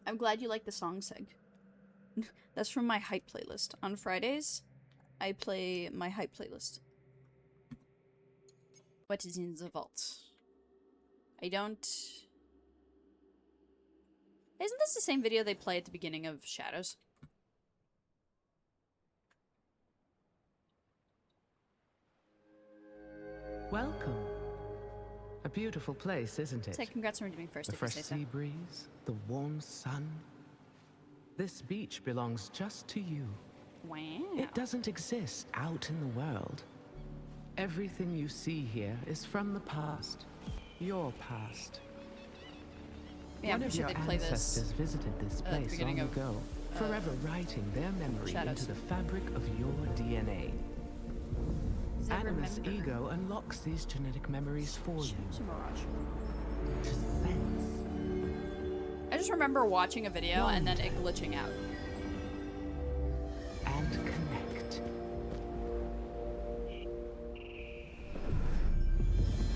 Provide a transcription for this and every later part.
I'm glad you like the song seg. That's from my hype playlist. On Fridays, I play my hype playlist. What is in the vault? I don't... Isn't this the same video they play at the beginning of Shadows? Welcome. A beautiful place, isn't it? Say congrats on redeeming first. The fresh sea breeze, the warm sun. This beach belongs just to you. Wow. It doesn't exist out in the world. Everything you see here is from the past. Your past. Yeah, One of your ancestors visited this place long ago, forever writing their memory into the fabric of your DNA. Animus Ego unlocks these genetic memories for you. To sense. I just remember watching a video and then it glitching out. And connect.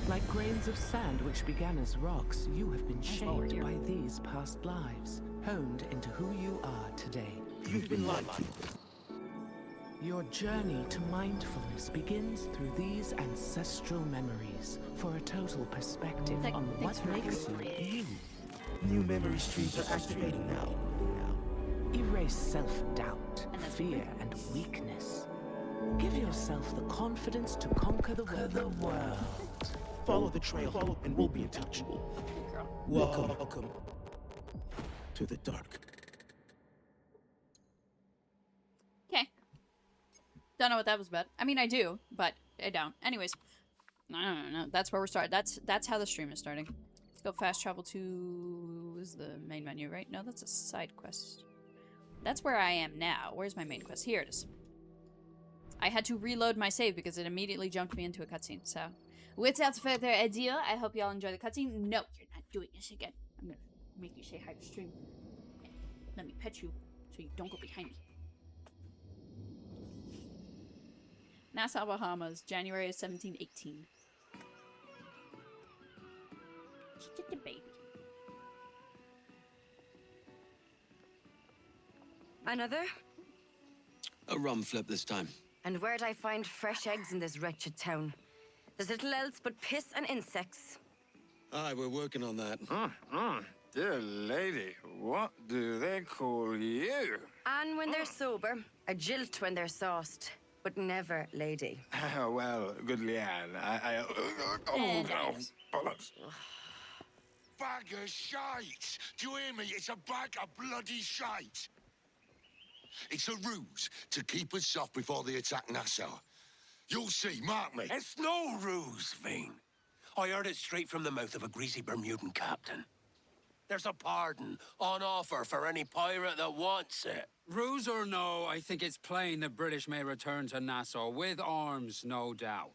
Like grains of sand which began as rocks, you have been shaped by these past lives, honed into who you are today. You've been lied to. Your journey to mindfulness begins through these ancestral memories for a total perspective on what makes you. New memory streams are activating now. Erase self-doubt, fear, and weakness. Give yourself the confidence to conquer the world. Follow the trail, and we'll be in touch. Welcome to the dark. Okay. Don't know what that was about. I mean, I do, but I don't. Anyways, no. That's where we're starting. That's how the stream is starting. Let's go fast travel to... is the main menu, right? No, that's a side quest. That's where I am now. Where's my main quest? Here it is. I had to reload my save because it immediately jumped me into a cutscene, so... Without further ado, I hope y'all enjoy the cutscene. No, you're not doing this again. I'm gonna make you say hi to stream. Let me pet you so you don't go behind me. Nassau, Bahamas, January 1718. She's just a baby. Another? A rum flip this time. And where'd I find fresh eggs in this wretched town? There's little else but piss and insects. Aye, we're working on that. Dear lady, what do they call you? And when they're sober, a jilt when they're sauced, but never lady. Well, good Leanne, oh, bollocks. Bag of shite! Do you hear me? It's a bag of bloody shite! It's a ruse to keep us soft before they attack Nassau. You'll see, mark me. It's no ruse, Vane. I heard it straight from the mouth of a greasy Bermudan captain. There's a pardon on offer for any pirate that wants it. Ruse or no, I think it's plain the British may return to Nassau with arms, no doubt.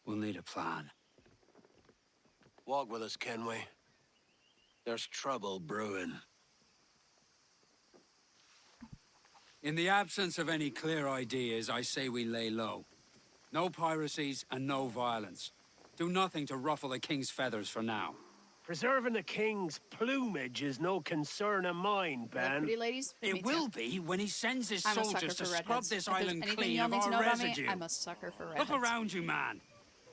We'll need a plan. Walk with us, Kenway. There's trouble brewing. In the absence of any clear ideas, I say we lay low. No piracies and no violence. Do nothing to ruffle the king's feathers for now. Preserving the king's plumage is no concern of mine, Ben. Pretty ladies? It will be when he sends his soldiers to scrub this island clean of our residue. I'm a sucker for redheads. Look around you, man.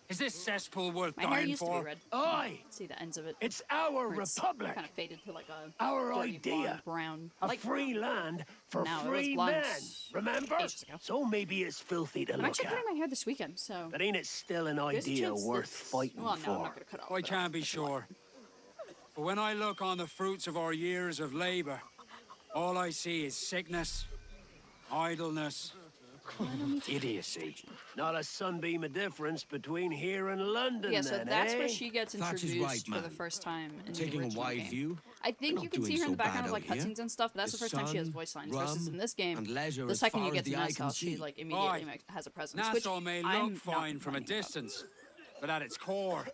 Is this cesspool worth My hair dying used for? to be red. Aye. See the ends of it. It's our republic. Kind of faded to like a our dirty idea. Brown. A free land for free men. Remember? So maybe it's filthy to look at. I'm actually cutting my hair this weekend, so... But ain't it still an idea worth fighting well, no, for? I'm not gonna cut off, I can't be sure. But when I look on the fruits of our years of labor, all I see is sickness, idleness, idiocy. Not a sunbeam of difference between here and London, yeah, so then, that's where she gets That is introduced right, for the first time in Taking the a original wide game. view. I think you can see her in the background of like cutscenes and stuff, but that's the first time she has voice lines. Versus in this game, the second you get to Nassau, she like immediately has a presence. Nassau may look fine from a distance, but at its core,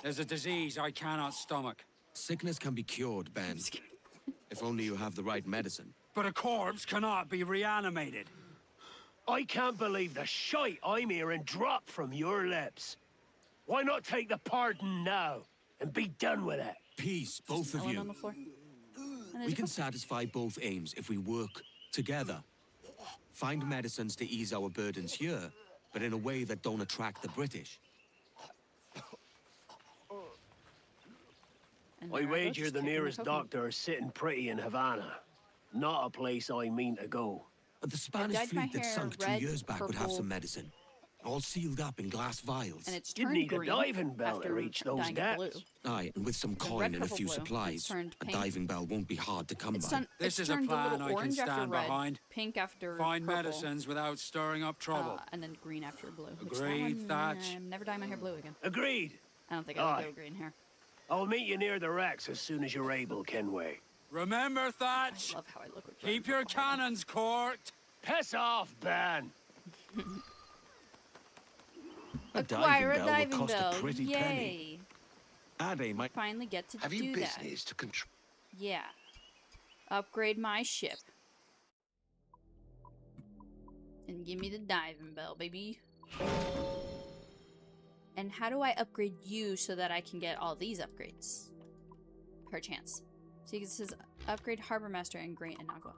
there's a disease I cannot stomach. Sickness can be cured, Ben. If only you have the right medicine. But a corpse cannot be reanimated. I can't believe the shite I'm hearing drop from your lips. Why not take the pardon now and be done with it? Peace, both of you. On the floor? We can satisfy both aims if we work together. Find medicines to ease our burdens here, but in a way that don't attract the British. I wager the nearest doctor is sitting pretty in Havana. Not a place I mean to go. The Spanish fleet that sunk 2 years back would have some medicine. All sealed up in glass vials. And it's You'd turned need a green diving bell to reach those dyeing it depths. blue. Aye, and with some The coin red, and a purple, few blue. supplies, It's turned a pink. diving bell won't be hard to come by. This is it's a turned plan little I can orange after stand red, behind. pink after Find purple, medicines without stirring up trouble. and then green after blue. Which Agreed, that one, Thatch. I'm never dyeing my hair blue again. Agreed. I don't think I'll Aye. go green hair. I'll meet you near the wrecks as soon as you're able, Kenway. Remember, Thatch. I love how I look with Keep your cannons corked. Piss off, Ben. Acquire a bell will diving cost a bell. pretty Yay! penny. And they might Finally get to Have do you that. business to control? Yeah. Upgrade my ship. And give me the diving bell, baby. And how do I upgrade you so that I can get all these upgrades? Per chance. So it says upgrade Harbor Master and Great Inagua.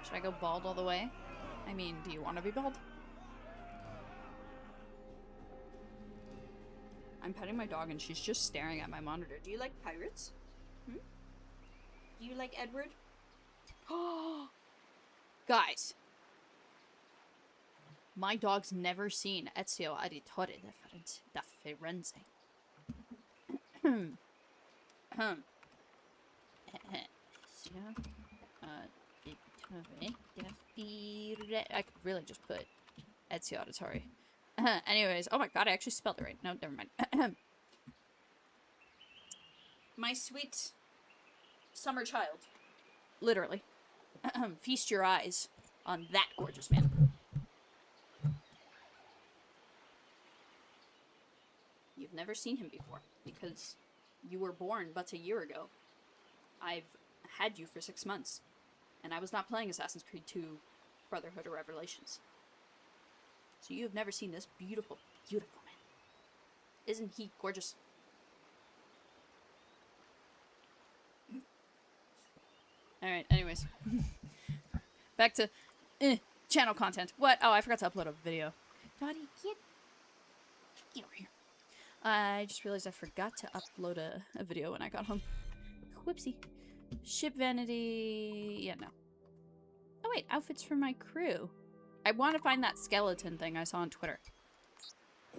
Should I go bald all the way? I mean, do you want to be bald? I'm petting my dog and she's just staring at my monitor. Do you like pirates? Hmm? Do you like Edward? Oh, guys. My dog's never seen Ezio Auditore da Firenze. I could really just put Ezio Auditore. Anyways, oh my god, I actually spelled it right. No, never mind. My sweet summer child. Literally. Feast your eyes on that gorgeous man. You've never seen him before because you were born but a year ago. I've had you for 6 months, and I was not playing Assassin's Creed 2 Brotherhood or Revelations. So you have never seen this beautiful, beautiful man. Isn't he gorgeous? Alright, anyways. Back to channel content. What? Oh, I forgot to upload a video. Dottie, get over here. I just realized I forgot to upload a video when I got home. Whoopsie. Ship vanity... Yeah, no. Oh wait, outfits for my crew. I want to find that skeleton thing I saw on Twitter.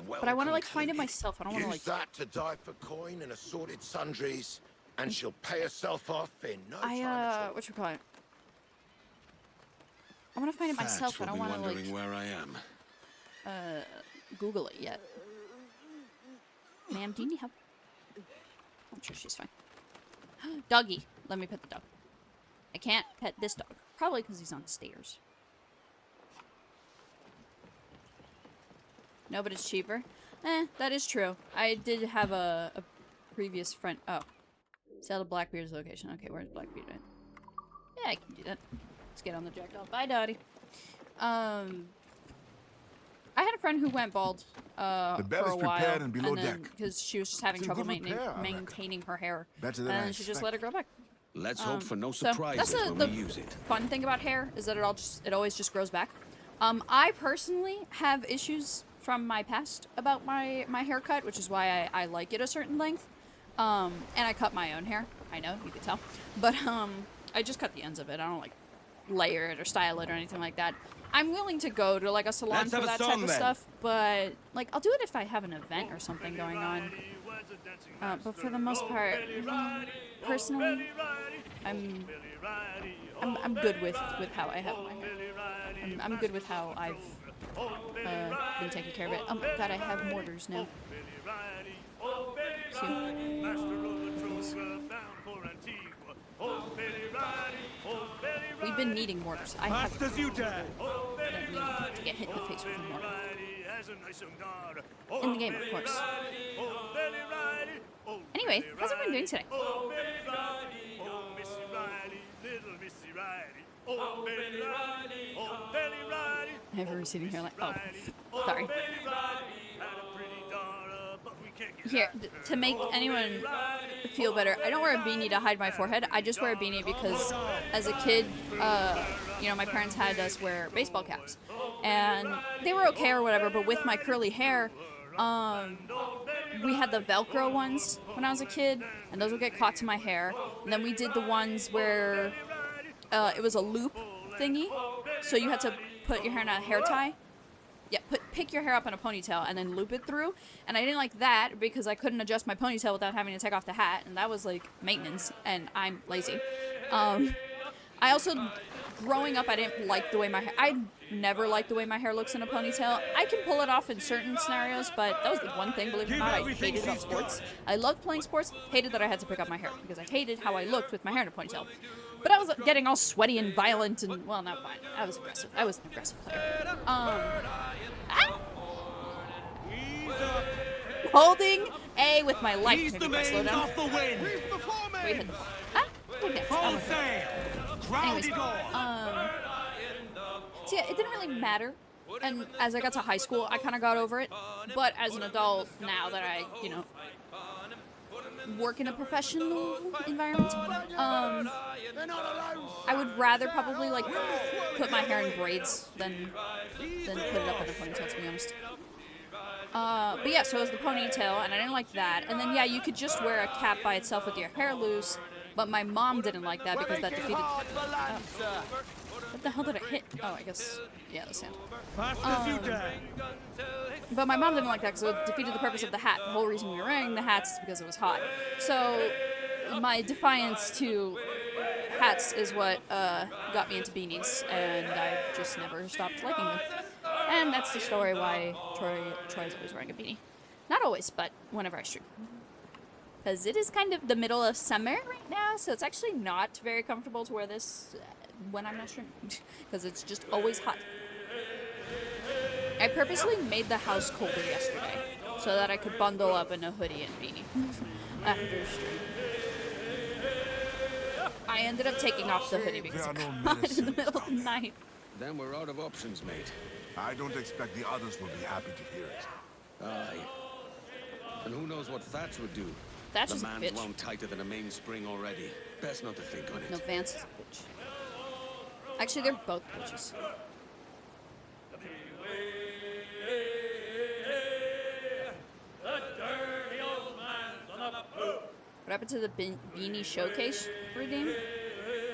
But I want to, like, find it myself. I don't want to, like... Use that to dive for coin and assorted sundries, and she'll pay herself off in no time at all. Whatchamacallit? I want to find it myself. I don't want to, like... wondering where I am. Google it yet. Ma'am, do you need help? I'm sure she's fine. Doggy. Let me pet the dog. I can't pet this dog. Probably because he's on stairs. No, but it's cheaper. That is true. I did have a previous friend. Oh. Sell to Blackbeard's location. Okay, where's Blackbeard at? Yeah, I can do that. Let's get on the jackdaw. Bye, Dottie. I had a friend who went bald The bed for is a while, prepared and below deck. because she was just having It's in trouble good repair, I reckon. maintaining her hair, Better than and I she just let it grow back. Let's hope for no So surprises that's when the we use it. fun thing about hair is that it always just grows back. I personally have issues from my past about my haircut, which is why I like it a certain length. And I cut my own hair. I know, you could tell. But I just cut the ends of it. I don't like layer it or style it or anything like that. I'm willing to go to like a salon Let's for have a that song, type of then. stuff, but like I'll do it if I have an event or something going on. But for the most part, personally, I'm good with how I have my hair. I'm good with how I've been taking care of it. Oh my god, I have mortars now. We've been needing mortars. I have Fast as you dare. to get hit in the face with a mortar. In the game, of course. Anyway, how's everyone doing today? I have a receding hairline. Oh, sorry. here, to make anyone feel better, I don't wear a beanie to hide my forehead. I just wear a beanie because as a kid, you know, my parents had us wear baseball caps. And they were okay or whatever, but with my curly hair, we had the Velcro ones when I was a kid, and those would get caught to my hair. And then we did the ones where it was a loop thingy, so you had to put your hair in a hair tie. Yeah, pick your hair up in a ponytail and then loop it through. And I didn't like that because I couldn't adjust my ponytail without having to take off the hat, and that was like maintenance, and I'm lazy. I also, growing up, I didn't like the way my hair... I never liked the way my hair looks in a ponytail. I can pull it off in certain scenarios, but that was the one thing, believe it or not, I hated about sports. I loved playing sports, hated that I had to pick up my hair, because I hated how I looked with my hair in a ponytail. But I was getting all sweaty and violent and, well, not violent. I was aggressive. I was an aggressive player. Holding A with my life. Ease the mains off the wind. Wait, hit the ball. Okay. Full sail. Anyways, so yeah, it didn't really matter. And as I got to high school, I kind of got over it. But as an adult, now that I, you know, work in a professional environment, I would rather probably, like, put my hair in braids than put it up in a ponytail, to be honest. But yeah, so it was the ponytail, and I didn't like that. And then, yeah, you could just wear a cap by itself with your hair loose, but my mom didn't like that because that defeated... what the hell did I hit? Oh, I guess... yeah, the sand. But my mom didn't like that because it defeated the purpose of the hat. The whole reason we were wearing the hats is because it was hot. So, my defiance to hats is what got me into beanies, and I just never stopped liking them. And that's the story why Troy's always wearing a beanie. Not always, but whenever I stream. Because it is kind of the middle of summer right now, so it's actually not very comfortable to wear this when I'm not streaming. Because it's just always hot. I purposely made the house colder yesterday, so that I could bundle up in a hoodie and beanie after stream. I ended up taking off the hoodie because it got hot in the middle of the night. Then we're out of options, mate. I don't expect the others will be happy to hear it. Aye. And who knows what Thatch would do? That's the just a man's bitch. wound tighter than a mainspring already. Best not to think on it. No, Vance is a bitch. Actually, they're both bitches. What happened to the beanie showcase redeem?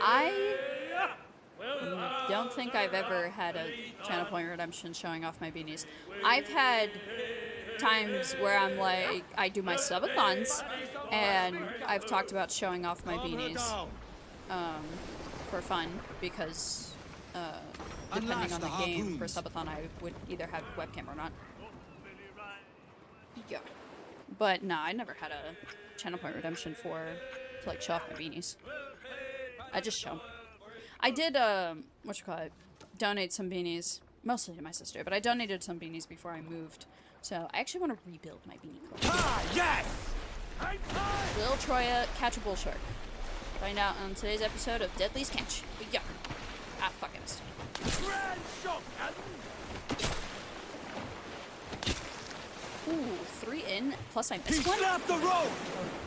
I don't think I've ever had a channel point redemption showing off my beanies. I've had times where I'm like, I do my subathons, and I've talked about showing off my beanies for fun, because depending on the game for subathon, I would either have webcam or not. Yeah. But no, I never had a channel point redemption to like show off my beanies. I just show 'em. I did donate some beanies, mostly to my sister, but I donated some beanies before I moved. So I actually want to rebuild my beanie collection. Yes! Will Troya catch a bull shark? Find out on today's episode of Deadly's Catch. Yeah. Ah, fuck, I missed. Ooh, 3 in, plus I missed one? Slapped the road!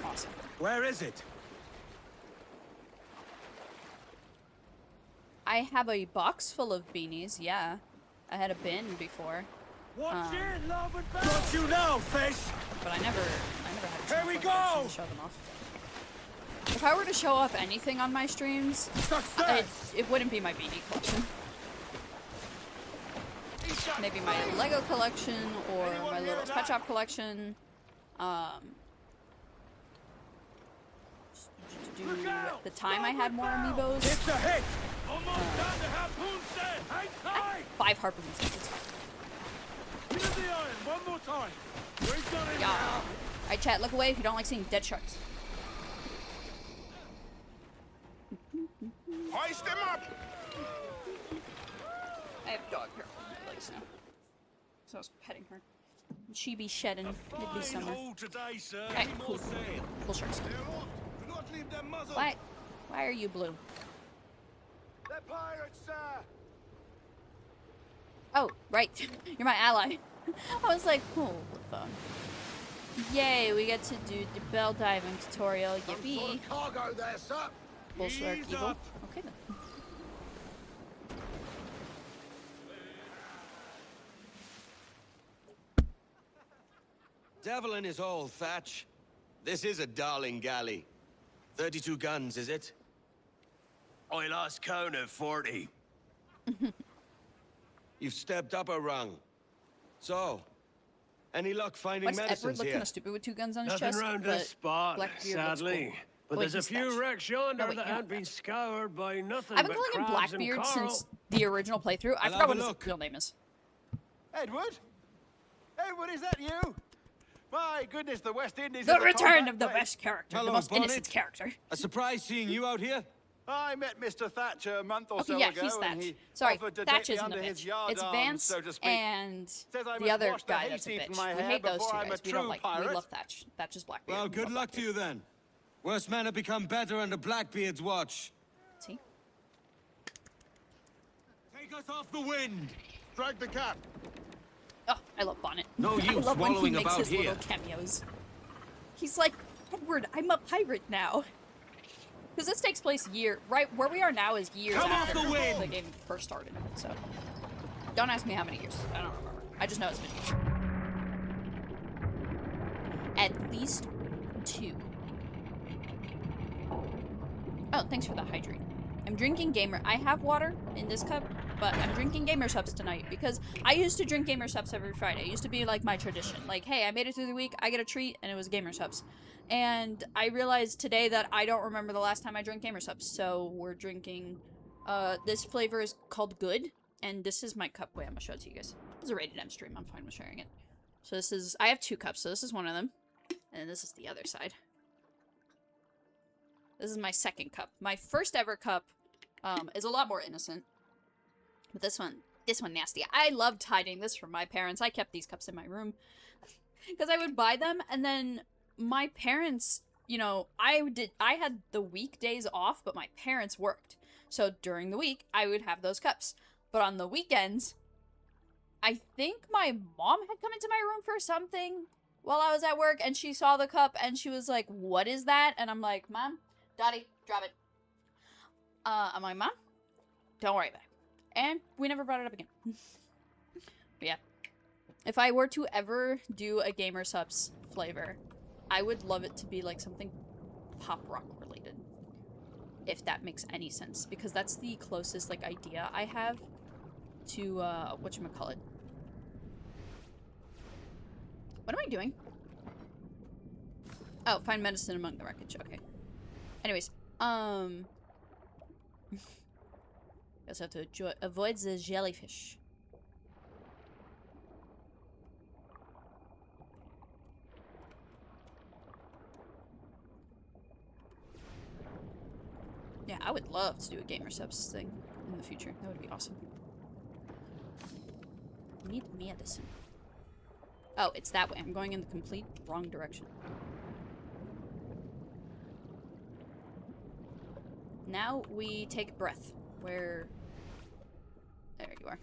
Awesome. Where is it? I have a box full of beanies, yeah. I had a bin before. Watch it, love and back! Got you now, fish! But I never had a Here we chance go! to show them off. If I were to show off anything on my streams, it wouldn't be my beanie collection. Maybe my Lego collection or my little Pet Shop collection. The time I had more amiibos. It's a hit! 5 harpoons. One more time. Yeah. Alright, chat, look away if you don't like seeing dead sharks. Hoist him up! I have dog hair on my legs now. So I was petting her. She be shedding mid-summer. Alright, cool. Bull sharks. Why are you blue? They're pirates, sir! Oh, right. You're my ally. I was like, oh, what the fuck? Yay, we get to do the bell diving tutorial. Yippee. Cargo there, sir. Bullshit Ease evil. up. Okay then. Devil in his hole, Thatch. This is a darling galley. 32 guns, is it? I lost count at 40. You've stepped up a rung. So, any luck finding Why does Edward medicines look here? kind of stupid with 2 guns on his Nothing chest? round but this spot, Blackbeard looks sadly. cool. But Wait, there's a he's few Thatch. wrecks yonder No, wait, that you're haven't not been Thatch. scoured by nothing I've been but calling him crabs and Blackbeard coral. since the original playthrough. I I'll forgot have what a his look. real name is. Edward? Edward, is that you? My goodness, the West Indies. The is a return compact of the place. best character, Hello, the most Bonnet. innocent character. A surprise seeing you out here? I met Mr. Thatcher a month or Okay, so yeah, ago, he's and Thatch. he Sorry, offered to Thatch take me isn't a under his bitch. yard It's arms, Vance so to speak. and Says I the must other wash the guy that's a hayseed from bitch. my We hair hate those two before I'm a guys. We don't true like. We pirate. love Thatch. Thatch is Blackbeard. Well, We good love luck to Blackbeard. you then. Worst men have become better under Blackbeard's watch. See? Take us off the wind! Drag the cat. Oh, I love Bonnet. No I use love when he wallowing makes about his here. little cameos. He's like, Edward, I'm a pirate now. Because this takes place right where we are now is years Come off after the wind! the game first started. So, don't ask me how many years. I don't remember. I just know it's been years. At least 2. Oh, thanks for the hydrate. I'm drinking gamer. I have water in this cup, but I'm drinking gamer subs tonight because I used to drink gamer subs every Friday. It used to be like my tradition. Like, hey, I made it through the week, I get a treat, and it was gamer subs. And I realized today that I don't remember the last time I drank gamer subs. So we're drinking, this flavor is called Good, and this is my cup. Wait, I'm gonna show it to you guys. This is a rated M stream. I'm fine with sharing it. So this is, I have 2 cups, so this is one of them, and this is the other side. This is my second cup. My first ever cup is a lot more innocent. But this one nasty. I loved hiding this from my parents. I kept these cups in my room. Because I would buy them, and then my parents, you know, I had the weekdays off, but my parents worked. So during the week, I would have those cups. But on the weekends, I think my mom had come into my room for something while I was at work, and she saw the cup, and she was like, "What is that?" And I'm like, "Mom, Daddy, drop it." I'm like, "Mom, don't worry about it." And we never brought it up again. But yeah. If I were to ever do a Gamer Subs flavor, I would love it to be like something pop rock related. If that makes any sense. Because that's the closest like idea I have to whatchamacallit. What am I doing? Oh, find medicine among the wreckage. Okay. Anyways, just have to avoid the jellyfish. Yeah, I would love to do a Gamer Subs thing in the future. That would be awesome. Need medicine. Oh, it's that way. I'm going in the complete wrong direction. Now we take breath. Where... There you are.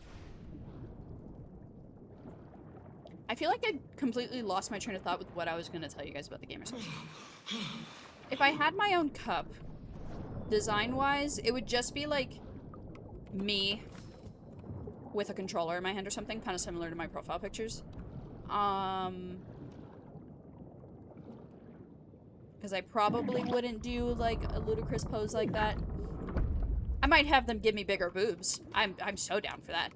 I feel like I completely lost my train of thought with what I was going to tell you guys about the Gamer Subs. If I had my own cup, design-wise, it would just be like me with a controller in my hand or something, kind of similar to my profile pictures. Because I probably wouldn't do like a ludicrous pose like that. I might have them give me bigger boobs. I'm so down for that.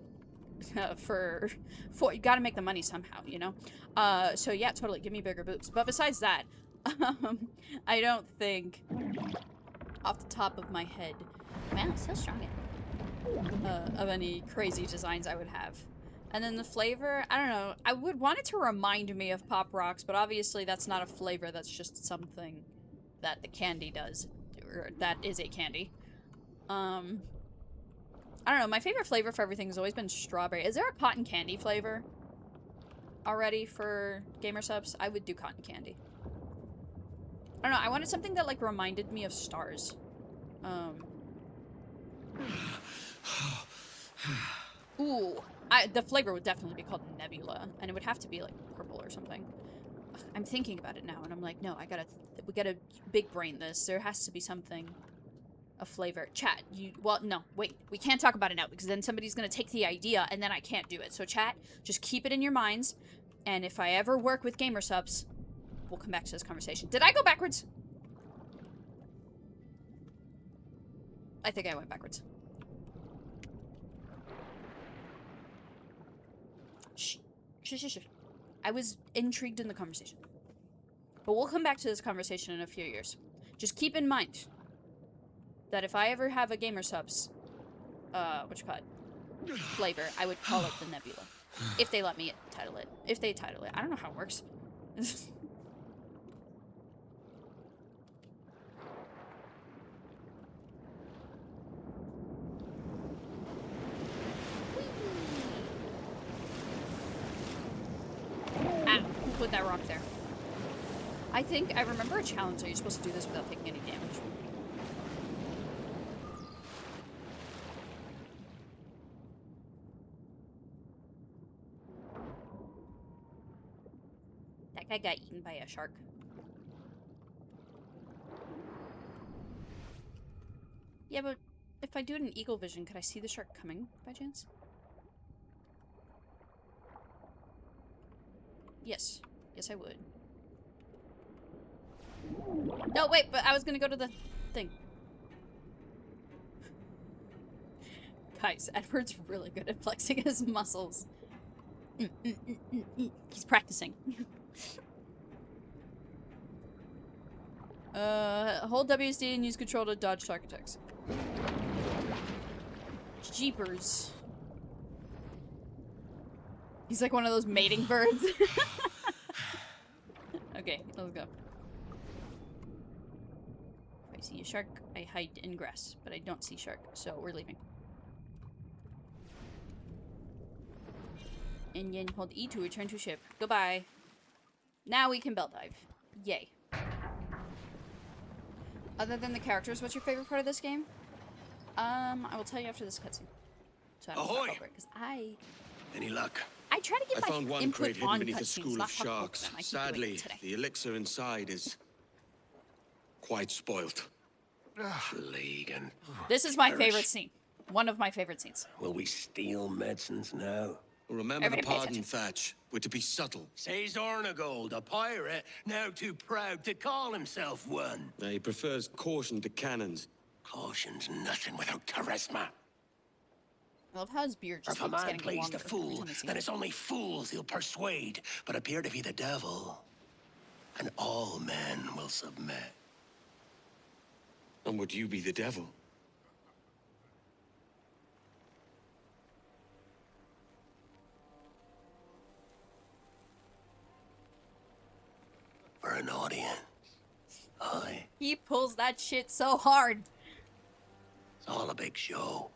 For you gotta make the money somehow, you know? So yeah, totally, give me bigger boobs. But besides that, I don't think, off the top of my head, man, I'm so strong of any crazy designs I would have. And then the flavor, I don't know, I would want it to remind me of Pop Rocks, but obviously that's not a flavor, that's just something that the candy does, or that is a candy. I don't know, my favorite flavor for everything has always been strawberry. Is there a cotton candy flavor already for Gamer Subs? I would do cotton candy. I don't know, I wanted something that like reminded me of stars. Ooh, the flavor would definitely be called Nebula, and it would have to be like purple or something. I'm thinking about it now, and I'm like, no, we gotta big brain this. There has to be something, a flavor. Chat, well, no, wait. We can't talk about it now, because then somebody's gonna take the idea, and then I can't do it. So chat, just keep it in your minds, and if I ever work with gamer subs, we'll come back to this conversation. Did I go backwards? I think I went backwards. Shh. Shh, shh, shh. I was intrigued in the conversation. But we'll come back to this conversation in a few years. Just keep in mind that if I ever have a gamer subs, flavor, I would call it the Nebula. If they let me title it. If they title it. I don't know how it works. Who put that rock there? I think I remember a challenge that you're supposed to do this without taking any damage. That guy got eaten by a shark. Yeah, but if I do it in eagle vision, could I see the shark coming by chance? Yes. Yes, I would. No, wait, but I was gonna go to the thing. Guys, Edward's really good at flexing his muscles. He's practicing. Hold WSD and use control to dodge shark attacks. Jeepers. He's like one of those mating birds. Okay, let's go. If I see a shark, I hide in grass, but I don't see shark, so we're leaving. And then hold E to return to ship. Goodbye. Now we can belt dive. Yay. Other than the characters, what's your favorite part of this game? I will tell you after this cutscene. So I don't talk over it, because Any luck? I try to get I my found one input crate hidden on beneath a cutscenes, school not of talk over sharks. them. I keep doing Sadly, it today. the elixir inside is quite spoilt. Plague and This is my favorite scene. One of my favorite scenes. Will we steal medicines now? Remember Everybody the pay pardon, attention. Thatch. We're to be subtle. Says Ornagold, a pirate, now too proud to call himself one. He prefers caution to cannons. Caution's nothing without charisma. I love how his beard Or just if a keeps man getting plays longer the every fool, time I see then him. it's only fools he'll persuade, but appear to be the devil. And all men will submit. And would you be the devil? For an audience. Aye. He pulls that shit so hard. It's all a big show.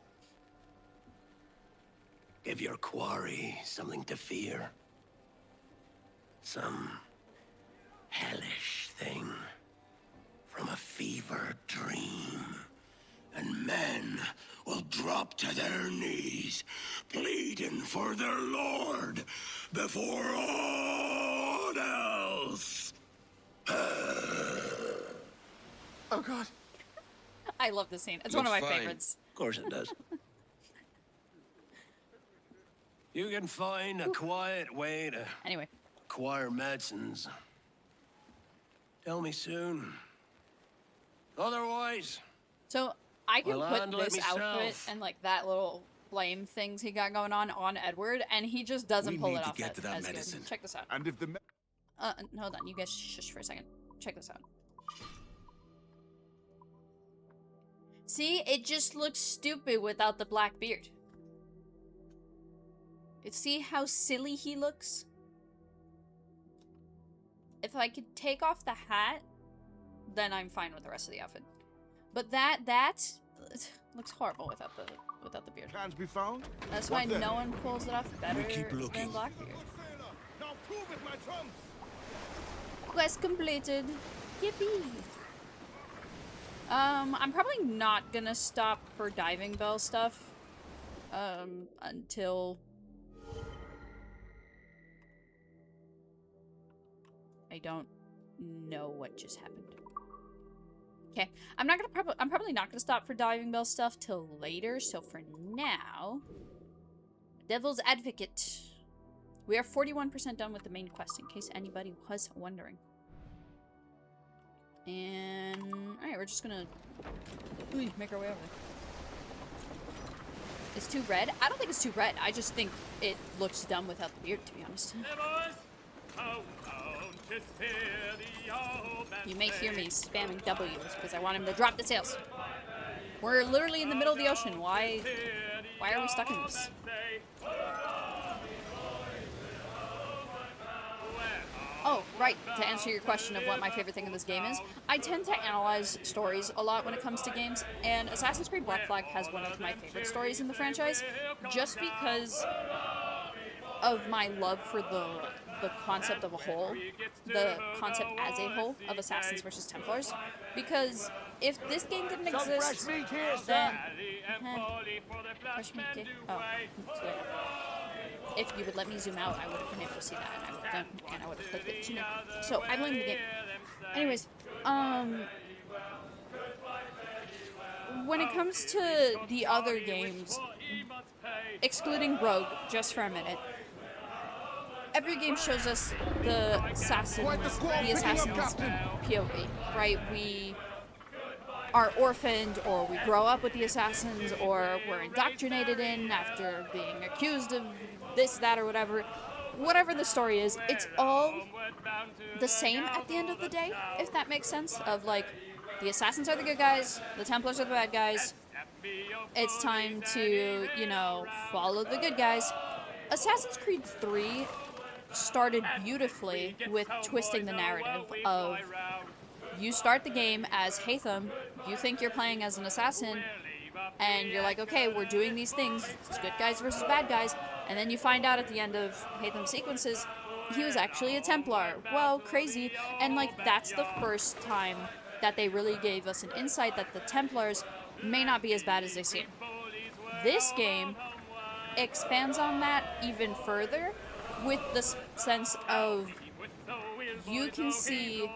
Give your quarry something to fear. Some hellish thing from a fever dream. And men will drop to their knees, pleading for their lord before all else. Oh, God. I love this scene. It's one of my Looks fine. favorites. Of course it does. You can find a quiet way to Anyway. acquire medicines. Tell me soon. Otherwise, So I can I'll put handle it this outfit myself. and like that little flame things he got going on Edward, and he just doesn't We pull need it to off get to that as medicine. good. Check this out. And if the... Hold on. You guys shush for a second. Check this out. See? It just looks stupid without the black beard. See how silly he looks? If I could take off the hat, then I'm fine with the rest of the outfit. But that looks horrible without the beard. Cans be found? That's why What then? no one pulls it off better keep than looking. Blackbeard. Now prove it, my trumps! Quest completed. Yippee! I'm probably not gonna stop for diving bell stuff. Until I I don't know what just happened. Okay, I'm probably not gonna stop for diving bell stuff till later, so for now, Devil's Advocate. We are 41% done with the main quest, in case anybody was wondering. And alright, we're just gonna make our way over there. It's too red? I don't think it's too red. I just think it looks dumb without the beard, to be honest. You may hear me spamming W's because I want him to drop the sails. We're literally in the middle of the ocean. Why are we stuck in this? Oh, right. To answer your question of what my favorite thing in this game is, I tend to analyze stories a lot when it comes to games, and Assassin's Creed Black Flag has one of my favorite stories in the franchise, just because of my love for the concept of a whole, the concept as a whole of Assassins versus Templars. Because if this game didn't exist, then fresh meat here. Oh, sorry. If you would let me zoom out, I would have been able to see that, and I would have clicked it sooner. So I blame the game. Anyways, when it comes to the other games, excluding Rogue, just for a minute, every game shows us the assassin's POV, right? We are orphaned, or we grow up with the assassins, or we're indoctrinated in after being accused of this, that, or whatever. Whatever the story is, it's all the same at the end of the day, if that makes sense. Of like, the assassins are the good guys, the Templars are the bad guys. It's time to, you know, follow the good guys. Assassin's Creed 3 started beautifully with twisting the narrative of, you start the game as Haytham, you think you're playing as an assassin, and you're like, okay, we're doing these things, it's good guys versus bad guys, and then you find out at the end of Haytham's sequences, he was actually a Templar. Well, crazy. And like, that's the first time that they really gave us an insight that the Templars may not be as bad as they seem. This game expands on that even further with the sense of, you can see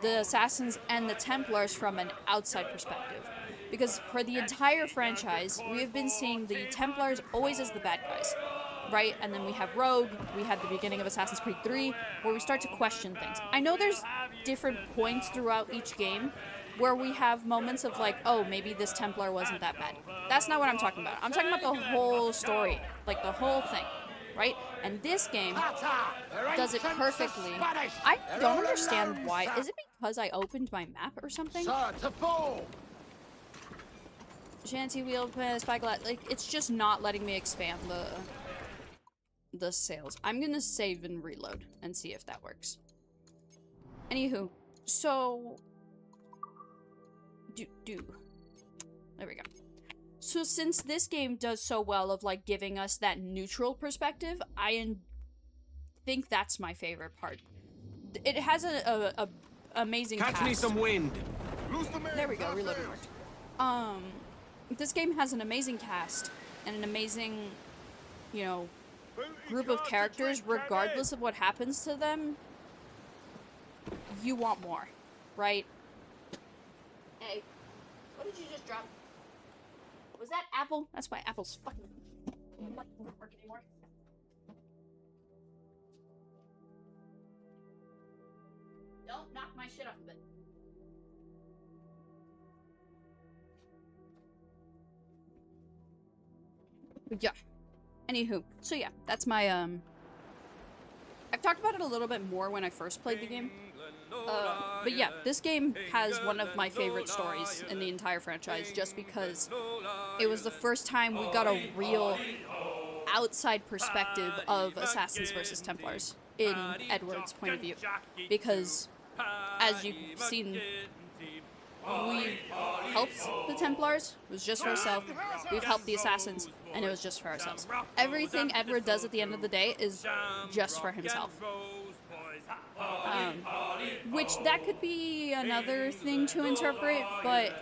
the assassins and the Templars from an outside perspective. Because for the entire franchise, we have been seeing the Templars always as the bad guys, right? And then we have Rogue, we have the beginning of Assassin's Creed 3, where we start to question things. I know there's different points throughout each game where we have moments of like, oh, maybe this Templar wasn't that bad. That's not what I'm talking about. I'm talking about the whole story, like the whole thing, right? And this game does it perfectly. I don't understand why. Is it because I opened my map or something? Shanty wheel, spyglass, like, it's just not letting me expand the sails. I'm gonna save and reload and see if that works. Anywho, so there we go. So since this game does so well of like giving us that neutral perspective, I think that's my favorite part. It has a amazing cast. Catch me some wind. There we go, reloading worked. This game has an amazing cast and an amazing, you know, group of characters. Regardless of what happens to them, you want more, right? Hey, what did you just drop? Was that Apple? That's why Apple's fucking won't work anymore. Don't knock my shit off of it. But yeah. Anywho, so yeah, that's my I've talked about it a little bit more when I first played the game. But yeah, this game has one of my favorite stories in the entire franchise, just because it was the first time we got a real outside perspective of Assassins versus Templars in Edward's point of view. Because, as you've seen, we helped the Templars, it was just for ourselves. We've helped the Assassins, and it was just for ourselves. Everything Edward does at the end of the day is just for himself. Which that could be another thing to interpret, but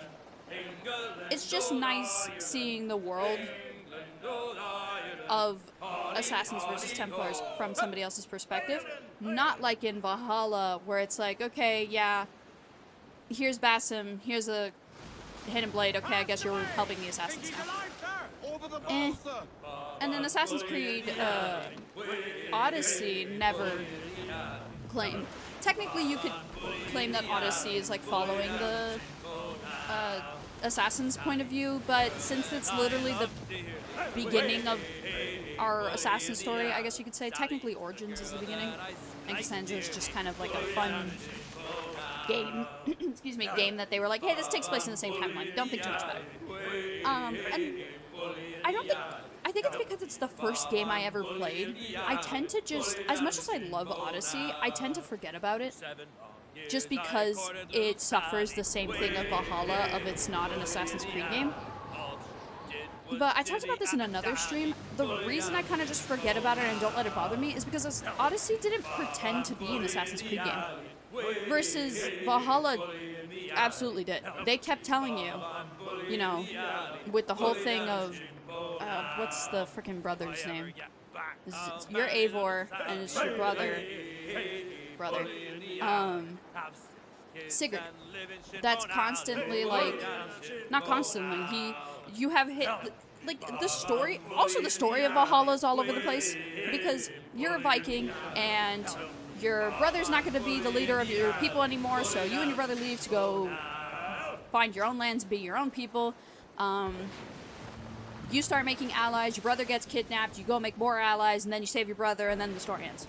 it's just nice seeing the world of Assassins versus Templars from somebody else's perspective. Not like in Valhalla, where it's like, okay, yeah, here's Basim, here's a hidden blade, okay, I guess you're helping the assassins now. And then Assassin's Creed Odyssey never claimed. Technically, you could claim that Odyssey is like following the Assassin's point of view, but since it's literally the beginning of our Assassin story, I guess you could say, technically Origins is the beginning, and Cassandra is just kind of like a fun game, excuse me, game that they were like, hey, this takes place in the same timeline, don't think too much about it. And I think it's because it's the first game I ever played. I tend to just, as much as I love Odyssey, I tend to forget about it. Just because it suffers the same thing of Valhalla, of it's not an Assassin's Creed game. But I talked about this in another stream. The reason I kind of just forget about it and don't let it bother me is because Odyssey didn't pretend to be an Assassin's Creed game. Versus Valhalla absolutely did. They kept telling you, you know, with the whole thing of, what's the frickin' brother's name? You're Eivor, and it's your brother, Sigurd. That's constantly, like, not constantly, you have hit, like, the story, also the story of Valhalla is all over the place, because you're a Viking, and your brother's not going to be the leader of your people anymore, so you and your brother leave to go find your own lands, be your own people. You start making allies, your brother gets kidnapped, you go make more allies, and then you save your brother, and then the story ends.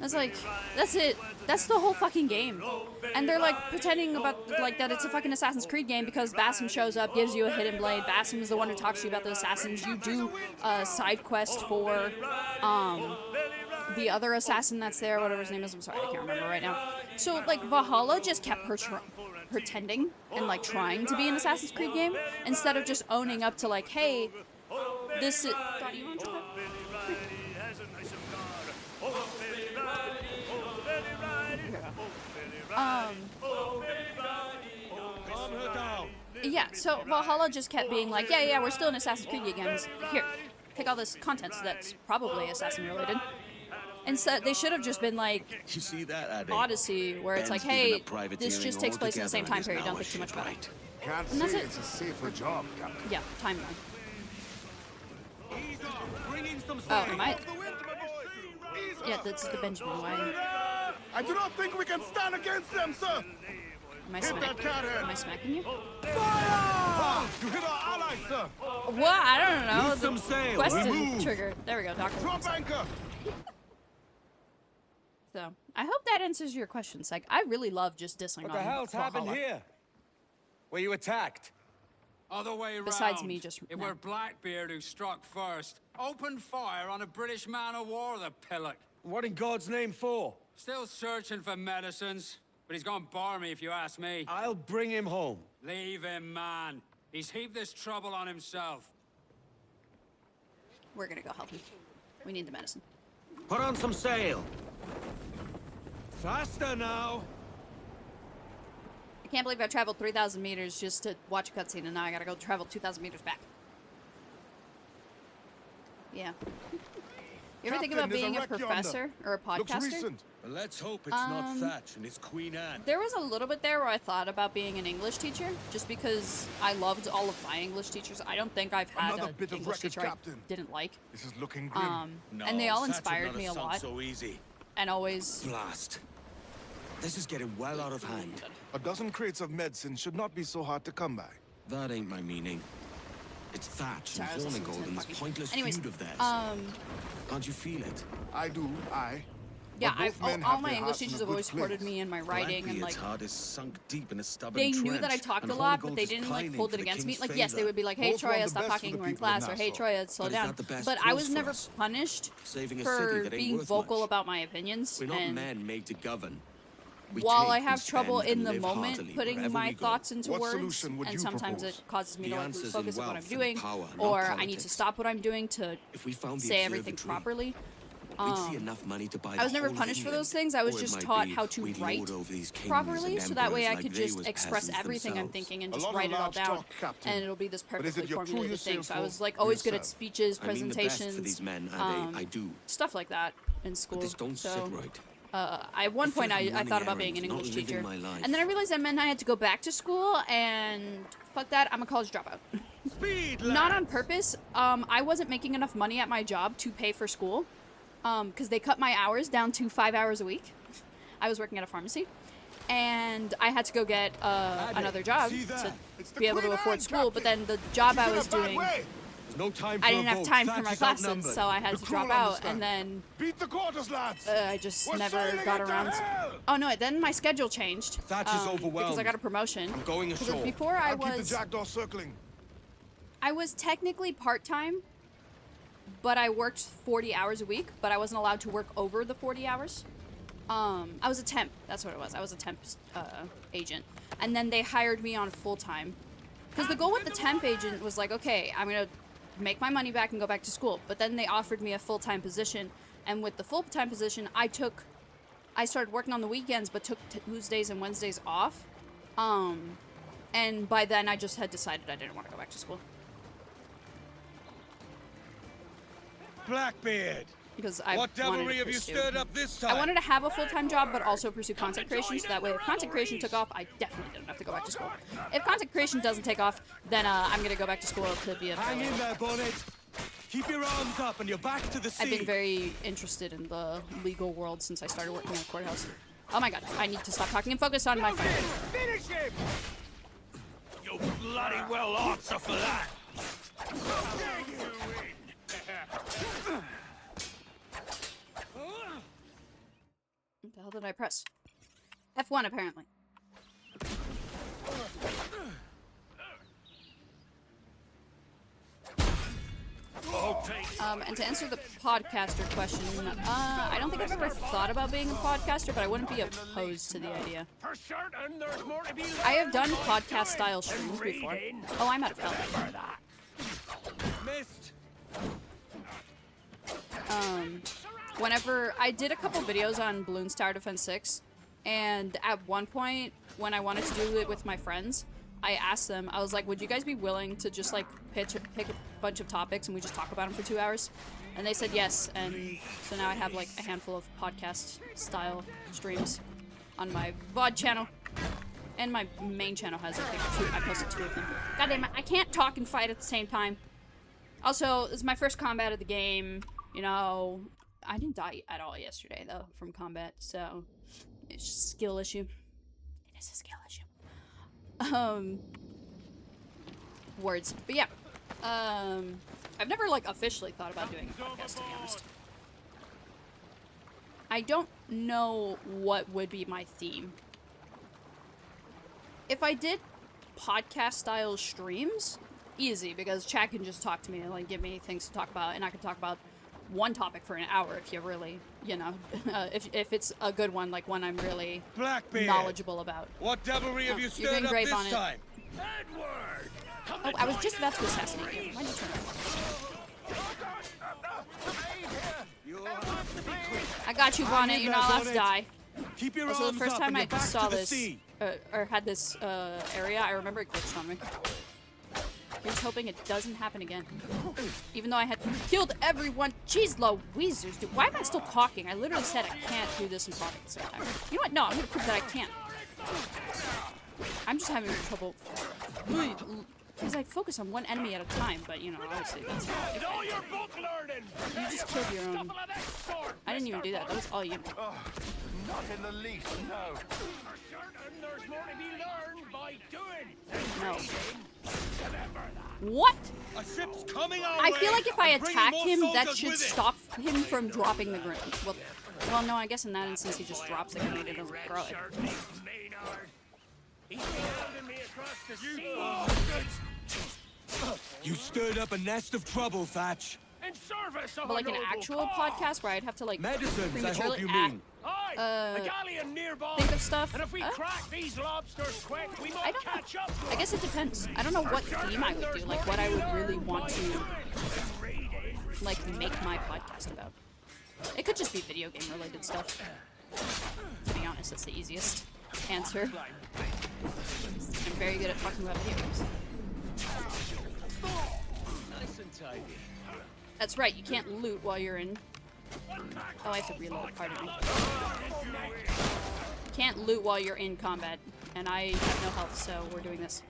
It's like, that's it. That's the whole fucking game. And they're like pretending about like that it's a fucking Assassin's Creed game because Basim shows up, gives you a hidden blade. Basim is the one who talks to you about the assassins. You do a side quest for the other assassin that's there, whatever his name is. I'm sorry, I can't remember right now. So like Valhalla just kept pretending and like trying to be an Assassin's Creed game instead of just owning up to like, hey, this is. God, you want to talk? Yeah, so Valhalla just kept being like, yeah, we're still in Assassin's Creed games. Here, take all this content that's probably assassin related. And so they should have just been like, you see that, Odyssey, where it's like, hey, this just takes place in the same time period, don't think too much about it. Can't And that's say it. it's a safer job, Captain. Yeah, timeline. Oh, am I? Yeah, that's the Benjamin way. I do not think we can stand against them, sir. Am I smacking you? Fire! You hit our allies, sir. What? I don't know. Lose some sail. Quest We didn't move. trigger. There we go, Doctor. Drop anchor. So, I hope that answers your question, Psych. I really love just dissing on What the hell's happened Valhalla. here? Were you attacked? Other way around. Besides me, just It no. were Blackbeard who struck first. Opened fire on a British man of war, the pillock. What in God's name for? Still searching for medicines, but he's gone barmy if you ask me. I'll bring him home. Leave him, man. He's heaped this trouble on himself. We're gonna go help him. We need the medicine. Put on some sail. Faster now. I can't believe I traveled 3,000 meters just to watch a cutscene, and now I gotta go travel 2,000 meters back. Yeah. You ever think about Captain, being a there's a wreck professor or a Looks podcaster? recent. Well, let's hope it's not Thatch and it's Queen Anne. There was a little bit there where I thought about being an English teacher, just because I loved all of my English teachers. I don't think I've had Another an bit of English wreckage, teacher I Captain. didn't like. This is looking grim. No, And they all Thatch would inspired not me a have sunk lot. so easy. And always... Blast. This is getting well out of hand. A dozen crates of medicine should not be so hard to come by. That ain't my meaning. It's Thatch Sorry, I was and listening to Hornigold and this fucking- pointless Anyways, feud of theirs. Can't you feel it? I do, I. Yeah, But both men all have my their English hearts in a teachers have good always supported place. me in my writing, and Blackbeard's like heart is sunk deep in a stubborn they knew trench, that I talked and a lot, but Hornigold they is didn't like pining hold for it the against me. king's Like yes, they favour. would be like, "Hey Both want Troya, the stop best for talking, the we're in people of class," or "Hey Nassau. Troya, slow But is down." that the best But I was course for never us? punished Saving a for city that ain't being worth vocal much. about my opinions. We're not And men made to govern. We while take, I we have trouble spend, in and the live moment heartily putting wherever my we go. thoughts into What words, solution would and you sometimes propose? it causes me The to like lose answer's focus in on what I'm wealth and doing, power, not or I need to politics. stop what I'm doing to If we found the say everything observatory, properly. We'd see enough money to buy I was the never whole of punished for England. those things. I was Or it just might taught be how to we'd write lord over these kings properly, and so that way I emperors could like they just was express peasants everything I'm themselves. thinking and A just lot of write it all large down, stock, Captain. and it'll be this But is perfectly it your crew formulated you're thing. So I sealed was for? like always good at Yourself? speeches, I mean the best presentations, for these men, and I do. stuff like that in school. But this don't so, sit right. at one point, feel like I running thought about being an errands, English not living teacher, my life. and then I realized that meant I had to go back to school, and fuck that, I'm a college dropout. Speed, Not on purpose. I wasn't making enough money at my job to pay for school, because they cut my hours down to 5 hours a week. I was working at a pharmacy, and I had to go get another job to be able to afford school. But then the job I was doing, There's no time for I didn't a have vote. time for Thatch my is classes, outnumbered. so I had The to crew drop will out, understand. and then Beat the quarters, lads. I just We're never sailing got into around. hell. Oh no! Then my schedule changed. Thatch is because overwhelmed. I got a promotion. I'm going 'Cause ashore. Before I I'll keep the was, jackdaw circling. I was technically part-time, but I worked 40 hours a week, but I wasn't allowed to work over the 40 hours. I was a temp. That's what it was. I was a temp agent. And then they hired me on full-time. Because the goal with the temp agent was like, okay, I'm going to make my money back and go back to school. But then they offered me a full-time position. And with the full-time position, I started working on the weekends, but took Tuesdays and Wednesdays off. And by then, I just had decided I didn't want to go back to school. Blackbeard. Because I What wanted devilry to have you pursue- stirred up this time? I wanted to have a full-time job, but also pursue content creation, so that way if content creation took off, I definitely didn't have to go back to school. If content creation doesn't take off, then I'm going to go back to school to be a Hang in there, Bonnet. Keep your arms up and your back to the sea. I've been very interested in the legal world since I started working in a courthouse. Oh my god, I need to stop talking and focus on my phone. Finish him! You bloody well answer for that! What the hell did I press? F1, apparently. And to answer the podcaster question, I don't think I've ever thought about being a podcaster, but I wouldn't be opposed to the idea. For certain, there's more to be I have done podcast-style streams before. Oh, I'm out of health. Missed. Whenever I did a couple videos on Bloons Tower Defense 6, and at one point when I wanted to do it with my friends, I asked them, I was like, would you guys be willing to just like pick a bunch of topics and we just talk about them for 2 hours? And they said yes, and so now I have like a handful of podcast style streams on my VOD channel. And my main channel has, I think, two. I posted 2 of them. God damn it, I can't talk and fight at the same time. Also, this is my first combat of the game. You know, I didn't die at all yesterday, though, from combat, so it's just a skill issue. It is a skill issue. Words. But yeah, I've never, like, officially thought about doing a podcast, to be honest. I don't know what would be my theme. If I did podcast-style streams, easy, because chat can just talk to me and, like, give me things to talk about, and I can talk about one topic for an hour if you really, you know, if it's a good one, like one I'm really Blackbeard. knowledgeable about. What devilry have you you're stirred doing up great this on it. time? Edward! Oh, I was just about to assassinate you. Why'd you turn around? I got you, Bonnet. You're not allowed to die. Keep your Also, the arms first up time and I your back saw to the this, sea. or had this area, I remember it glitched on me. Here's hoping it doesn't happen again. Even though I had killed everyone. Jeez Louise, dude. Why am I still talking? I literally said I can't do this and talk at the same time. You know what? No, I'm gonna prove that I can. I'm just having trouble. Because I focus on one enemy at a time, but you know, obviously that's not In all your book learning! You just killed your own. I didn't even do that. That was all you. Not in the least, no. For certain, there's more to be learned by doing. No. Remember that. What? A ship's coming our I feel way. like if I I'm bringing attack more him, that soldiers should with it. stop him from dropping the grenade. Well, no, I guess in that instance he just drops the grenade and doesn't throw it. Maynard. He's been holding me across the sea. You stirred up a nest of trouble, Thatch. In service of But like a an noble actual cause. podcast where I'd have to like Medicines, I prematurely hope you act- mean. Aye, a galleon nearby. think of stuff. And if we crack these lobsters quick, we I might don't know. catch up. I guess it depends. I don't know what theme I would do, like what I would really want to like make my podcast about. It could just be video game related stuff. To be honest, that's the easiest answer. I'm very good at talking about video games. Nice and tidy. That's right, you can't loot while you're in... Oh, I have to reload, pardon me. You can't loot while you're in combat, and I have no health, so we're doing this.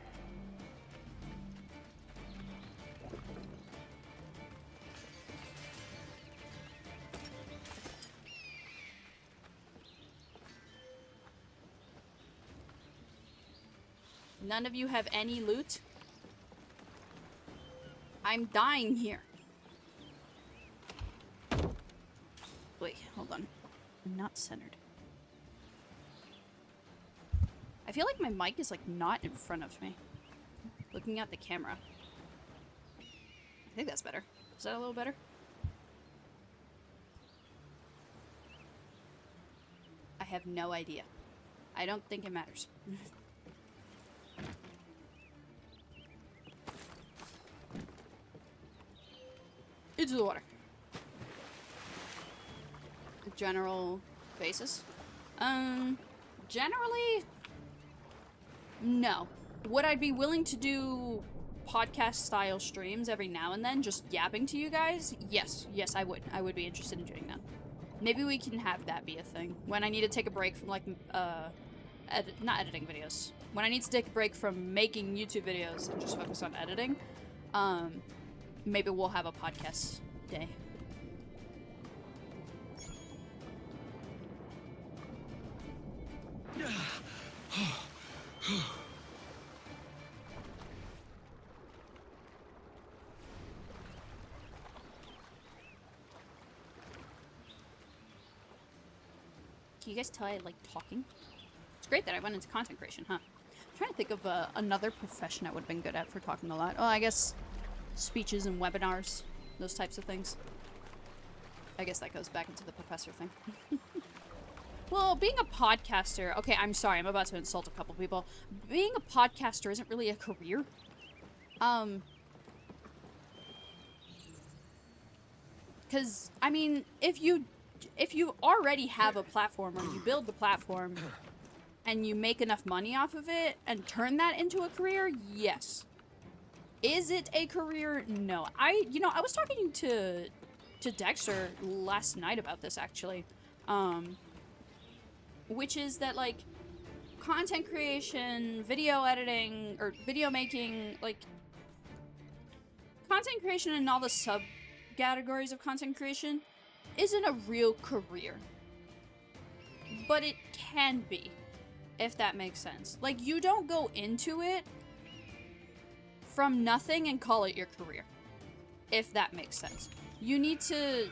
None of you have any loot? I'm dying here. Wait, hold on. I'm not centered. I feel like my mic is like not in front of me. Looking at the camera. I think that's better. Is that a little better? I have no idea. I don't think it matters. Into the water. General basis. Generally, no. Would I be willing to do podcast style streams every now and then, just yapping to you guys? Yes, yes, I would. I would be interested in doing that. Maybe we can have that be a thing. When I need to take a break from, like, not editing videos. When I need to take a break from making YouTube videos and just focus on editing, maybe we'll have a podcast day. Can you guys tell I like talking? It's great that I went into content creation, huh? I'm trying to think of another profession I would have been good at for talking a lot. Oh, I guess speeches and webinars, those types of things. I guess that goes back into the professor thing. Well, being a podcaster... Okay, I'm sorry, I'm about to insult a couple people. Being a podcaster isn't really a career. Because, I mean, if you already have a platform, or you build the platform, and you make enough money off of it, and turn that into a career, yes. Is it a career? No. I was talking to Dexter last night about this, actually. Which is that, like, content creation, video editing, or video making, like, content creation and all the subcategories of content creation isn't a real career. But it can be, if that makes sense. Like, you don't go into it from nothing and call it your career, if that makes sense. You need to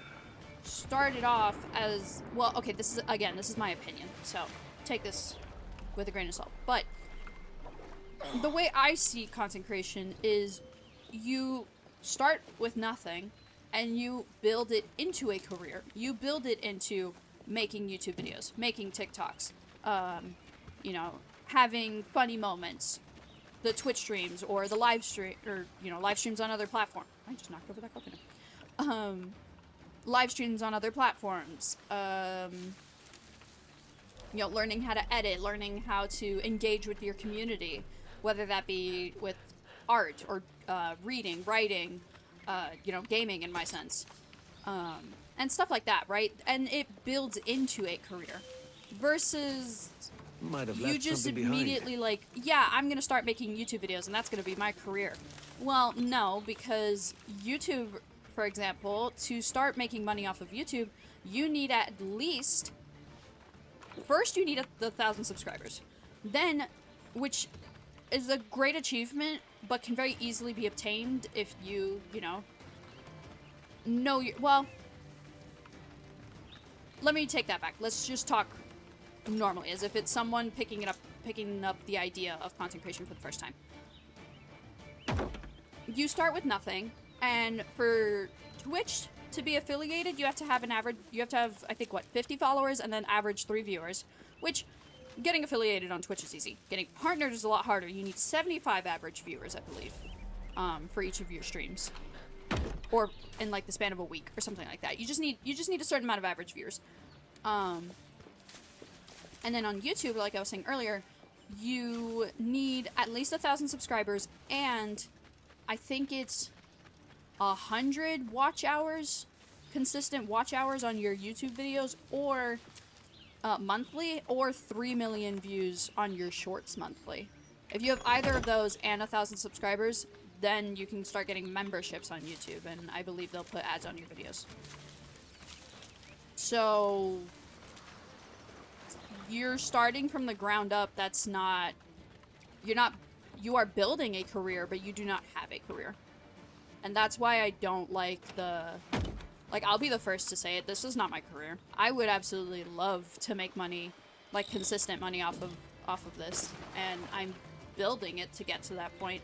start it off as, well, okay, this is my opinion, so take this with a grain of salt. But the way I see content creation is you start with nothing and you build it into a career. You build it into making YouTube videos, making TikToks, you know, having funny moments, the Twitch streams or the live stream, or, you know, live streams on other platforms. I just knocked over that coconut. Live streams on other platforms, you know, learning how to edit, learning how to engage with your community, whether that be with art or reading, writing, you know, gaming in my sense, and stuff like that, right? And it builds into a career versus you just immediately like, yeah, I'm gonna start making YouTube videos and that's gonna be my career. Well, no, because YouTube, for example, to start making money off of YouTube, you need at least, first you need 1,000 subscribers. Then, which is a great achievement, but can very easily be obtained if you know your, well, let me take that back. Let's just talk normally, as if it's someone picking up the idea of content creation for the first time. You start with nothing. And for Twitch to be affiliated, you have to have I think, what, 50 followers and then average 3 viewers, which getting affiliated on Twitch is easy. Getting partnered is a lot harder. You need 75 average viewers, I believe, for each of your streams. or in like the span of a week or something like that. You just need a certain amount of average viewers. And then on YouTube, like I was saying earlier, you need at least 1,000 subscribers, and I think it's 100 watch hours, consistent watch hours on your YouTube videos, or monthly, or 3 million views on your shorts monthly. If you have either of those and 1,000 subscribers, then you can start getting memberships on YouTube, and I believe they'll put ads on your videos. So you're starting from the ground up. That's not, you are building a career, but you do not have a career. And that's why I don't like I'll be the first to say it, this is not my career. I would absolutely love to make money, like consistent money off of this, and I'm building it to get to that point.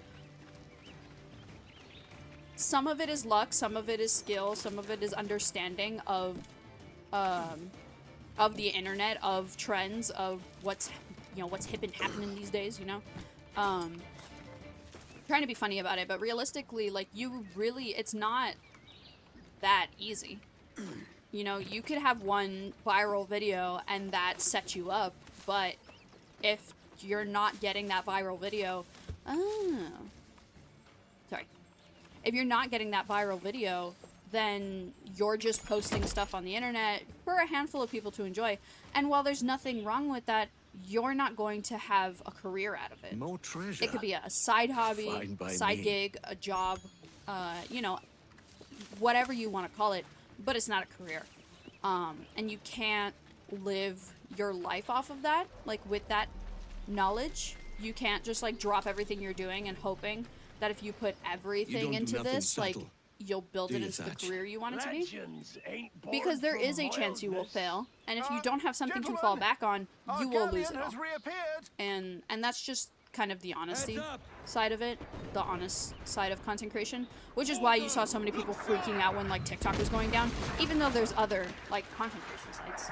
Some of it is luck, some of it is skill, some of it is understanding of the internet, of trends, of what's hip and happening these days, you know? Trying to be funny about it, but realistically, like, it's not that easy. You know, you could have one viral video and that sets you up, but if you're not getting that viral video, if you're not getting that viral video, then you're just posting stuff on the internet for a handful of people to enjoy. And while there's nothing wrong with that, you're not going to have a career out of it. More treasure. It could be a side hobby, side gig, a job, you know, whatever you want to call it, but it's not a career. And you can't live your life off of that, like with that knowledge. You can't just like drop everything you're doing and hoping that if you put everything into this, like, you'll build it into the career you want it to be. Because there is a chance you will fail, and if you don't have something to fall back on, you will lose it all. And that's just kind of the honesty side of it, the honest side of content creation, which is why you saw so many people freaking out when like TikTok was going down, even though there's other like content creation sites.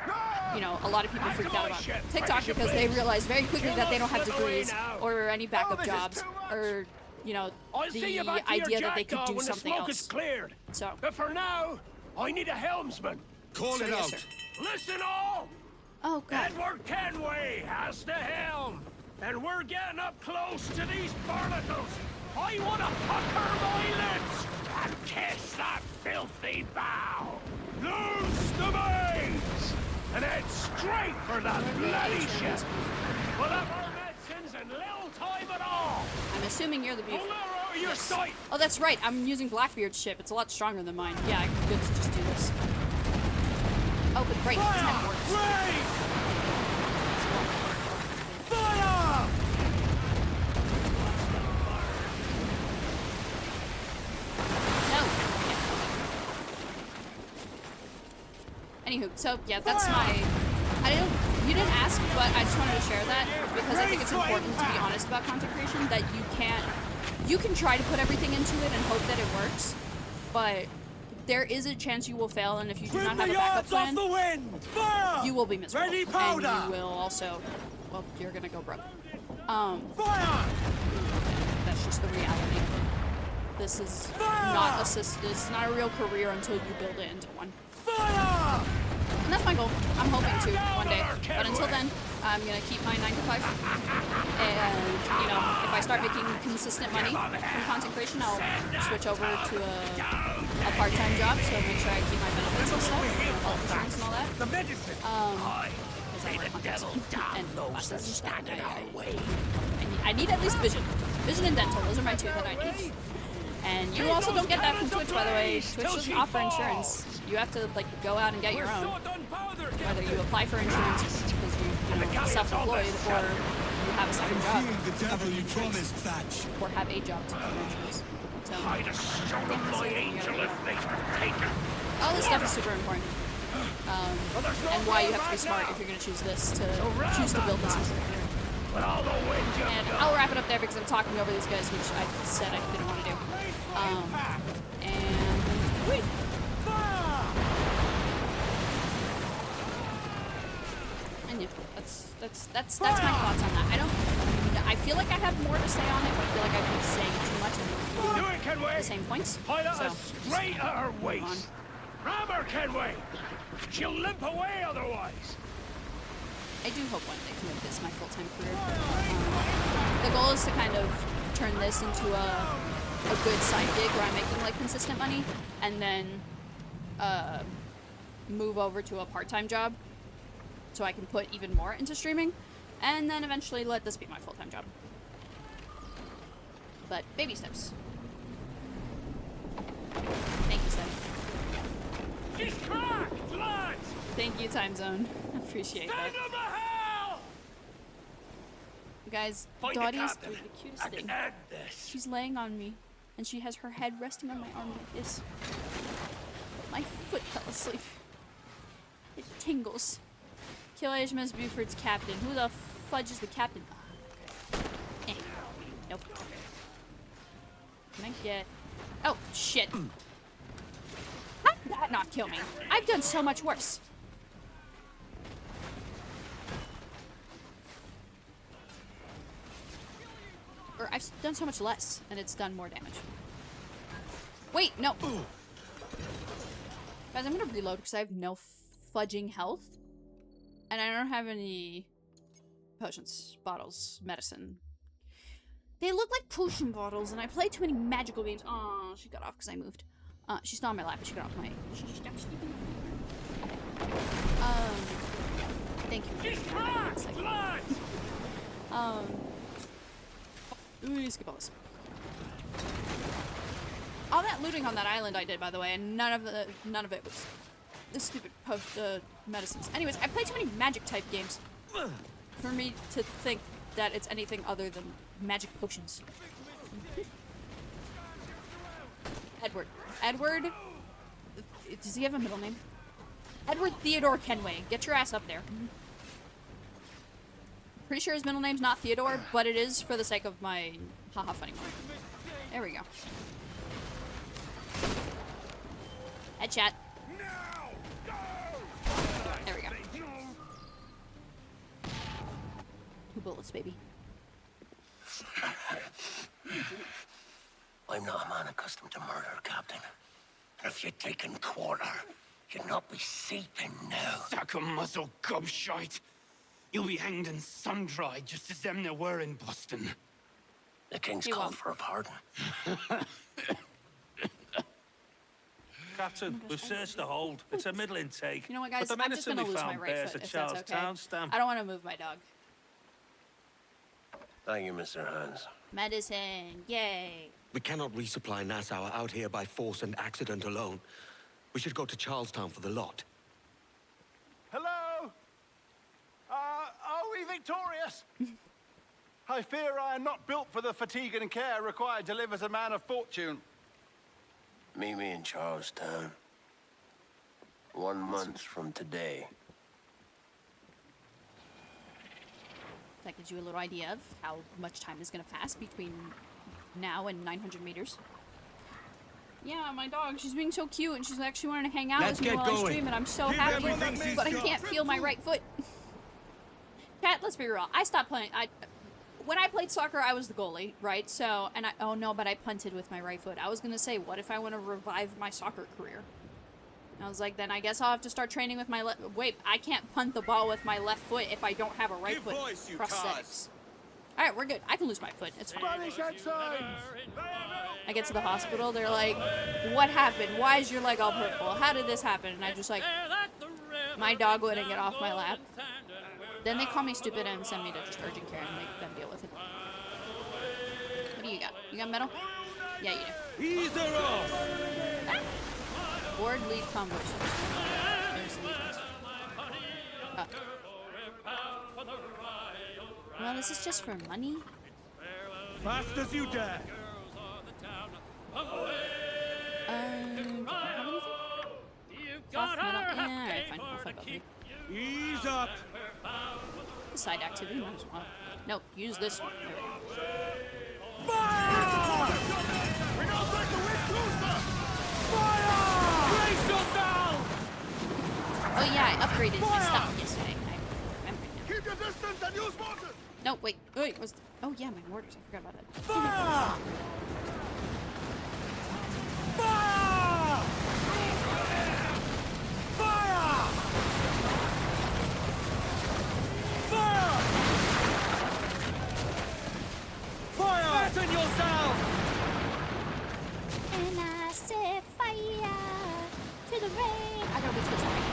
You know, a lot of people freaked out about TikTok because they realized very quickly that they don't have degrees or any backup jobs, or you know, the idea that they could do something else. So, but for now, I need a helmsman. Call it out. Listen all! Oh, God. Edward Kenway has the helm, and we're getting up close to these barnacles. I want to pucker my lips and kiss that filthy bow. Loose the mains, and head straight for that bloody ship. We'll have our medicines in little time at all. I'm assuming you're the beef. Your sight. Oh, that's right. I'm using Blackbeard's ship. It's a lot stronger than mine. Yeah, good to just do this. Oh, but great. It's never works. Fire! No. Anywho, so yeah, that's my. You didn't ask, but I just wanted to share that because I think it's important to be honest about content creation. That you can try to put everything into it and hope that it works, but there is a chance you will fail, and if you do not have a backup plan, you will be miserable, and you will also, well, you're gonna go broke. That's just the reality. This is not it's not a real career until you build it into one. And that's my goal. I'm hoping to one day. But until then, I'm going to keep my 9 to 5. And, you know, if I start making consistent money from content creation, I'll switch over to a part-time job. So make sure I keep my benefits and stuff, health insurance and all that. Because I work on this and buses and stuff. I need at least vision. Vision and dental. Those are my two that I need. And you also don't get that from Twitch, by the way. Twitch doesn't offer insurance. You have to, like, go out and get your own. Whether you apply for insurance because you're self-employed, or you have a second job. The devil you promised, Thatch. Or have a job to cover insurance. So, all this stuff is super important. And why you have to be smart if you're going to choose this, to choose to build this as a career. And I'll wrap it up there because I'm talking over these guys, which I said I didn't want to do. And wait. And yeah, that's my thoughts on that. I feel like I have more to say on it, but I feel like I've been saying too much. Kenway! the same points. Pilot So, her straight at her waist! Ram her, Kenway! She'll limp away otherwise! I do hope one day to make this my full-time career. The goal is to kind of turn this into a good side gig where I'm making like consistent money, and then move over to a part-time job so I can put even more into streaming, and then eventually let this be my full-time job. But baby steps. Thank you, Steph. She's cracked, lads! Thank you, Time Zone. Appreciate that. Stand up the hell! Guys, Find the Dottie is captain. the cutest I thing. can end this. She's laying on me, and she has her head resting on my arm like this. My foot fell asleep. It tingles. Kill HMS Buford's captain. Who the fudge is the captain? Eh. Nope. Can I get... Oh, shit. How did that not kill me? I've done so much worse. Or I've done so much less, and it's done more damage. Wait, no. Guys, I'm gonna reload because I have no fudging health. And I don't have any potions, bottles, medicine. They look like potion bottles, and I play too many magical games. Oh, she got off because I moved. She's not on my lap, but she got off my... Thank you. Ooh, skip all this. All that looting on that island I did, by the way, and none of it was the stupid medicines. Anyways, I play too many magic type games for me to think that it's anything other than magic potions. Edward. Edward. Does he have a middle name? Edward Theodore Kenway. Get your ass up there. Pretty sure his middle name's not Theodore, but it is for the sake of my haha funny moment. There we go. Headshot. There we go. 2 bullets, baby. I'm not a man accustomed to murder, Captain. If you'd taken quarter, you'd not be seeping now. Sack of muzzle gobshite. You'll be hanged and sun-dried just as them there were in Boston. The King's called for a pardon. Captain, we've searched the hold. It's a middle intake. You know what, guys? But the I'm just medicine gonna we lose my found right bears foot, a if that's okay. Charlestown stamp. I don't want to move my dog. Thank you, Mr. Hans. Medicine, yay. We cannot resupply Nassau out here by force and accident alone. We should go to Charlestown for the lot. Hello? Are we victorious? I fear I am not built for the fatigue and care required to live as a man of fortune. Meet me in Charlestown. 1 month from today. That gives you a little idea of how much time is going to pass between now and 900 meters. Yeah, my dog, she's being so cute, and she's actually wanting to hang out with me while I stream, and I'm so happy, but I can't feel my right foot. Cat, let's be real. I stopped playing. When I played soccer, I was the goalie, right? So, and oh no, but I punted with my right foot. I was gonna say, what if I want to revive my soccer career? And I was like, then I guess I'll have to start training with my left. Wait, I can't punt the ball with my left foot if I don't have a right foot. Prosthetics. All right, we're good. I can lose my foot. It's fine. I get to the hospital. They're like, what happened? Why is your leg all purple? How did this happen? And I just like, my dog wouldn't get off my lap. Then they call me stupid and send me to just urgent care and make them deal with it. What do you got? You got metal? Yeah, you do. Ease her off! Ah. Board lead conversion. There's the lead. Oh. Well, this is just for money. Fast as you dare. Have anything? Off metal. Yeah, alright, fine. I'll fight both of you. Ease up. Side activity, might as well. Nope, use this one. There we go. Fire! We gotta break the wind closer! Fire! Brace yourself! Oh yeah, I upgraded my stuff yesterday. I remember now. Keep your distance and use mortars! No, wait, was oh yeah, my mortars. I forgot about that. Fire! Fasten yourself! And I set fire to the rain. I gotta wait till it's rain.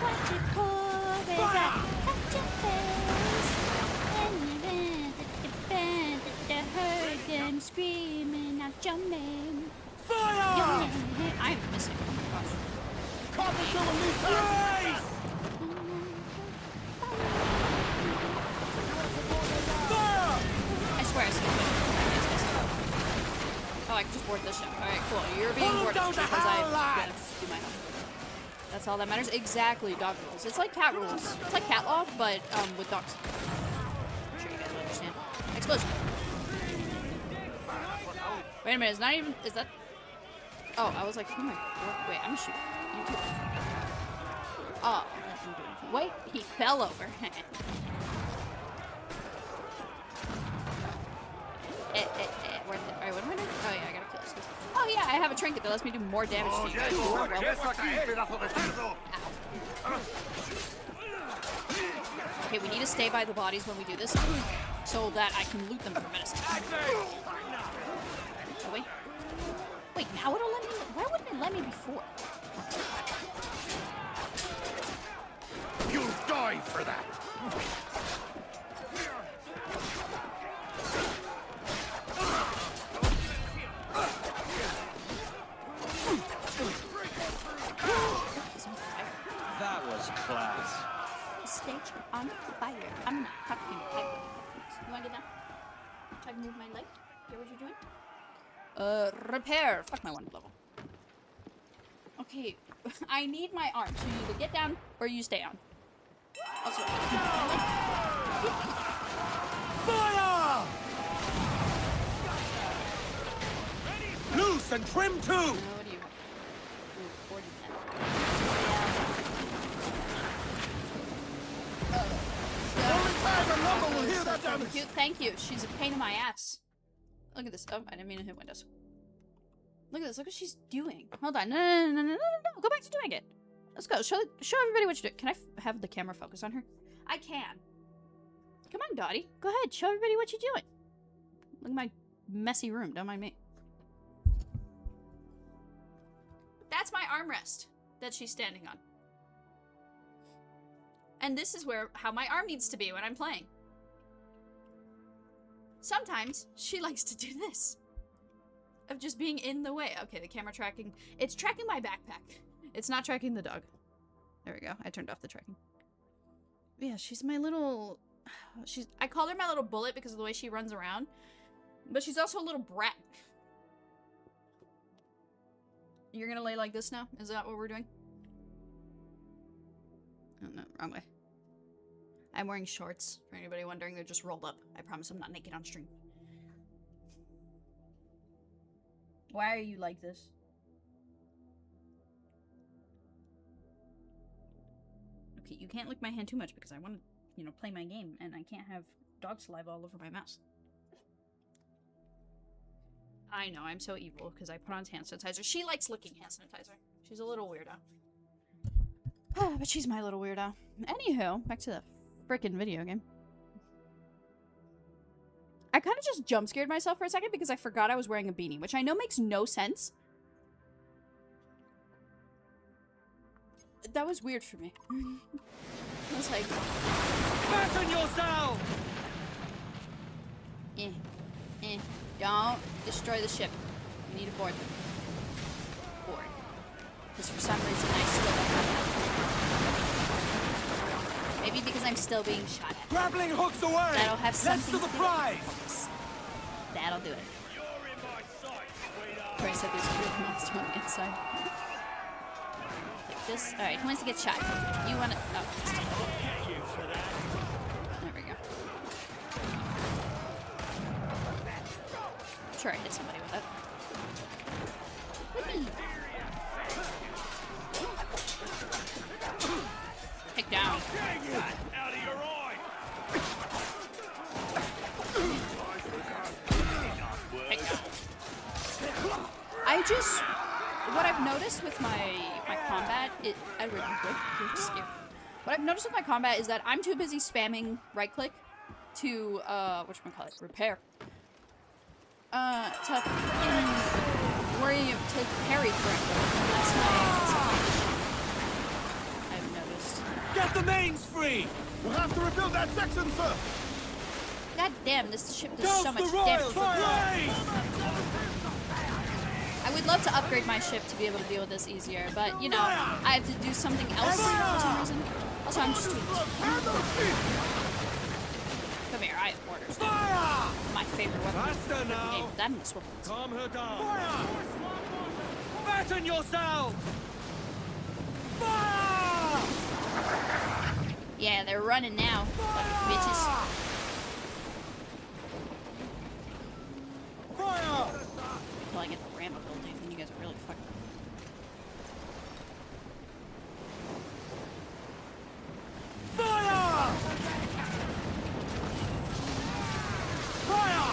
Watch it pour as I touch your face. And you heard them screaming out your name. Fire! Your name. I'm missing. Oh my gosh. Raise! Fire! I swear I see it. Oh, I can just board this ship. Alright, cool. You're being boarded because I'm gonna do my help. That's all that matters. Exactly, dog rules. It's like cat rules. It's like cat law, but with dogs. I'm sure you guys will understand. Explosion. Wait a minute, it's not even. Is that. Oh, I was like, oh my god. Wait, I'm gonna shoot. You too. Oh, that didn't do anything. Wait, he fell over. Alright, what am I doing? Oh yeah, I gotta kill this guy. Oh yeah, I have a trinket that lets me do more damage to you. Okay, we need to stay by the bodies when we do this so that I can loot them for medicine. Oh, wait. Wait, now it'll let me. Why wouldn't it let me before? You'll die for that. That was class. Stage on fire. I'm not talking about. You wanna get down? Try to move my leg? Hear what you're doing? Repair. Fuck my one level. Okay, I need my arm. So you either get down or you stay on. Also, Fire! Loose and trim too! what do you want? Ooh, 40 Cute, thank you. She's a pain in my ass. Look at this. Oh, I didn't mean to hit windows. Look at this. Look what she's doing. Hold on. No. Go back to doing it. Let's go. Show everybody what you're doing. Can I have the camera focus on her? I can. Come on, Dottie. Go ahead. Show everybody what you're doing. Look at my messy room. Don't mind me. That's my armrest that she's standing on. And this is how my arm needs to be when I'm playing. Sometimes she likes to do this. Of just being in the way. Okay, the camera tracking. It's tracking my backpack. It's not tracking the dog. There we go. I turned off the tracking. Yeah, she's my little... I call her my little bullet because of the way she runs around. But she's also a little brat. You're gonna lay like this now? Is that what we're doing? Oh, no, wrong way. I'm wearing shorts. For anybody wondering, they're just rolled up. I promise I'm not naked on stream. Why are you like this? Okay, you can't lick my hand too much because I want to, play my game, and I can't have dog saliva all over my mouse. I know, I'm so evil because I put on hand sanitizer. She likes licking hand sanitizer. She's a little weirdo. But she's my little weirdo. Anywho, back to the frickin' video game. I kind of just jump scared myself for a second because I forgot I was wearing a beanie, which I know makes no sense. That was weird for me. I was like... Fasten yourself! Don't destroy the ship. We need to board them. Board. Because for some reason I still... Maybe because I'm still being shot at. Grappling hooks away! That'll have something to the prize! That'll do it. Troy said there's a real monster on the inside. Like this. Alright, who wants to get shot? You wanna... Oh, there we go. I'm sure I hit somebody with that. Take down. Out of your eye. I just... What I've noticed with my combat... Edward, you're scared. What I've noticed with my combat is that I'm too busy spamming right-click to, whatchamacallit, repair. to freaking where you take parry correctly. That's my I've noticed. Get the mains free! We'll have to rebuild that section, sir! God damn, this ship does Go so for much the damage. Royals! I would love to upgrade my ship to be able to deal with this easier, but you know, I have to do something else for some reason. Also, I'm just too Come here, I have orders. Fire! My favorite weapon Faster in the now. game. That and the swivel. Calm her down. Fire! Batten yourselves! Fire! Yeah, they're running now. Bitches. Fire! Until I get the ramp building, and you guys are really fucking. Fire! Fire!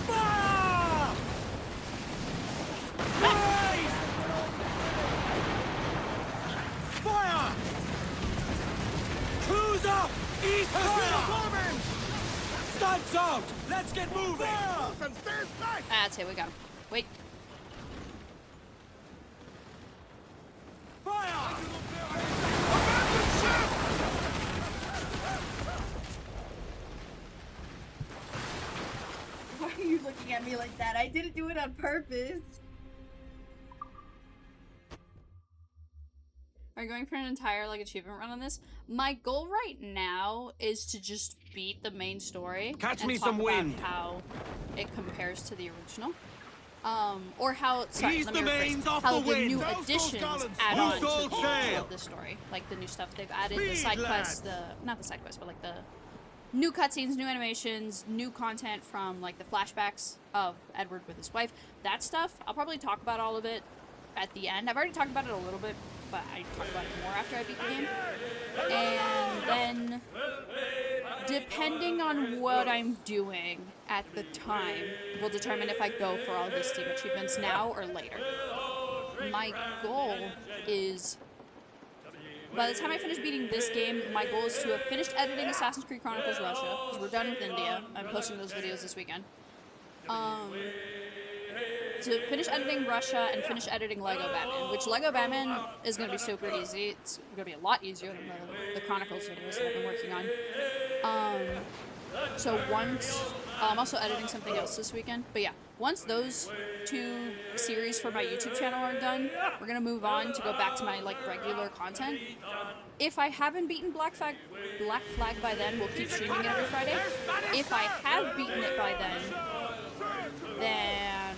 Fire! Raise! Fire! Cruiser! Eat her! Studs out! Let's get moving! That's it, we got him. Wait. Fire! Why are you looking at me like that? I didn't do it on purpose. Are you going for an entire like achievement run on this? My goal right now is to just beat the main story. Catch and me talk some about wind. how it compares to the original. Or how, sorry, Ease let the me rephrase, mains off how the the wind. new Those additions gallants. add Who's on to all the sail? of the story. Like the new stuff they've added, the Speed, side quests, lads. not the side quests, but like the new cutscenes, new animations, new content from like the flashbacks of Edward with his wife. That stuff, I'll probably talk about all of it at the end. I've already talked about it a little bit, but I talk about it more after I beat the game. And then, depending on what I'm doing at the time, will determine if I go for all these Steam achievements now or later. My goal is, by the time I finish beating this game, my goal is to have finished editing Assassin's Creed Chronicles Russia, because we're done with India. I'm posting those videos this weekend. To finish editing Russia and finish editing Lego Batman, which Lego Batman is going to be super easy. It's going to be a lot easier than the Chronicles videos that I've been working on. So once, I'm also editing something else this weekend, but yeah, once those two series for my YouTube channel are done, we're going to move on to go back to my like regular content. If I haven't beaten Black Flag by then, we'll keep streaming it every Friday. If I have beaten it by then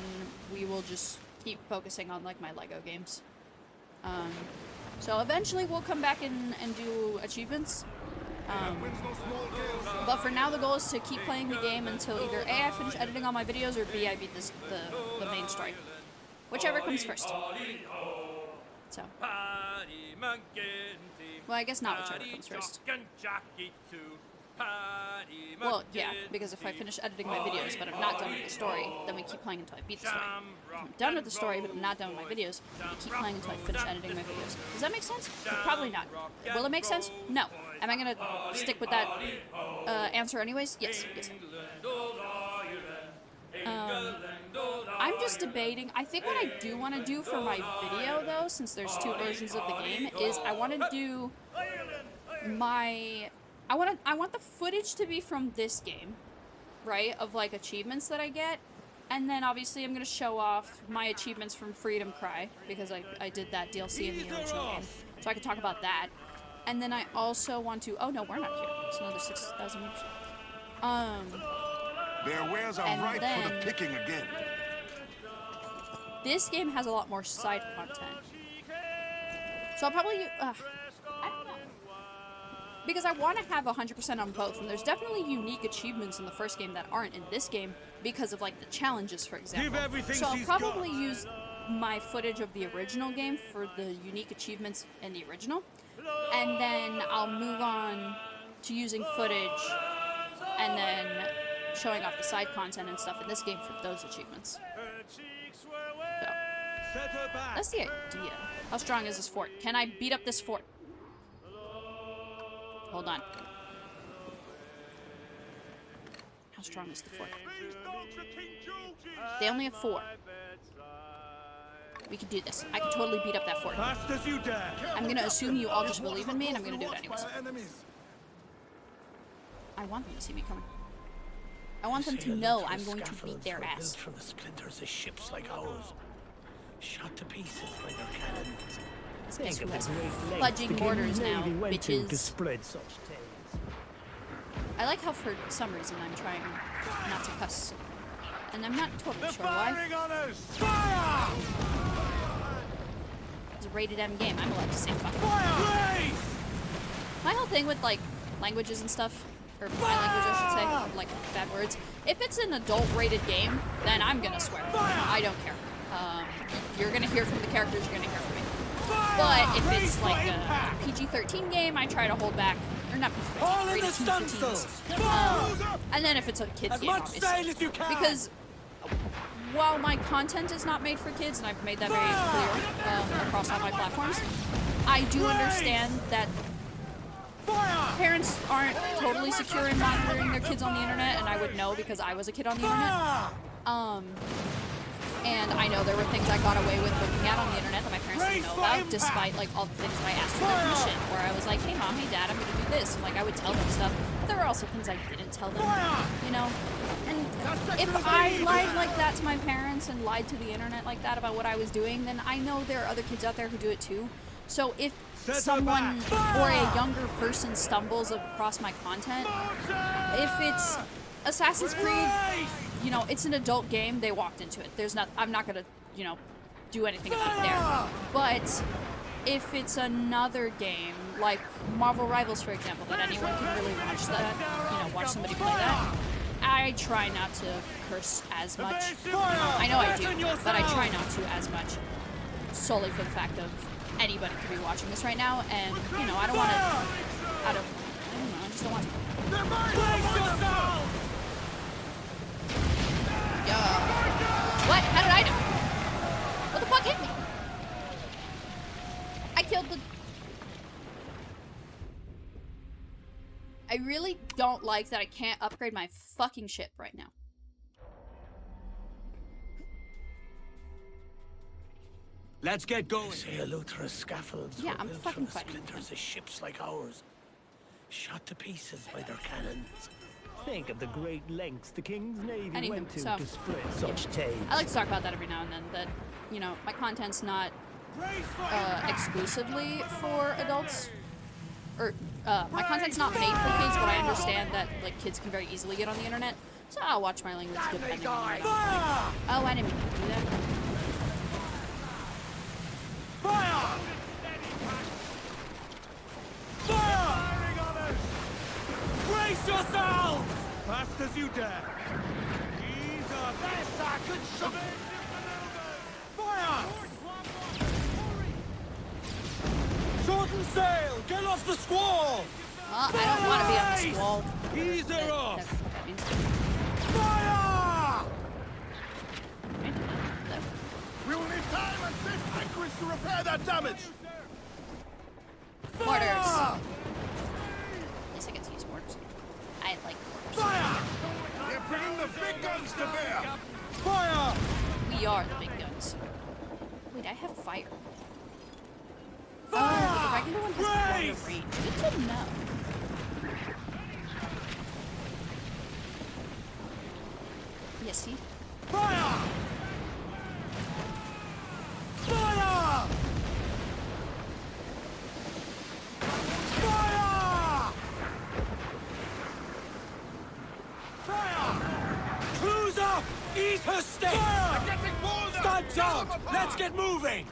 we will just keep focusing on like my Lego games. So eventually we'll come back and do achievements. But for now the goal is to keep playing the game until either A, I finish editing all my videos, or B, I beat the main story. Whichever comes first. So. Well, I guess not whichever comes first. Well, yeah, because if I finish editing my videos but I'm not done with the story, then we keep playing until I beat the story. If I'm done with the story but I'm not done with my videos, we keep playing until I finish editing my videos. Does that make sense? Probably not. Will it make sense? No. Am I gonna stick with that answer anyways? Yes. Yes. I'm just debating. I think what I do want to do for my video, though, since there's two versions of the game, is I want to do my... I want the footage to be from this game, right? Of, like, achievements that I get. And then, obviously, I'm going to show off my achievements from Freedom Cry, because I did that DLC in the original game. So I can talk about that. And then I also want to... Oh, no, we're not here. It's another 6,000 years. Their wares are ripe for the picking again. This game has a lot more side content. So I'll probably... I don't know. Because I want to have 100% on both, and there's definitely unique achievements in the first game that aren't in this game because of, like, the challenges, for example. So I'll probably use my footage of the original game for the unique achievements in the original, and then I'll move on to using footage and then showing off the side content and stuff in this game for those achievements. So, that's the idea. How strong is this fort? Can I beat up this fort? Hold on. How How strong is the fork? They only have 4. We could do this. I could totally beat up that fork. Fast as you dare. I'm gonna assume you all just believe in me, and I'm gonna do it anyways. I want them to see me coming. I want them to know I'm going to beat their ass. From the splinters of ships like ours, shot to pieces by their cannons. Guess who has fudging mortars now, bitches. To spread such tales. I like how for some reason I'm trying not to cuss. And I'm not totally sure why. Fire! It's a rated M game. I'm allowed to say fuck. Fire! My whole thing with like languages and stuff, or my language I should say, like bad words. If it's an adult rated game, then I'm gonna swear. I don't care. You're gonna hear from the characters, you're gonna hear from me. But if it's like a PG-13 game, I try to hold back. Or not PG-13, rated T-13s. And then if it's a kids game, obviously. Because while my content is not made for kids, and I've made that very clear across all my platforms, I do understand that parents aren't totally secure in monitoring their kids on the internet, and I would know because I was a kid on the internet. And I know there were things I got away with looking at on the internet that my parents didn't know about, despite like all the things that I asked for their permission, where I was like, hey mom, hey dad, I'm gonna do this, and like I would tell them stuff. But there were also things I didn't tell them, you know? And if I lied like that to my parents and lied to the internet like that about what I was doing, then I know there are other kids out there who do it too. So if someone or a younger person stumbles across my content, if it's Assassin's Creed, you know, it's an adult game, they walked into it. I'm not gonna, you know, do anything about it there. But if it's another game, like Marvel Rivals, for example, that anyone can really watch that, you know, watch somebody play that, I try not to curse as much. I know I do, but I try not to as much, solely for the fact of anybody could be watching this right now, and, you know, I don't want to, I don't know, I just don't want to. What? How did I know? What the fuck hit me? I killed the... I really don't like that I can't upgrade my fucking ship right now. Let's get going. Say hello to the scaffolds. Yeah, I'm fucking fighting. Splinters of ships like ours, shot to pieces by their cannons. Think of the great lengths the King's Navy went to spread such tales. I like to talk about that every now and then, that, you know, my content's not exclusively for adults. Or, my content's not made for kids, but I understand that, like, kids can very easily get on the internet. So I'll watch my language depending on the Oh, I didn't mean to do that. Fire! Fire! Brace yourselves! Fast as you dare. Ease up. That's a good shot. Fire! Shorten sail! Get off the squall! I don't want to be on the squall. Ease her off! That means. Fire! We will need time and swift anchorage to repair that damage! Mortars! At least I get to use mortars. I like mortars. Fire! They're bringing the big guns to bear! Fire! We are the big guns. Wait, I have fire. Fire! Oh, the regular one has longer range. Good to know. Yes, see? Fire! Fire! Fire! Fire! Crews up! Eat her stick! Fire! Stand down! Let's get moving!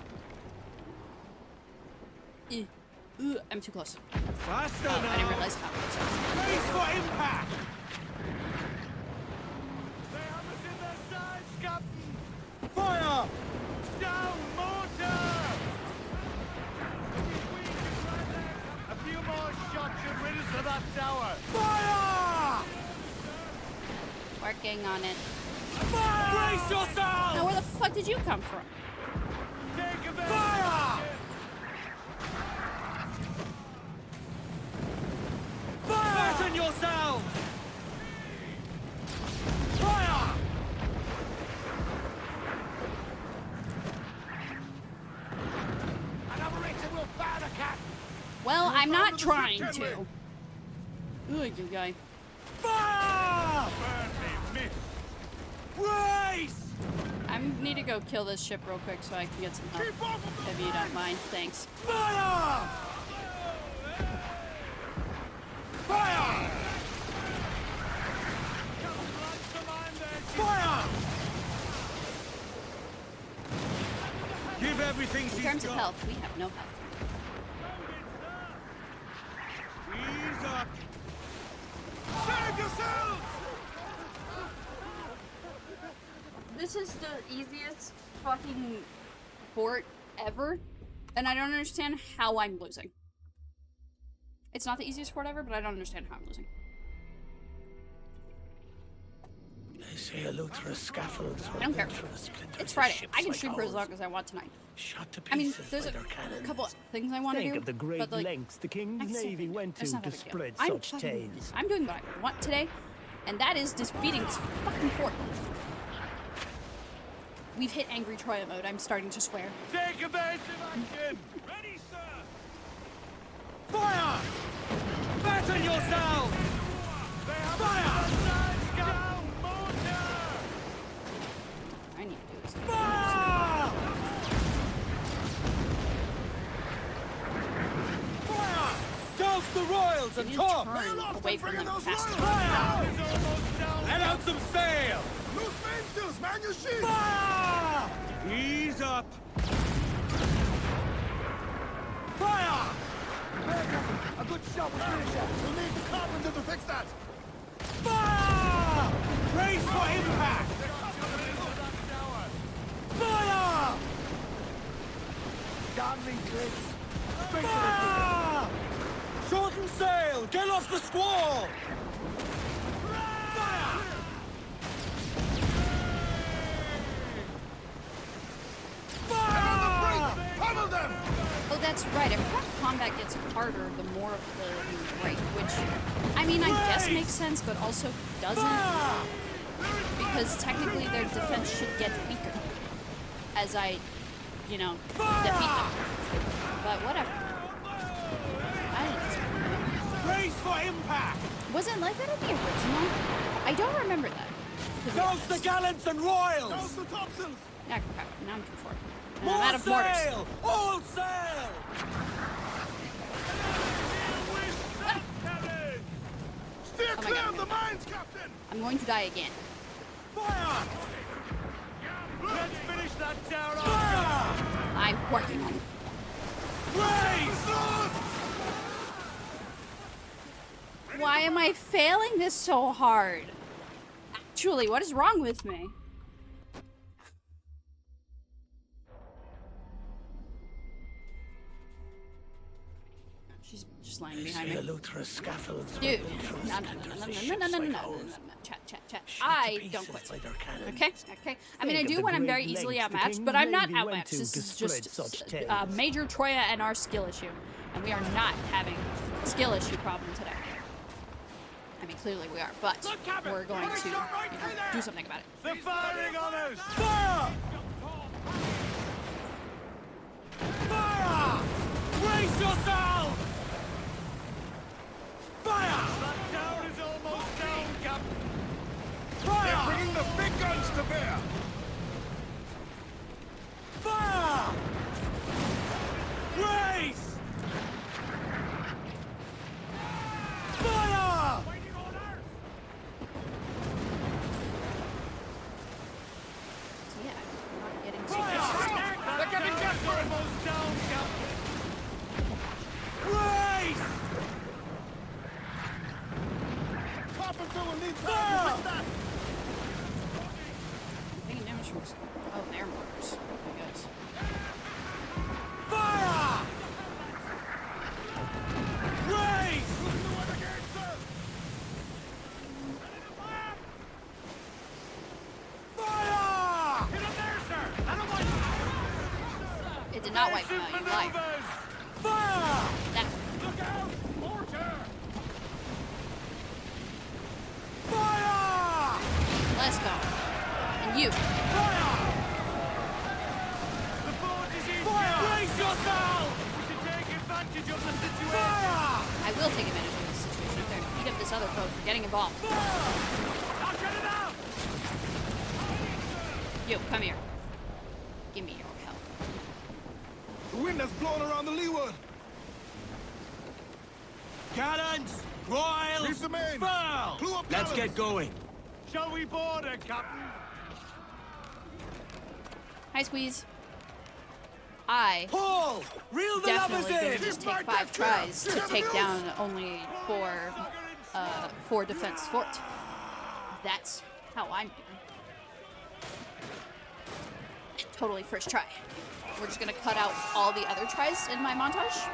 I'm too close. Faster I now! didn't realize how close I was. Brace for impact! Fire! Down, mortar! A few more shots should rid us of that tower. Fire! Working on it. Fire! Brace yourself! Now, where the fuck did you come from? Take a bit. Fire! Fire! Fasten yourselves! trying to. Ooh, you guy. Fire! Race! I need to go kill this ship real quick so I can get some help. If you don't mind, thanks. Fire! Fire! Fire! Give everything she's In terms of got. health, we have no health. Ease up. Save yourselves! This is the easiest fucking fort ever, and I don't understand how I'm losing. It's not the easiest fort ever, but I don't understand how I'm losing. They say Eleuthera's scaffolds I don't care. It's Friday. I can stream for as ours. long as I want tonight. Shot to I mean, pieces there's by a their cannons. couple of things I want to do. Think of the great but, like, lengths the King's that's Navy not- went that's to not a to big deal. spread I'm such fucking- tales. I'm doing what I want today, and that is defeating this fucking fort. We've hit angry Troya mode. I'm starting to swear. Take evasive action! Ready, sir! Fire! Batten yourselves! Fire! I need to do this. Fire! Fire! Douse the royals and top! Turn away from them faster. Fire! Let out some sail! Loose mainsails, man your ship! Fire! Ease up! Fire! A good shot will finish that. We'll need the carpenter to fix that. Fire! Brace for impact! Fire! Damning grids! Fire! Shorten sail! Get off the squall! Fire! Fire! Pummel them! Oh, that's right. I forgot combat gets harder the more of the you break, which, I mean, I guess makes sense, but also doesn't. Because technically their defense should get weaker as I, you know, defeat them. But whatever. I didn't. Brace for impact! Was it like that in the original? I don't remember that. to be Douse honest. the gallants and royals! Douse the topsails! Yeah, crap. Now I'm too far. And More I'm out of mortars. sail! All sail! Steer Oh my clear God. of the mines, Captain! I'm going to die again. Fire! Let's finish that town off! Fire! I'm working on it. Race! Why am I failing this so hard? Actually, what is wrong with me? She's just lying behind me. Eleuthera's scaffolds. Dude, no. Chat. I don't quit. Okay? I mean, I do when I'm very easily outmatched, but I'm not outmatched. This is just a major Troya-NR skill issue. And we are not having a skill issue problem today. I mean, clearly we are, but we're going to do something about it. They're firing on us! Fire! Fire! Brace yourselves! Fire! That tower is almost down, Captain. Fire! They're bringing the big guns to bear. Fire! Brace! Fire! So yeah, I'm not getting Fire! They're getting desperate! Almost down, Captain. Brace! Carpenter will need time to fix that. taking damage from... Oh, they're mortars. I guess. Fire! Brace! Fire! Get up there, sir! It did not wipe me out, you liar. Fire! That. Look out! Mortar! Fire! Let's go. And you. Fire! The fort is in. Fire! Brace yourself! We should take advantage of the situation. Fire! will take advantage of this situation if they're beat up this other code for getting involved. You, come here. Give me your help. The wind has blown around the leeward. Cannons! Royals! Leave the main! Foul! Clue up Let's cannons. get going. Shall we board it, Captain? Hi, Squeeze. I Paul! Reel the definitely numbers gonna in! just take 5 tries to take down only 4 defense fort. That's how I'm doing. Totally first try. We're just gonna cut out all the other tries in my montage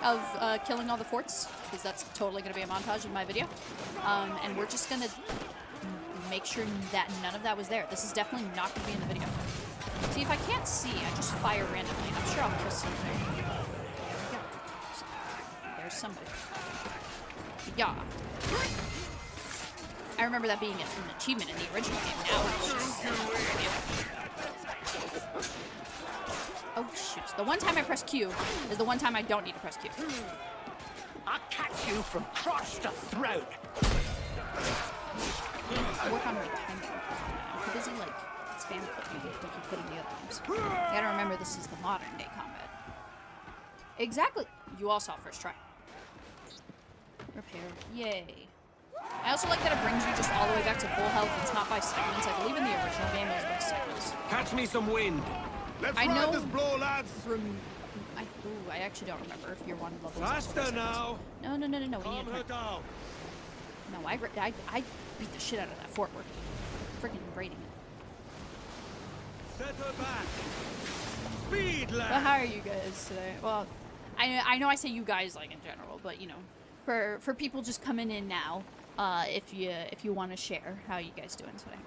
of killing all the forts, because that's totally gonna be a montage in my video. And we're just gonna make sure that none of that was there. This is definitely not gonna be in the video. See, if I can't see, I just fire randomly. I'm sure I'll kill something. There we go. There's somebody. Yeah. I remember that being an achievement in the original game. Now it's just... Oh, shoot. The one time I press Q is the one time I don't need to press Q. I'll catch you from cross to throat. Work on my timing. I'm too busy, like, spam clicking and keep putting the other names. You gotta remember this is the modern day combat. Exactly. You all saw first try. Repair. Yay. I also like that it brings you just all the way back to full health. It's not by segments. I believe in the original game it was by segments. Catch me some wind. Let's I know this blow, lads. I actually don't remember if you're one level. Faster now. No. We need Calm her down. No, I beat the shit out of that fort. We're freaking raiding it. Set her back. Speed, lad. But how are you guys today? Well, I know I say you guys like in general, but you know, for people just coming in now, if you want to share how you guys doing today.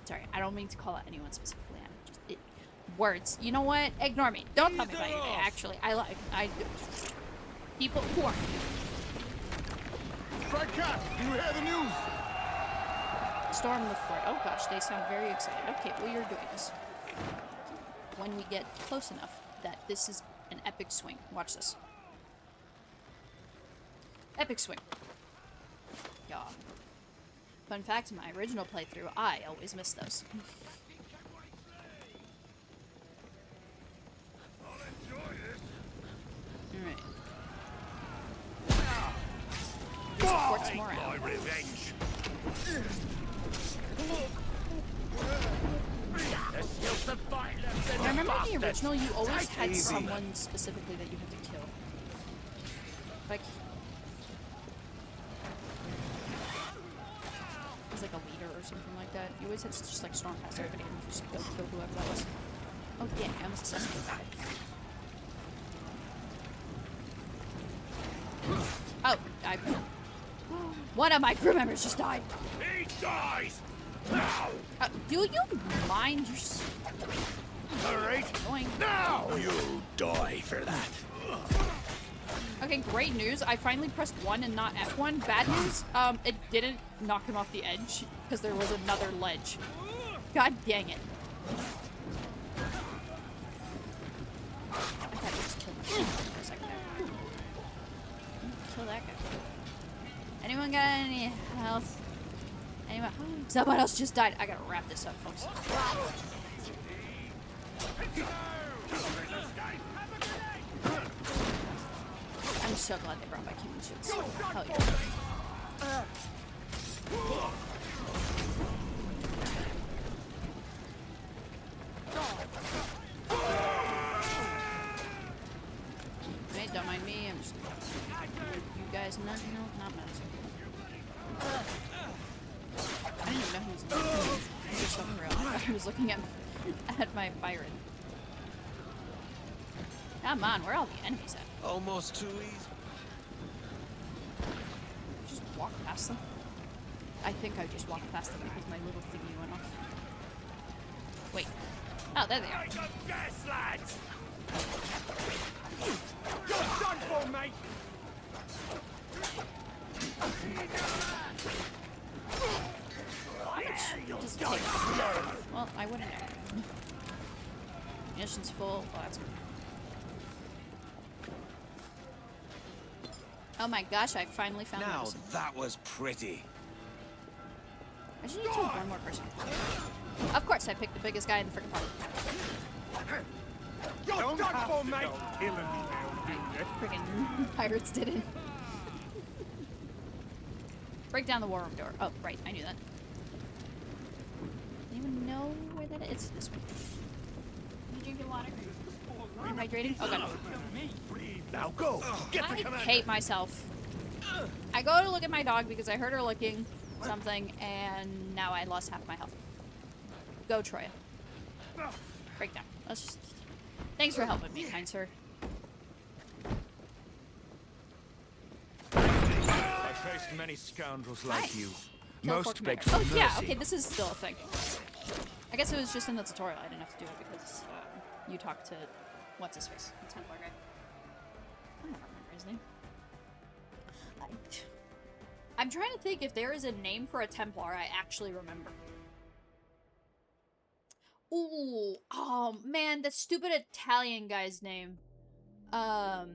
Sorry, I don't mean to call out anyone specifically. I'm just words. You know what? Ignore me. Don't tell me about your day. Actually, I people who are. Fred Cat, do you hear the news? Storm the fort. Oh gosh, they sound very excited. Okay, well you're doing this. When we get close enough that this is an epic swing. Watch this. Epic swing. Yeah. Fun fact, in my original playthrough, I always missed those. Alright. This fort's more out. My revenge. I remember in the original, you always had someone specifically that you had to kill. Like, it was like a leader or something like that. You always had to just like storm past everybody and just go kill whoever that was. Oh yeah, I almost assassinated that guy. Oh, one of my crew members just died. He dies now. Do you mind your? All right. Going. Now you die for that. Okay, great news. I finally pressed 1 and not F1. Bad news. It didn't knock him off the edge because there was another ledge. God dang it. I thought you just killed myself for a second there. Kill that guy. Anyone got any health? Anyone? Someone else just died. I gotta wrap this up, folks. I'm so glad they brought back human shields. Hell yeah. Right, don't mind me. I'm just. You guys, not medicine. I didn't even know who was looking at me. I'm just so real. I thought he was looking at my Byron. Come on, where are all the enemies at? Almost too easy. Just walk past them. I think I just walked past them because my little thingy went off. Wait. Oh, there they are. Yes, lads. You're done for, mate. Just take it. Well, I wouldn't know. Mission's full. Oh, that's good. Oh my gosh, I finally found Now medicine. that was pretty. I just need to kill one more person. Of course, I picked the biggest guy in the freaking party. Don't have to mate. killing me now, do you? Freaking pirates didn't. Break down the war room door. Oh, right, I knew that. Anyone know where that is? It's this way. Can you drink your water? Are you hydrating? Oh god. Now go. Get the I commander. hate myself. I go to look at my dog because I heard her licking something, and now I lost half my health. Go, Troya. Break down. Let's just... Thanks for helping me, kind sir. I faced many scoundrels like Nice. you. Kill Most four beg commanders. for Oh, yeah, mercy. okay, this is still a thing. I guess it was just in the tutorial. I didn't have to do it because you talked to... What's his face? The Templar guy. I don't remember his name. I'm trying to think if there is a name for a Templar I actually remember. Ooh, oh man, that stupid Italian guy's name. From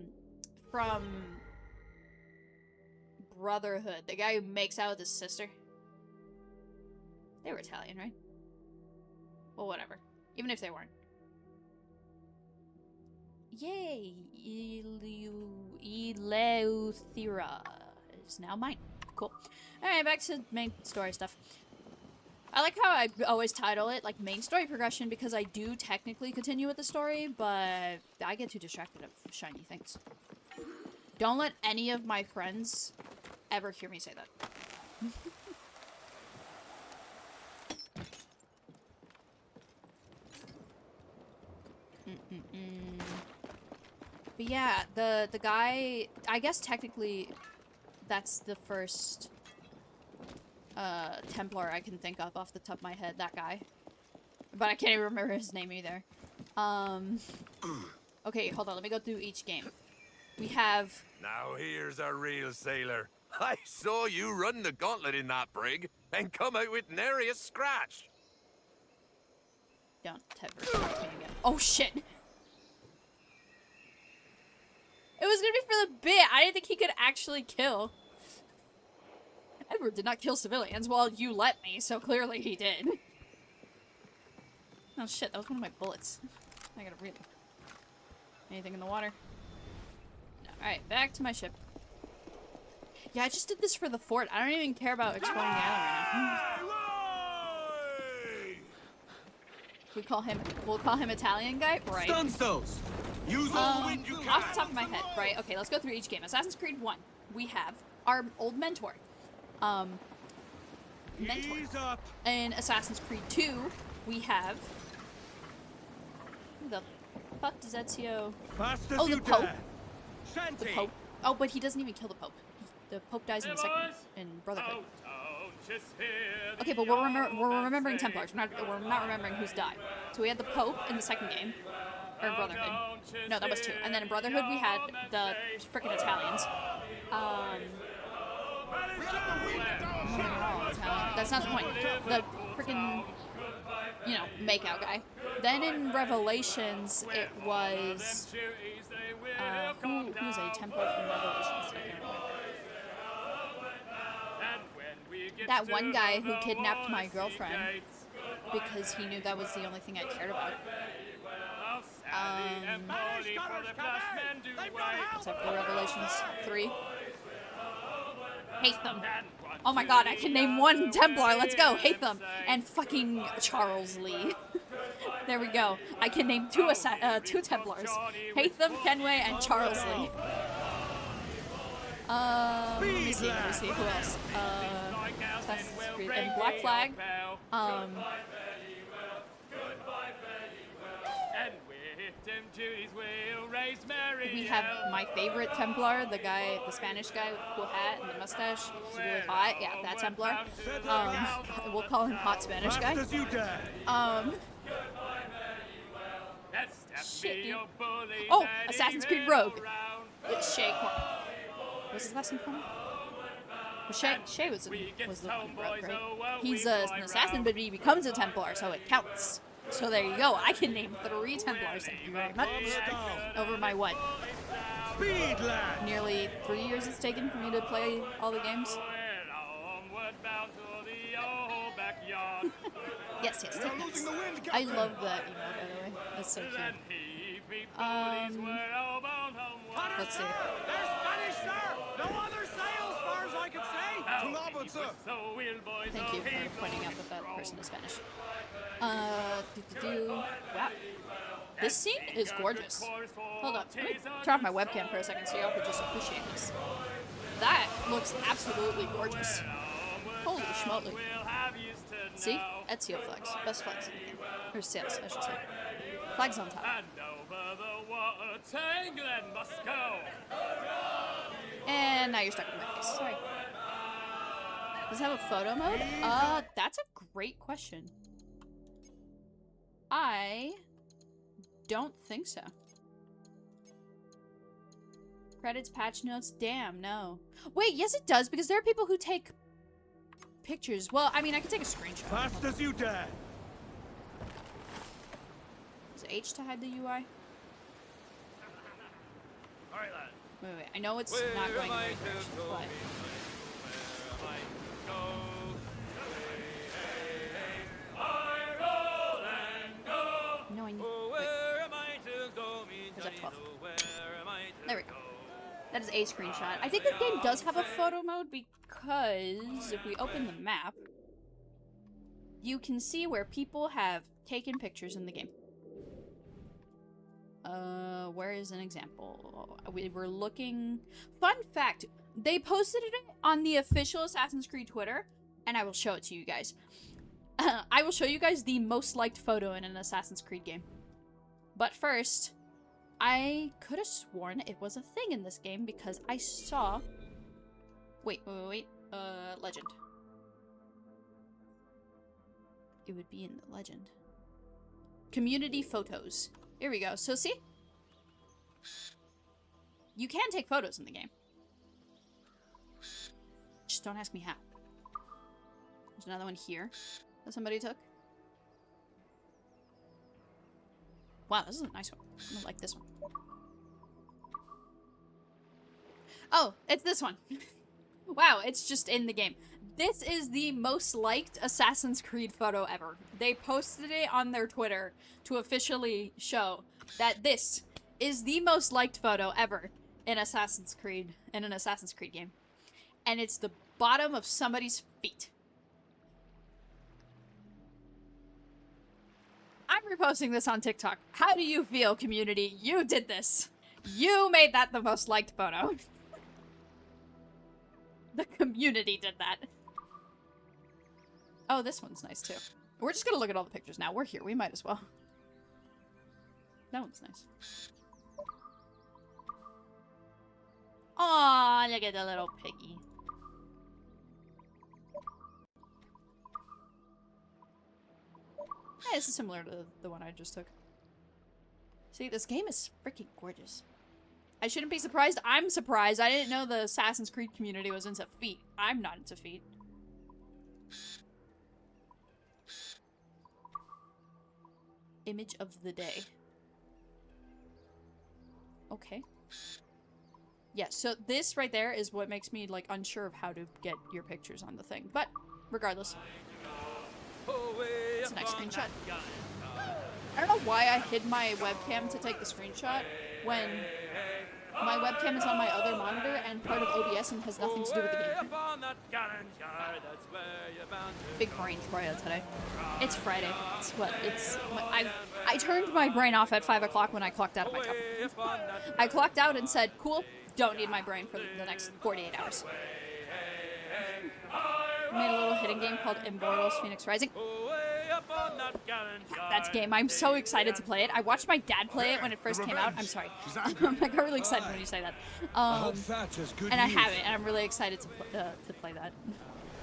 Brotherhood. The guy who makes out with his sister. They were Italian, right? Well, whatever. Even if they weren't. Yay! Eleuthera is now mine. Cool. Alright, back to main story stuff. I like how I always title it, like, main story progression, because I do technically continue with the story, but I get too distracted of shiny things. Don't let any of my friends ever hear me say that. But yeah, the guy, I guess technically that's the first Templar I can think of off the top of my head, that guy. But I can't even remember his name either. Okay, hold on, let me go through each game. We have... Now here's a real sailor. I saw you run the gauntlet in that brig and come out with nary a scratch. Don't ever talk to me again. Oh shit! It was gonna be for the bit. I didn't think he could actually kill. Edward did not kill civilians. Well, you let me, so clearly he did. Oh shit, that was one of my bullets. I gotta read it. Anything in the water? No. Alright, back to my ship. Yeah, I just did this for the fort. I don't even care about exploring the island right now. We'll call him Italian guy? Right. Stun stones! Use all the wind you can! Off the top of my head, right? Okay, let's go through each game. Assassin's Creed 1, we have our old mentor. Ease up. In Assassin's Creed 2, we have... Who the fuck does Ezio... Fast as Oh, the you Pope. dare. The Pope. Oh, but he doesn't even kill the Pope. The Pope dies in the second, in Brotherhood. Okay, but we're remembering Templars. We're not remembering who's died. So we had the Pope in the second game. Or in Brotherhood. No, that was 2. And then in Brotherhood we had the frickin' Italians. That's not the point. The frickin', you know, makeout guy. Then in Revelations, it was... who was a Templar from Revelations? I can't remember. That one guy who kidnapped my girlfriend because he knew that was the only thing I cared about. Except for Revelations 3. Hate them. Oh my god, I can name one Templar. Let's go. Hate them. And fucking Charles Lee. There we go. I can name two Templars. Hate them, Kenway, and Charles Lee. Let me see who else. Assassin's Creed and Black Flag. We have my favorite Templar, the Spanish guy with the cool hat and the mustache. He's really hot. Yeah, that Templar. We'll call him Hot Spanish Guy. Shit, dude. Oh, Assassin's Creed Rogue. It's Shay Corn. Was his last name Corn? Well, Shay was the one Rogue, right? He's an assassin, but he becomes a Templar, so it counts. So there you go. I can name 3 Templars. Thank you very much. Over my what? speed, lad! nearly 3 years it's taken for me to play all the games. Yes, yes, take notes. I love that emote, by the way. That's so cute. Let's see. They're Spanish, sir! No other sails, far as I can say! To larboard, sir! Thank you for pointing out that that person is Spanish. Wow. This scene is gorgeous. Hold up. Let me turn off my webcam for a second so y'all could just appreciate this. That looks absolutely gorgeous. Holy schmoly. See? Ezio flags. Best flags in the game. Or sails, I should say. Flags on top. And now you're stuck in my face. Sorry. Does it have a photo mode? That's a great question. I don't think so. Credits, patch notes, damn, no. Wait, yes it does, because there are people who take pictures. Well, I mean, I could take a screenshot. Fast as you dare. Is it H to hide the UI? Alright, lad. Wait, I know it's not going in the right direction, but... No, I need... Wait. Is that 12? There we go. That is a screenshot. I think the game does have a photo mode because if we open the map, you can see where people have taken pictures in the game. Where is an example? We were looking... Fun fact, they posted it on the official Assassin's Creed Twitter, and I will show it to you guys. I will show you guys the most liked photo in an Assassin's Creed game. But first, I could have sworn it was a thing in this game because I saw... Wait. Legend. It would be in the legend. Community photos. Here we go. So see? You can take photos in the game. Just don't ask me how. There's another one here that somebody took. Wow, this is a nice one. I like this one. Oh, it's this one. Wow, it's just in the game. This is the most liked Assassin's Creed photo ever. They posted it on their Twitter to officially show that this is the most liked photo ever in an Assassin's Creed game. And it's the bottom of somebody's feet. I'm reposting this on TikTok. How do you feel, community? You did this. You made that the most liked photo. The community did that. Oh, this one's nice too. We're just gonna look at all the pictures now. We're here. We might as well. That one's nice. Aw, look at the little piggy. Yeah, this is similar to the one I just took. See, this game is freaking gorgeous. I shouldn't be surprised. I'm surprised. I didn't know the Assassin's Creed community was into feet. I'm not into feet. Image of the day. Okay. Yeah, so this right there is what makes me, like, unsure of how to get your pictures on the thing. But, regardless. It's a nice screenshot. I don't know why I hid my webcam to take the screenshot when my webcam is on my other monitor and part of OBS and has nothing to do with the game. Big brain Troya today. It's Friday. It's what? I turned my brain off at 5 o'clock when I clocked out of my job. I clocked out and said, cool, don't need my brain for the next 48 hours. I made a little hidden game called Immortals Phoenix Rising. That's a game. I'm so excited to play it. I watched my dad play it when it first came out. I'm sorry. I got really excited when you say that. And I have it, and I'm really excited to play that.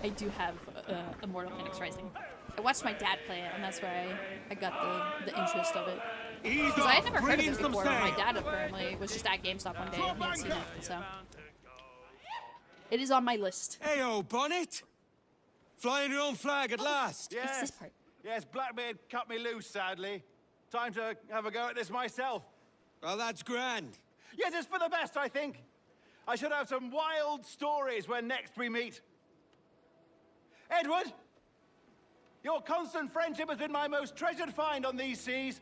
I do have Immortal Phoenix Rising. I watched my dad play it, and that's where I got the interest of it. Because I had never heard of it before, but my dad apparently was just at GameStop one day and he had seen it, so... It is on my list. Heyo, Bonnet! Flying your own flag at last! Yes. It's this part. Yes, Blackbeard cut me loose, sadly. Time to have a go at this myself. Well, that's grand. Yet it's for the best, I think. I should have some wild stories when next we meet. Edward, your constant friendship has been my most treasured find on these seas.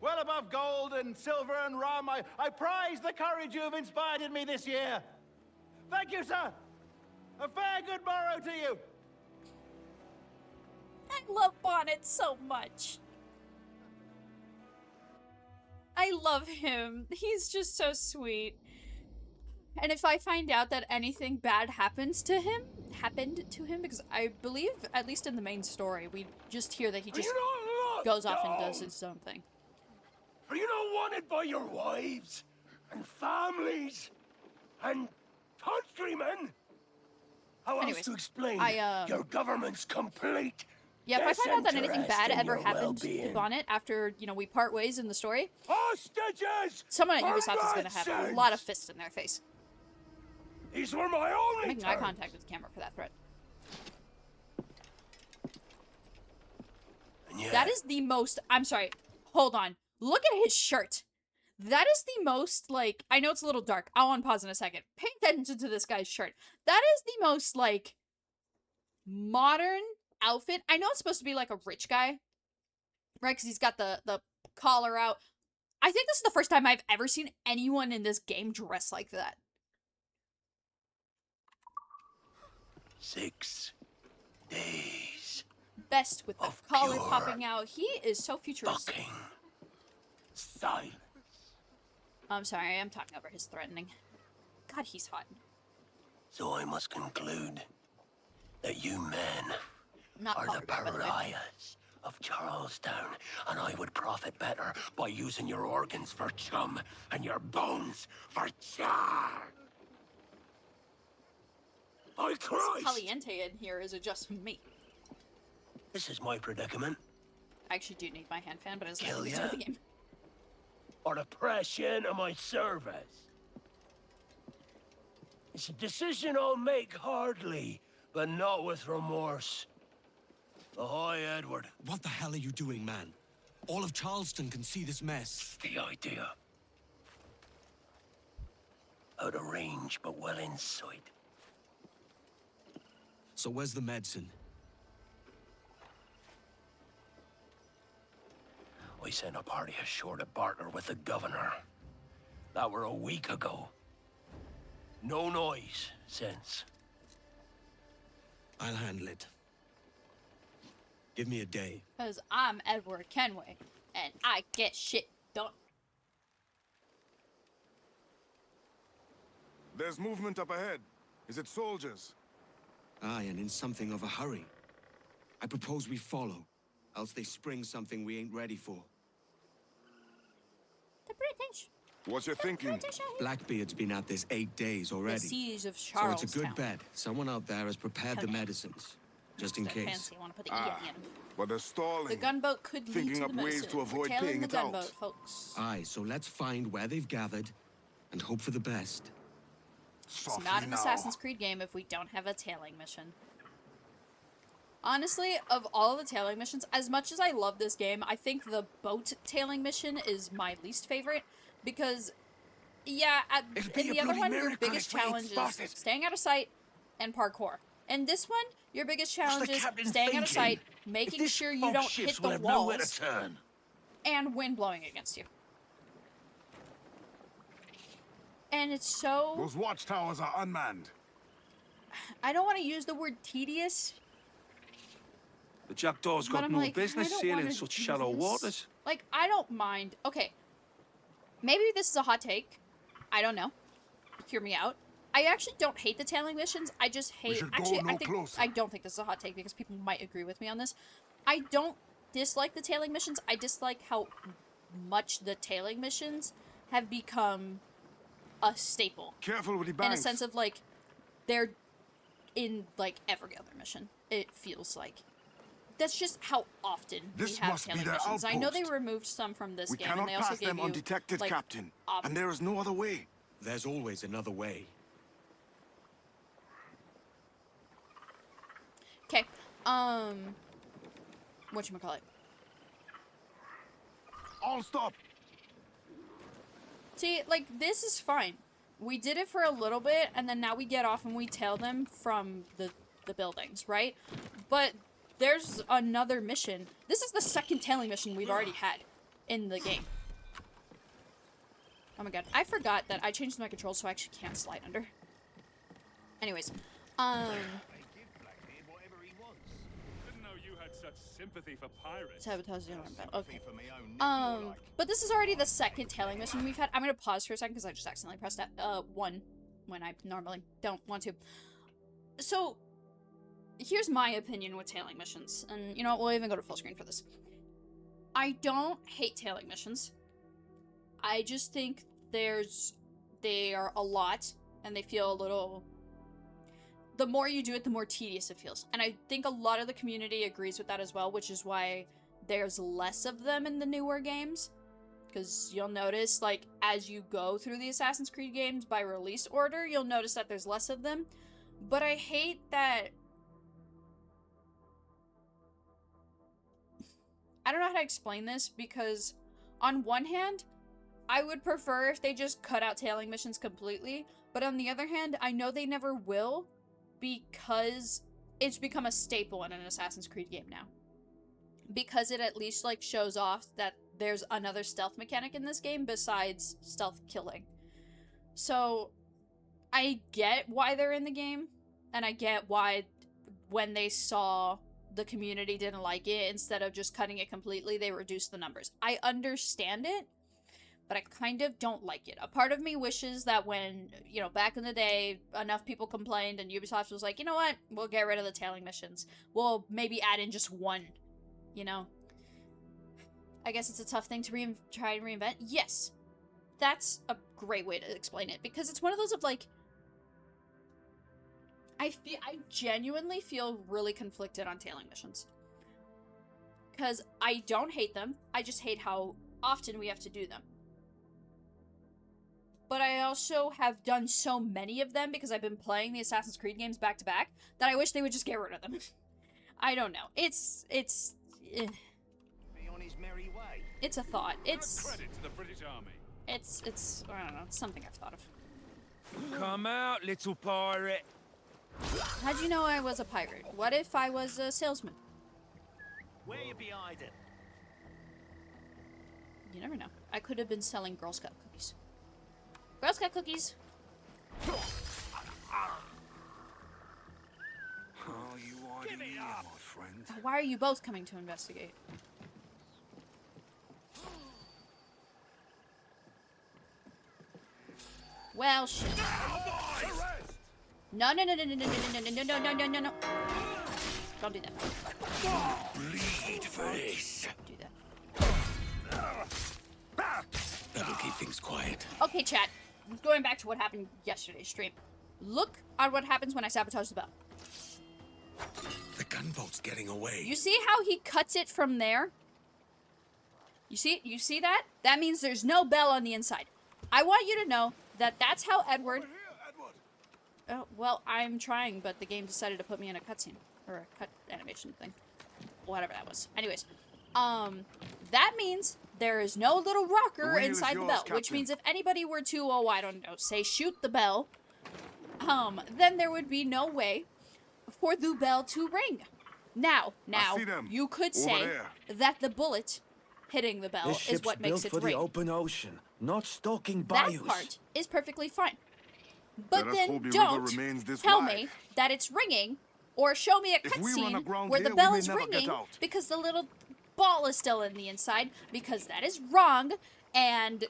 Well above gold and silver and rum, I prize the courage you have inspired in me this year. Thank you, sir. A fair good morrow to you. I love Bonnet so much. I love him. He's just so sweet. And if I find out that anything bad happened to him, because I believe, at least in the main story, we just hear that he just goes off and does his own thing. Are you not wanted by your wives and families and countrymen? How else to explain your government's complete? Yeah, if I find out that anything bad ever happened to Bonnet after, you know, we part ways in the story, hostages! Someone at Ubisoft is going to have a lot of fists in their face. These were my only I'm making eye contact with the camera for that threat. Yeah. That is the most... I'm sorry. Hold on. Look at his shirt. That is the most, like... I know it's a little dark. I'll unpause in a second. Pay attention to this guy's shirt. That is the most, like, modern outfit. I know it's supposed to be, like, a rich guy. Right? Because he's got the collar out. I think this is the first time I've ever seen anyone in this game dress like that. 6 days. Best with the collar popping out. He is so futuristic. Fucking silence. I'm sorry, I'm talking over his threatening. God, he's hot. So I must conclude that you men Not are the vulgar, pariahs of Charlestown, and I would profit better by using your organs for chum and your bones for char. By Christ! Caliente in here, is it just me? This is my predicament. I actually do need my hand fan, but it's not Kill the ya? the game. Or the pressure of my service. It's a decision I'll make hardly, but not with remorse. Ahoy, Edward. What the hell are you doing, man? All of Charleston can see this mess. The idea. Out of range, but well in sight. So where's the medicine? We sent a party ashore to partner with the governor. That were a week ago. No noise since. I'll handle it. Give me a day. Because I'm Edward Kenway, and I get shit done. There's movement up ahead. Is it soldiers? Aye, and in something of a hurry. I propose we follow, else they spring something we ain't ready for. The British. What you thinking? Blackbeard's been at this 8 days already. The siege of So Charlestown. it's a good bet. Someone out there has prepared the medicines, just in case. Fancy. Want to put the E at the end. But they're stalling. The gunboat could lead Thinking to up the ways medicine. to avoid We're tailing paying the it out. gunboat, folks. Aye, so let's find where they've gathered and hope for the best. It's not an Assassin's Creed game if we don't have a tailing mission. Honestly, of all the tailing missions, as much as I love this game, I think the boat tailing mission is my least favorite. Because, yeah, in the other one, your biggest challenge is staying out of sight and parkour. And this one, your biggest challenge is staying out of sight, making sure you don't hit the walls, and wind blowing against you. And it's so... Those watchtowers are unmanned. I don't want to use the word tedious. The Jackdaw's But got I'm no like, I business don't sailing wanna such do shallow this. waters. Like, I don't mind. Okay. Maybe this is a hot take. I don't know. Hear me out. I actually don't hate the tailing missions. I just hate... Actually, I don't think this is a hot take because people might agree with me on this. I don't dislike the tailing missions. I dislike how much the tailing missions have become a staple. Careful with the In banks. a sense of, like, they're in, like, every other mission. It feels like. That's just how often we This have must be tailing their missions. I know they outpost. removed some from this We game, and cannot they also pass gave them you, undetected, like, Captain. And there is no other way. There's always another way. Okay, whatchamacallit? All stop. See, like, this is fine. We did it for a little bit, and then now we get off and we tail them from the buildings, right? But there's another mission. This is the second tailing mission we've already had in the game. Oh my god. I forgot that I changed my controls so I actually can't slide under. Anyways, sympathy for pirates. Sabotage the alarm bell. Okay. But this is already the second tailing mission we've had. I'm gonna pause for a second because I just accidentally pressed that 1 when I normally don't want to. So, here's my opinion with tailing missions, and you know what, we'll even go to full screen for this. I don't hate tailing missions. I just think they are a lot, and they feel a little... The more you do it, the more tedious it feels. And I think a lot of the community agrees with that as well, which is why there's less of them in the newer games. Because you'll notice, like, as you go through the Assassin's Creed games by release order, you'll notice that there's less of them. But I hate that... I don't know how to explain this, because on one hand, I would prefer if they just cut out tailing missions completely. But on the other hand, I know they never will, because it's become a staple in an Assassin's Creed game now. Because it at least, like, shows off that there's another stealth mechanic in this game besides stealth killing. So, I get why they're in the game, and I get why when they saw the community didn't like it, instead of just cutting it completely, they reduced the numbers. I understand it, but I kind of don't like it. A part of me wishes that when, you know, back in the day, enough people complained and Ubisoft was like, you know what, we'll get rid of the tailing missions. We'll maybe add in just one, you know? I guess it's a tough thing to try and reinvent. Yes, that's a great way to explain it, because it's one of those of, like, I genuinely feel really conflicted on tailing missions. Because I don't hate them, I just hate how often we have to do them. But I also have done so many of them because I've been playing the Assassin's Creed games back to back that I wish they would just get rid of them. I don't know. It's a thought. Credit to the British Army. It's I don't know. It's something I've thought of. Come out, little pirate. How'd you know I was a pirate? What if I was a salesman? Where you be hiding? You never know. I could have been selling Girl Scout cookies. Girl Scout cookies! Oh, you are the ear, my friend. Why are you both coming to investigate? Well, shit. No. Don't do that. Bleed for this. Do that. That'll keep things quiet. Okay, chat. Going back to what happened yesterday's stream. Look at what happens when I sabotage the bell. The gunboat's getting away. You see how he cuts it from there? You see that? That means there's no bell on the inside. I want you to know that that's how Edward... Oh, well, I'm trying, but the game decided to put me in a cutscene. Or a cut animation thing. Whatever that was. Anyways. That means there is no little rocker inside the bell. Which means if anybody were to, oh, I don't know, say shoot the bell, then there would be no way for the bell to ring. Now, you could say that the bullet hitting the bell is what makes it ring. The open ocean, not stalking bayous. That part is perfectly fine. But then don't tell me that it's ringing, or show me a cutscene where the bell is ringing because the little ball is still in the inside, because that is wrong. And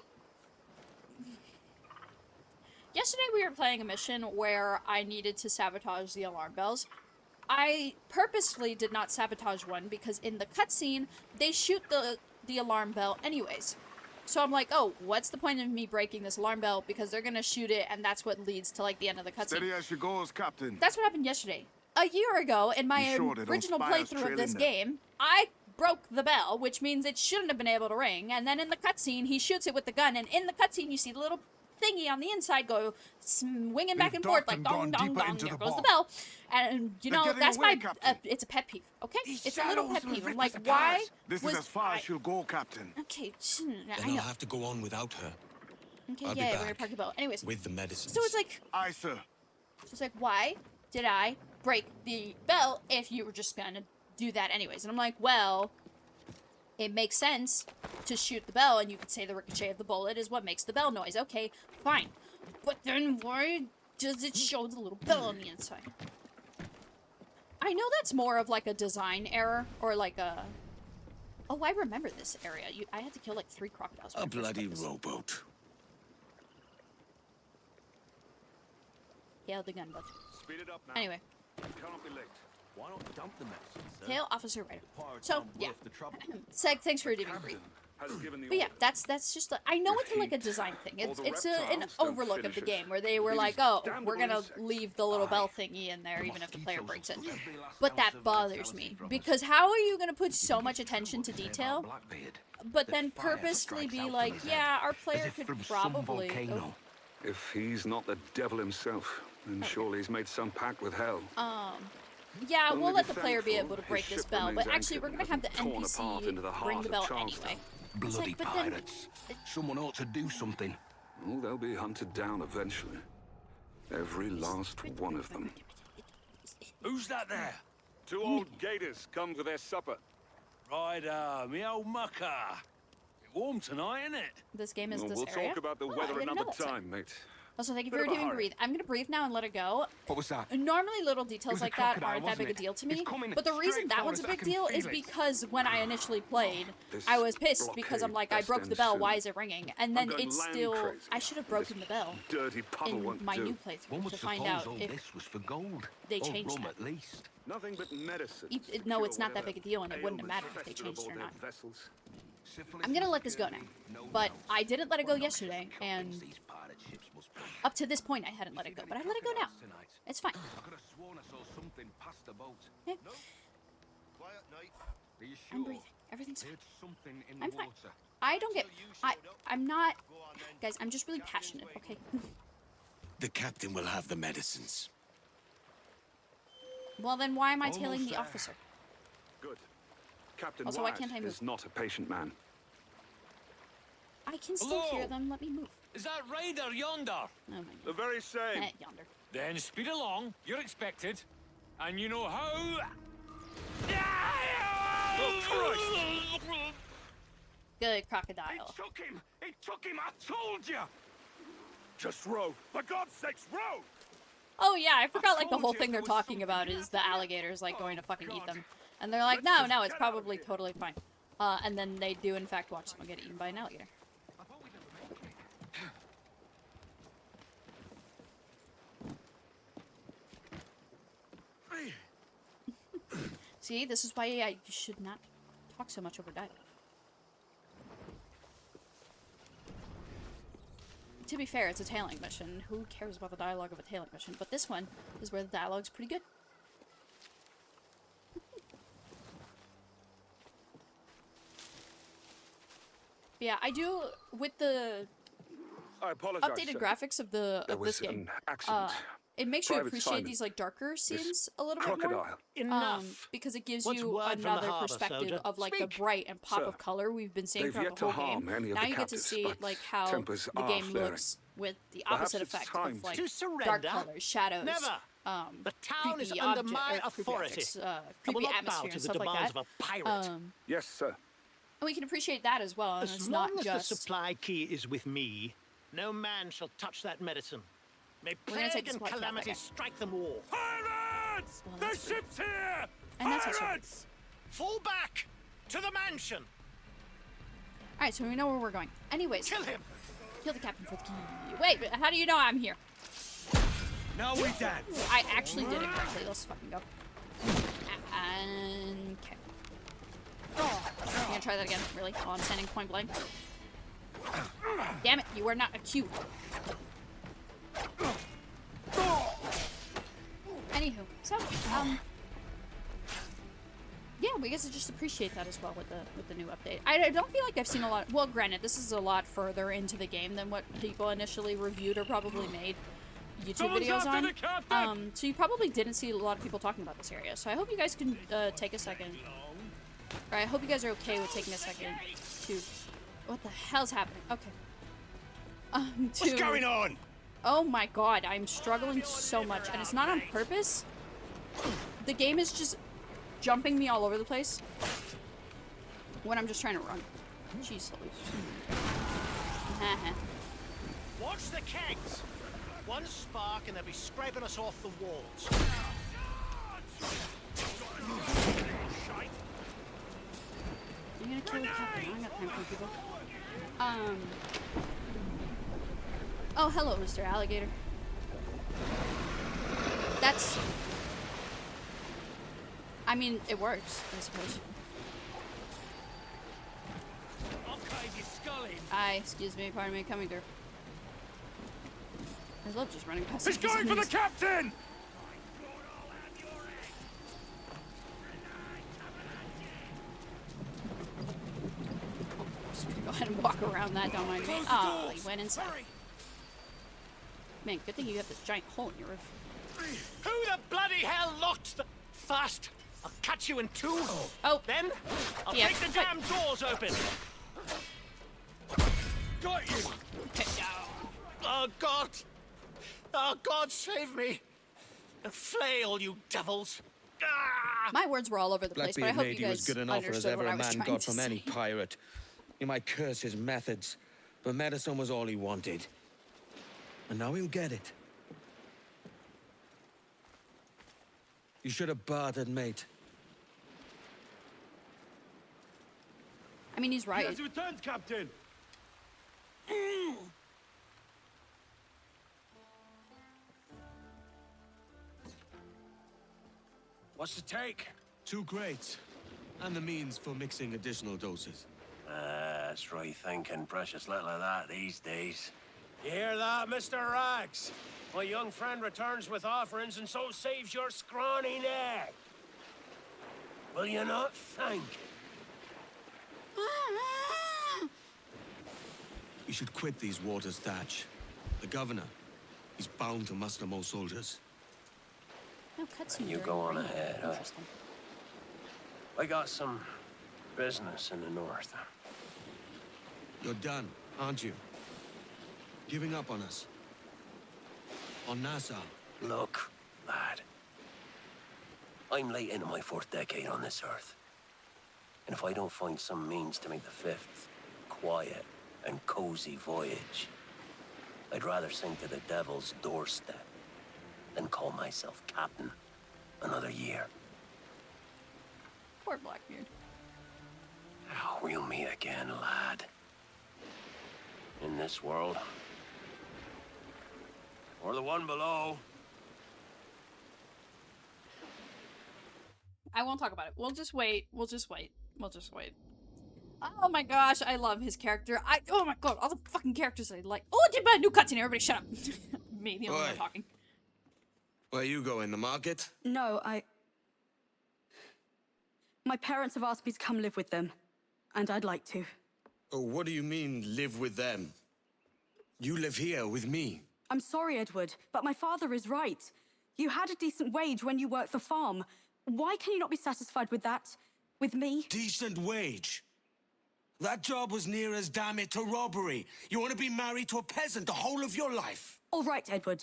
yesterday we were playing a mission where I needed to sabotage the alarm bells. I purposefully did not sabotage one because in the cutscene they shoot the alarm bell anyways. So I'm like, oh, what's the point of me breaking this alarm bell? Because they're gonna shoot it, and that's what leads to, like, the end of the cutscene. Steady as she goes, Captain. That's what happened yesterday. A year ago, in my original playthrough of this game, I broke the bell, which means it shouldn't have been able to ring. And then in the cutscene, he shoots it with the gun, and in the cutscene, you see the little thingy on the inside go swinging back and forth like dong, dong, dong. There goes the bell. And, you know, that's my... it's a pet peeve, okay? It's a little pet peeve. I'm like, why This is as far as she'll go, Captain. Okay, Then I'll have to go on without her. Okay, I'll be yeah, we're back gonna park the boat. Anyways, with the medicine. so it's like, Aye, sir. so it's like, why did I break the bell if you were just gonna do that anyways? And I'm like, well, it makes sense to shoot the bell, and you could say the ricochet of the bullet is what makes the bell noise. Okay, fine. But then why does it show the little bell on the inside? I know that's more of like a design error, or like a... Oh, I remember this area. I had to kill like 3 crocodiles. A bloody rowboat. Hail the gunboat. Speed it up now. Anyway. Can't be late. Why not dump the medicine, sir? Hail Officer Ryder. Pirates So, aren't yeah. worth the trouble. Seg, thanks for redeeming brief. Has given the But yeah, order. that's just like, I know it's like a design thing. It's an overlook of the game where they were like, oh, we're gonna leave the little bell thingy in there even if the player breaks it. But that bothers me because how are you gonna put so much attention to detail, but then purposefully be like, yeah, our player could probably. Oh. If he's not the devil himself, then surely he's made some pact with hell. Yeah, Only we'll be let the player be thankful able to his break this ship bell, but remains actually we're anchored gonna have the and hasn't torn apart into the NPC bring heart the of bell Charleston. anyway. Bloody like, but then- pirates. Someone ought to do something. Oh, they'll be hunted down eventually. Every last one of them. Who's that there? 2 old gators come for their supper. Right, me old mucker. Warm tonight, isn't it? This game is Well, this we'll area. talk about the Oh, I weather didn't know another that, so- time, mate. Also, thank you for Bit of a redeeming hurry. breathe. I'm gonna breathe now and let it go. What was that? Normally, little details was a like that crocodile, aren't that wasn't big a it? deal to It's me. coming But the reason straight that for one's a us, I big can deal is feel it. because when I initially played, This I was pissed because I'm blockade like, I best broke the ends bell. soon. Why is it ringing? And I'm then going it's land still. crazy. I should have broken the bell Dirty puddle in won't my do. new One playthrough would to find suppose out all if this was for gold. they or changed rum that. at least. Nothing but medicine. No, it's not that big a deal, and it wouldn't have mattered if they changed it or not. Vessels. I'm gonna let this go now, but I didn't let it go yesterday, and These pirate ships must be. up to this point I hadn't let it go, but I let it go now. It's fine. I could have sworn I saw something past the boat. Yeah. Quiet night. Are you I'm breathing. Everything's fine. Heard something in I'm the fine. water. I don't get. I'm not. Guys, I'm just really passionate, okay? The captain will have the medicines. Well, then why am I tailing Almost the there. officer? Good. Captain Also, why Wyatt can't I move? is not a patient man. I can still hear them. Let me move. Is that Ryder yonder? Oh my The very same. god. Yonder. Then speed along. You're expected. And you know how... Oh, Christ! Good crocodile. Took him! It took him! I told you! Just row. For God's sakes, row! Oh yeah, I forgot like the told whole you thing there they're was talking something about in is that the alligators like going to fucking eat God. them. And they're like, Let's no, just no, it's get out of probably here. totally fine. And then they do in fact watch someone get eaten by an alligator. See, this is why I should not talk so much over dialogue. To be fair, it's a tailing mission. Who cares about the dialogue of a tailing mission? But this one is where the dialogue's pretty good. Yeah, I do with the I apologize. updated sir. graphics of There this was game. an accident. It makes you Private appreciate Simon. these like darker scenes This a little bit more. crocodile. Enough. Because it gives What's you word from the another harbour, perspective soldier? of like Speak. the bright and pop Sir, of color we've been seeing they've throughout yet the to whole harm game. any of Now the you get to captives, see but like how tempers the are game flaring. looks with the Perhaps opposite it's effect time of like to surrender. dark colors, shadows. Never. The town is creepy under object- my or creepy authority. objects, I will creepy not bow atmosphere to and the stuff like demands that. of a pirate. Yes, sir. And we can appreciate that as well. And As it's long not as just the supply key is with me, no man shall touch that medicine. May We're gonna take plague the and supply key out, calamity okay. strike them all. Pirates! Well, the that's weird. ship's here! And that's also Pirates! Fall back to the mansion. Alright, so we know where we're going. Anyways, Kill him. kill the captain for the key. Wait, but how do you know I'm here? Now we dance! I actually did it correctly. Let's fucking go. And okay. I'm gonna try that again. Really? While I'm standing point blank. Damn it! You are not a cue. Anywho, so yeah, we get to just appreciate that as well with the new update. I don't feel like I've seen a lot. Well, granted, this is a lot further into the game than what people initially reviewed or probably made YouTube Someone's videos after on. the captain! So you probably didn't see a lot of people talking about this area. So I hope you guys can take a second. Or I hope you guys are okay with taking a second to. What the hell's happening? Okay. What's going on? Oh my god, I'm struggling so much, and it's not on purpose. The game is just jumping me all over the place when I'm just trying to run. Jeez. Watch the kegs. One spark and they'll be scraping us off the walls. I'm gonna kill the captain. I'm not trying people. Oh, hello, Mr. Alligator. That's... I mean, it works, I suppose. Excuse me, pardon me, coming through. I love just running past. He's going for the captain! Just gonna go ahead and walk around that, don't mind me. Oh, he went inside. Man, good thing you have this giant hole in your roof. Who the bloody hell locked the... Fast! I'll catch you in two. Oh. Then, I'll Yeah, break the damn doors open. Got you! Oh, God! Oh, God, save me! Flail, you devils! Ah! My words were all over the place, but I Blackbeard hope you lady guys was good enough as understood ever what I a was man trying got to from any say. pirate. You might curse his methods, but medicine was all he wanted. And now he'll get it. You should have bartered, mate. I mean, he's right. He has returned, Captain! What's the take? 2 crates, and the means for mixing additional doses. That's right thinking. Precious little of that these days. You hear that, Mr. Rags? My young friend returns with offerings and so saves your scrawny neck. Will you not thank him? We should quit these waters, Thatch. The governor, he's bound to muster more soldiers. No cutscene. You go on ahead, huh? I got some business in the north. You're done, aren't you? Giving up on us. On Nassau. Look, lad. I'm late into my 4th decade on this earth. And if I don't find some means to make the 5th quiet and cozy voyage, I'd rather sink to the devil's doorstep than call myself captain another year. Poor Blackbeard. We'll meet again, lad. In this world. Or the one below. I won't talk about it. We'll just wait. We'll just wait. We'll just wait. Oh my gosh, I love his character. Oh my god, all the fucking characters I like. Oh, I did my new cutscene. Everybody shut up. Me, the only one talking. Where you going, the market? No, my parents have asked me to come live with them, and I'd like to. Oh, what do you mean, live with them? You live here with me. I'm sorry, Edward, but my father is right. You had a decent wage when you worked the farm. Why can you not be satisfied with that? With me? Decent wage? That job was near as damn it to robbery. You want to be married to a peasant the whole of your life? All right, Edward.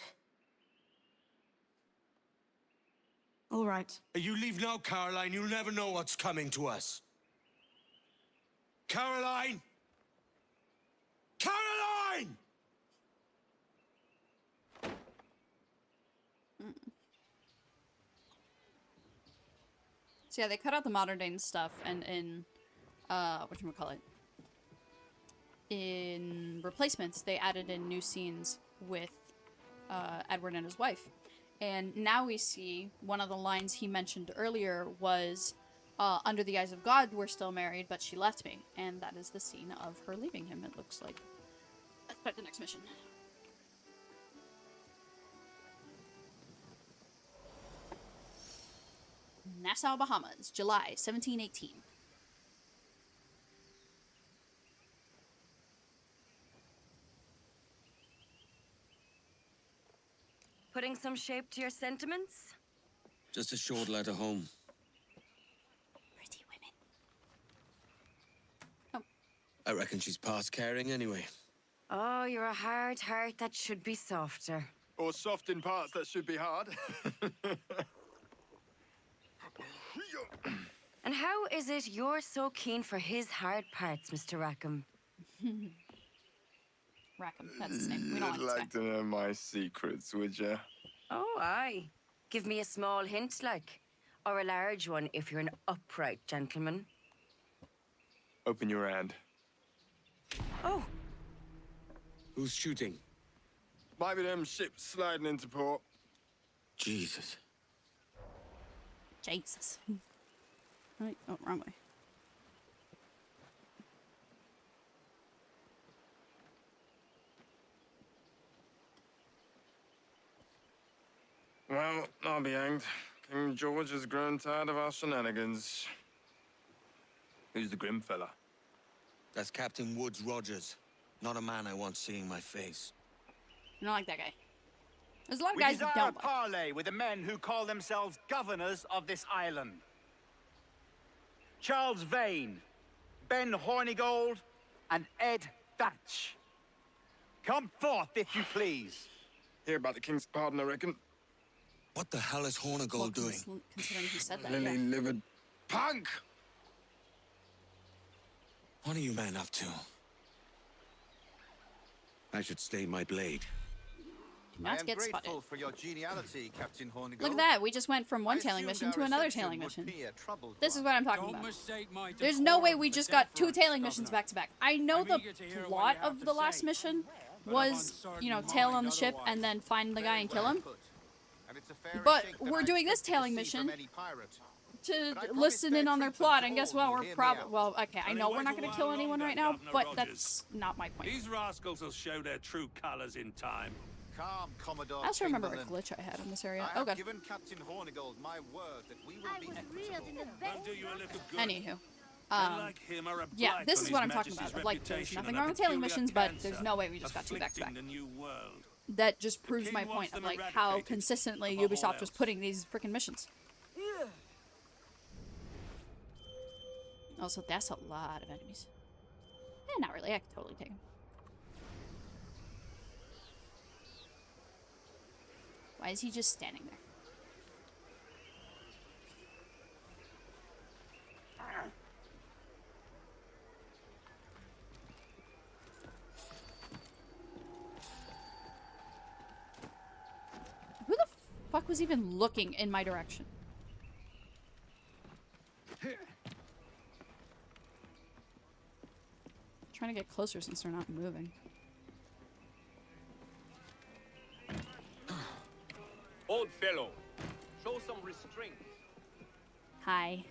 All right. You leave now, Caroline. You'll never know what's coming to us. Caroline! Caroline! So yeah, they cut out the modern day stuff, and in whatchamacallit, in replacements, they added in new scenes with Edward and his wife. And now we see one of the lines he mentioned earlier was, under the eyes of God, we're still married, but she left me. And that is the scene of her leaving him, it looks like. Let's start the next mission. Nassau, Bahamas, July 1718. Putting some shape to your sentiments? Just a short letter home. Pretty women. I reckon she's past caring anyway. Oh, you're a hard heart that should be softer. Or soft in parts that should be hard. And how is it you're so keen for his hard parts, Mr. Rackham? Rackham, that's his name. We don't You'd like like to know my secrets, would you? Oh, aye. Give me a small hint, like. Or a large one if you're an upright gentleman. Open your hand. Oh. Who's shooting? Might be them ships sliding into port. Jesus. Jesus. Right. Oh, wrong way. Well, I'll be hanged. King George has grown tired of our shenanigans. Who's the grim fella? That's Captain Woods Rogers. Not a man I want seeing my face. I don't like that guy. There's a lot of We guys that desire don't like. parley with the men who call themselves governors of this island. Charles Vane, Ben Hornigold, and Ed Thatch. Come forth, if you please. Hear about the king's pardon, I reckon. What the hell is Hornigold doing? Considering he said that. Lily-livered punk! What are you men up to? I should stay my blade. Not to get spotted. for your geniality, Captain Hornigold. Look at that. We just went from one tailing mission to another tailing mission. This is what I'm talking about. There's no way we just got 2 tailing missions back to back. I know the plot of the last mission was, you know, tail on the ship and then find the guy and kill him. But we're doing this tailing mission to listen in on their plot, and guess what? We're probably... Well, okay, I know we're not going to kill anyone right now, but that's not my point. These rascals will show their true colors in time. Calm, Commodore I also remember a Chamberlain. glitch I had in this area. I Oh, have God. given Captain Hornigold my word that we will be They'll do you a little good. Anywho. Men like him are a Yeah, blight this on is His what I'm talking Majesty's about. Like, there's reputation nothing and wrong a with tailing peculiar missions, but cancer there's no way we just got 2 back to back. afflicting the new world. That just proves King my wants point of, them like, how eradicated, consistently above all Ubisoft was else. putting these freaking missions. Also, that's a lot of enemies. Eh, not really. I could totally take them. Why is he just standing there? Who the fuck was even looking in my direction? Trying to get closer since they're not moving. Old fellow, show some restraint. Hi.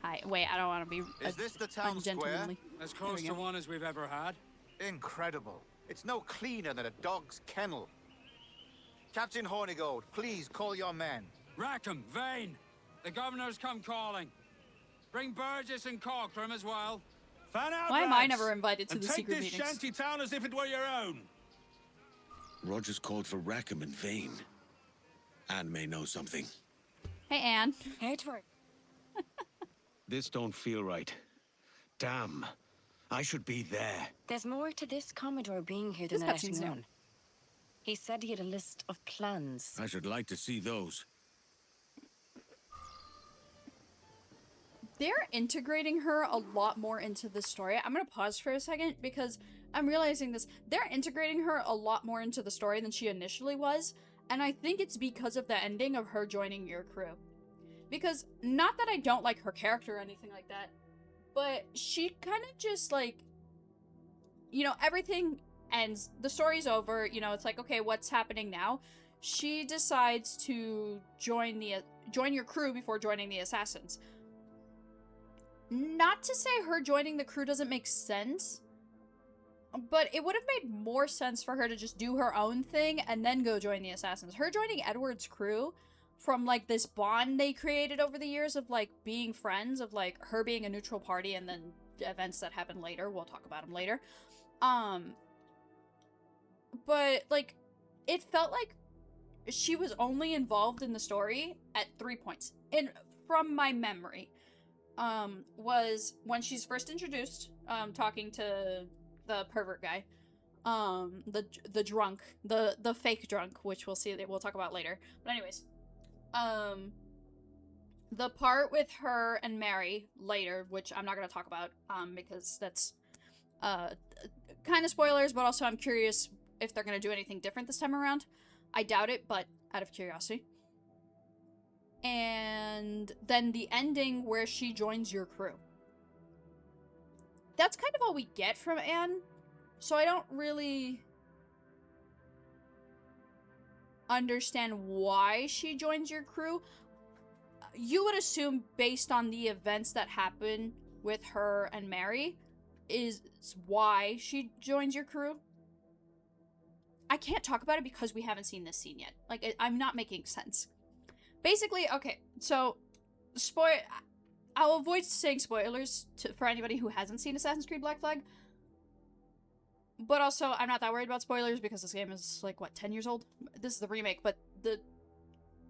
Hi. Wait, I don't want to be Is this the town square? ungentlemanly. As There we close to go. one as we've ever had. Incredible. It's no cleaner than a dog's kennel. Captain Hornigold, please call your men. Rackham, Vane, the governor's come calling. Bring Burgess and Corcoran as well. Fan out, Why am I lads, never invited to and the take secret this meetings? shanty town as if it were your own. Rogers called for Rackham and Vane. Anne may know something. Hey, Anne. Edward. This don't feel right. Damn. I should be there. There's more to this Commodore being here than This I let him cutscene's new. on. He said he had a list of plans. I should like to see those. They're integrating her a lot more into the story. I'm gonna pause for a second because I'm realizing this. They're integrating her a lot more into the story than she initially was, and I think it's because of the ending of her joining your crew. Because, not that I don't like her character or anything like that, but she kind of just, like, you know, everything ends, the story's over, you know, it's like, okay, what's happening now? She decides to join your crew before joining the assassins. Not to say her joining the crew doesn't make sense, but it would have made more sense for her to just do her own thing and then go join the assassins. Her joining Edward's crew, from, like, this bond they created over the years of, like, being friends, of, like, her being a neutral party and then events that happen later. We'll talk about them later. But, like, it felt like she was only involved in the story at 3 points. And from my memory, was when she's first introduced, talking to the pervert guy. the drunk, the fake drunk, which we'll talk about later. But anyways, the part with her and Mary later, which I'm not gonna talk about, because that's kind of spoilers, but also I'm curious if they're gonna do anything different this time around. I doubt it, but out of curiosity. And then the ending where she joins your crew. That's kind of all we get from Anne, so I don't really understand why she joins your crew. You would assume, based on the events that happen with her and Mary, is why she joins your crew. I can't talk about it because we haven't seen this scene yet. Like, I'm not making sense. Basically, okay, so, I'll avoid saying spoilers for anybody who hasn't seen Assassin's Creed Black Flag. But also, I'm not that worried about spoilers because this game is, like, what, 10 years old? This is the remake, but the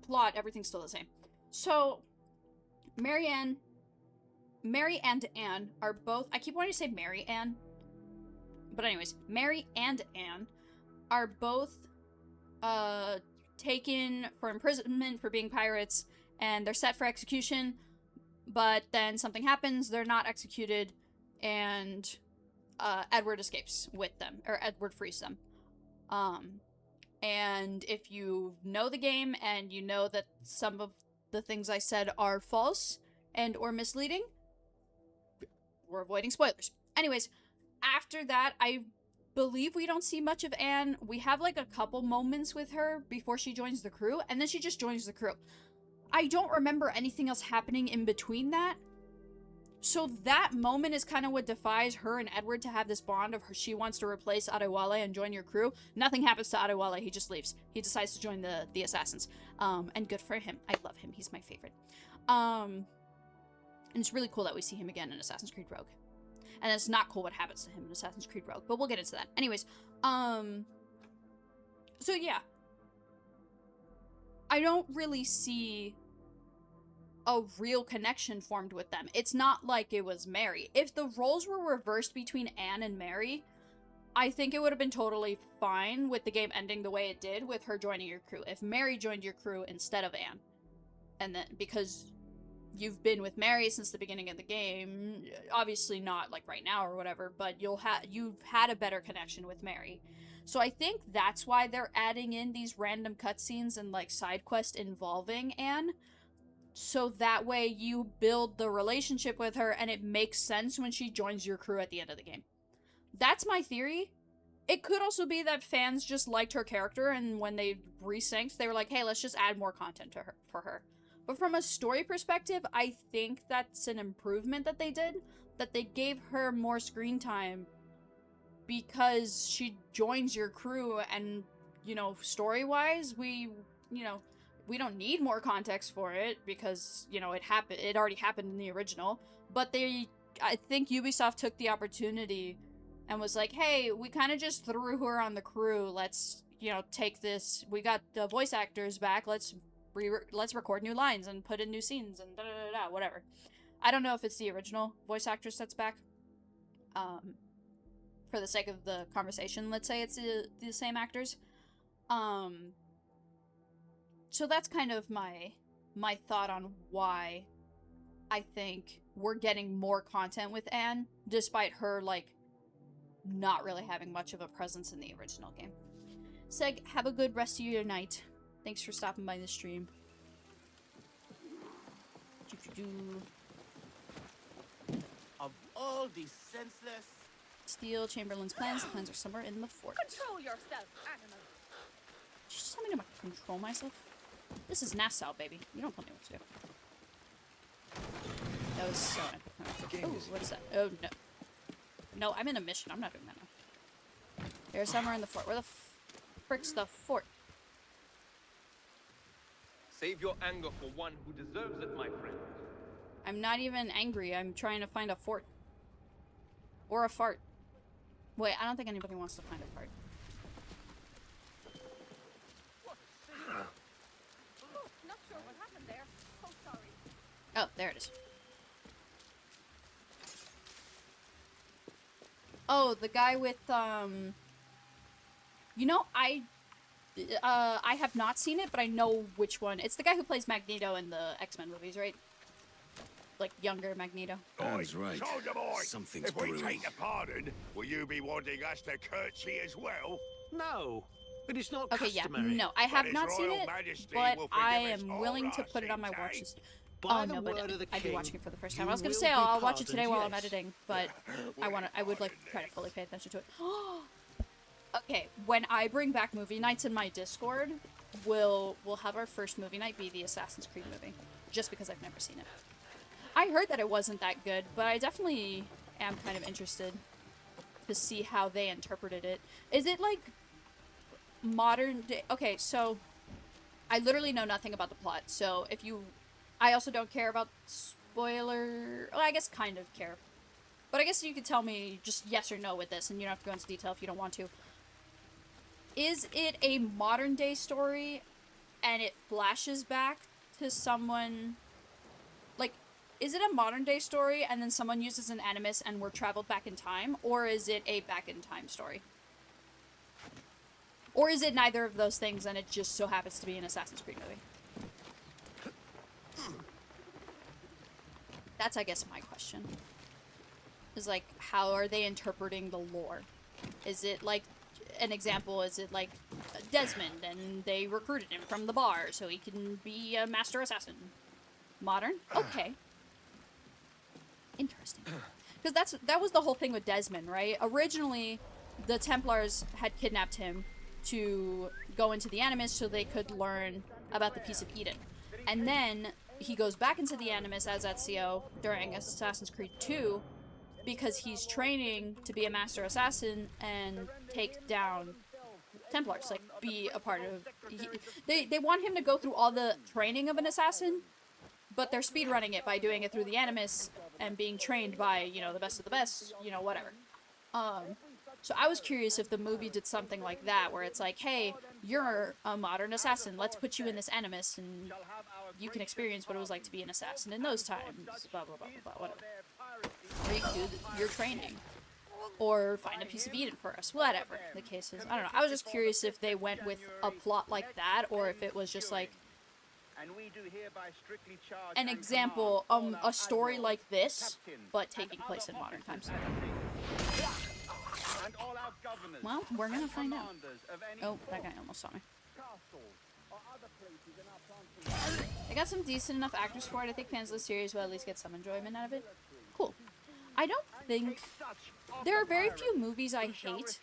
plot, everything's still the same. So, Mary and Anne are both... I keep wanting to say Mary Ann. But anyways, Mary and Anne are both taken for imprisonment for being pirates, and they're set for execution, but then something happens, they're not executed, and Edward escapes with them, or Edward frees them. And if you know the game, and you know that some of the things I said are false and or misleading, we're avoiding spoilers. Anyways, after that, I believe we don't see much of Anne. We have like a couple moments with her before she joins the crew, and then she just joins the crew. I don't remember anything else happening in between that. So that moment is kind of what defies her and Edward to have this bond of her. She wants to replace Adewale and join your crew. Nothing happens to Adewale. He just leaves. He decides to join the assassins. And good for him. I love him. He's my favorite. And it's really cool that we see him again in Assassin's Creed Rogue. And it's not cool what happens to him in Assassin's Creed Rogue, but we'll get into that. Anyways, so yeah. I don't really see a real connection formed with them. It's not like it was Mary. If the roles were reversed between Anne and Mary, I think it would have been totally fine with the game ending the way it did with her joining your crew. If Mary joined your crew instead of Anne. And then, because you've been with Mary since the beginning of the game, obviously not like right now or whatever, but you've had a better connection with Mary. So I think that's why they're adding in these random cutscenes and like side quests involving Anne. So that way you build the relationship with her and it makes sense when she joins your crew at the end of the game. That's my theory. It could also be that fans just liked her character, and when they resynced, they were like, hey, let's just add more content to her for her. But from a story perspective, I think that's an improvement that they did, that they gave her more screen time because she joins your crew, and, you know, story-wise, we don't need more context for it because, you know, it already happened in the original. But I think Ubisoft took the opportunity and was like, hey, we kind of just threw her on the crew. Let's, you know, take this. We got the voice actors back. Let's record new lines and put in new scenes and da-da-da-da, whatever. I don't know if it's the original voice actress that's back. For the sake of the conversation, let's say it's the same actors. So that's kind of my thought on why I think we're getting more content with Anne, despite her, like, not really having much of a presence in the original game. Seg, have a good rest of your night. Thanks for stopping by the stream. Of all these senseless... Steal Chamberlain's plans. The plans are somewhere in the fort. Control yourself, animal. Did you just tell me to control myself? This is Nassau, baby. You don't tell me what to do. That was so epic. Oh, what is that? Oh, no. No, I'm in a mission. I'm not doing that now. They're somewhere in the fort. Where the frick's the fort? Save your anger for one who deserves it, my friend. I'm not even angry. I'm trying to find a fort. Or a fart. Wait, I don't think anybody wants to find a fart. Not sure what happened there. Oh, sorry. Oh, there it is. Oh, the guy with, You know, I have not seen it, but I know which one. It's the guy who plays Magneto in the X-Men movies, right? Like, younger Magneto. That's right. Soldier boy, Something's if we brewing. take the pardon, will you be wanting us to curtsy as well? No, but it's not Okay, yeah, customary. no, I have His not seen Royal it, Majesty but will I forgive us am all willing to our put it on my sins, watch eh? list. By Oh the no, but word of the I'd be king, watching it for the first you time. I was gonna will say be I'll watch it pardoned, today while I'm yes. editing, but I would like try to fully pay attention to it. Okay, when I bring back movie nights in my Discord, we'll have our first movie night be the Assassin's Creed movie, just because I've never seen it. I heard that it wasn't that good, but I definitely am kind of interested to see how they interpreted it. Is it like modern day? Okay, so I literally know nothing about the plot, so if you... I also don't care about spoiler... Well, I guess kind of care. But I guess you could tell me just yes or no with this, and you don't have to go into detail if you don't want to. Is it a modern day story, and it flashes back to someone... Like, is it a modern day story, and then someone uses an animus and we're traveled back in time? Or is it a back in time story? Or is it neither of those things, and it just so happens to be an Assassin's Creed movie? That's, I guess, my question. Is, like, how are they interpreting the lore? Is it, like, an example, is it, like, Desmond, and they recruited him from the bar so he can be a master assassin? Modern? Okay. Interesting. Because that was the whole thing with Desmond, right? Originally, the Templars had kidnapped him to go into the Animus so they could learn about the Piece of Eden. And then he goes back into the Animus as Ezio during Assassin's Creed 2 because he's training to be a master assassin and take down Templars, like be a part of... They want him to go through all the training of an assassin, but they're speedrunning it by doing it through the Animus and being trained by, you know, the best of the best, you know, whatever. So I was curious if the movie did something like that, where it's like, hey, you're a modern assassin, let's put you in this Animus, and you can experience what it was like to be an assassin in those times, blah, blah, blah, blah, blah, whatever. Or you can do your training. Or find a piece of Eden for us, whatever the case is. I don't know. I was just curious if they went with a plot like that, or if it was just like an example, a story like this, but taking place in modern times. Well, we're gonna find out. Oh, that guy almost saw me. They got some decent enough actors for it. I think fans of the series will at least get some enjoyment out of it. Cool. I don't think... There are very few movies I hate.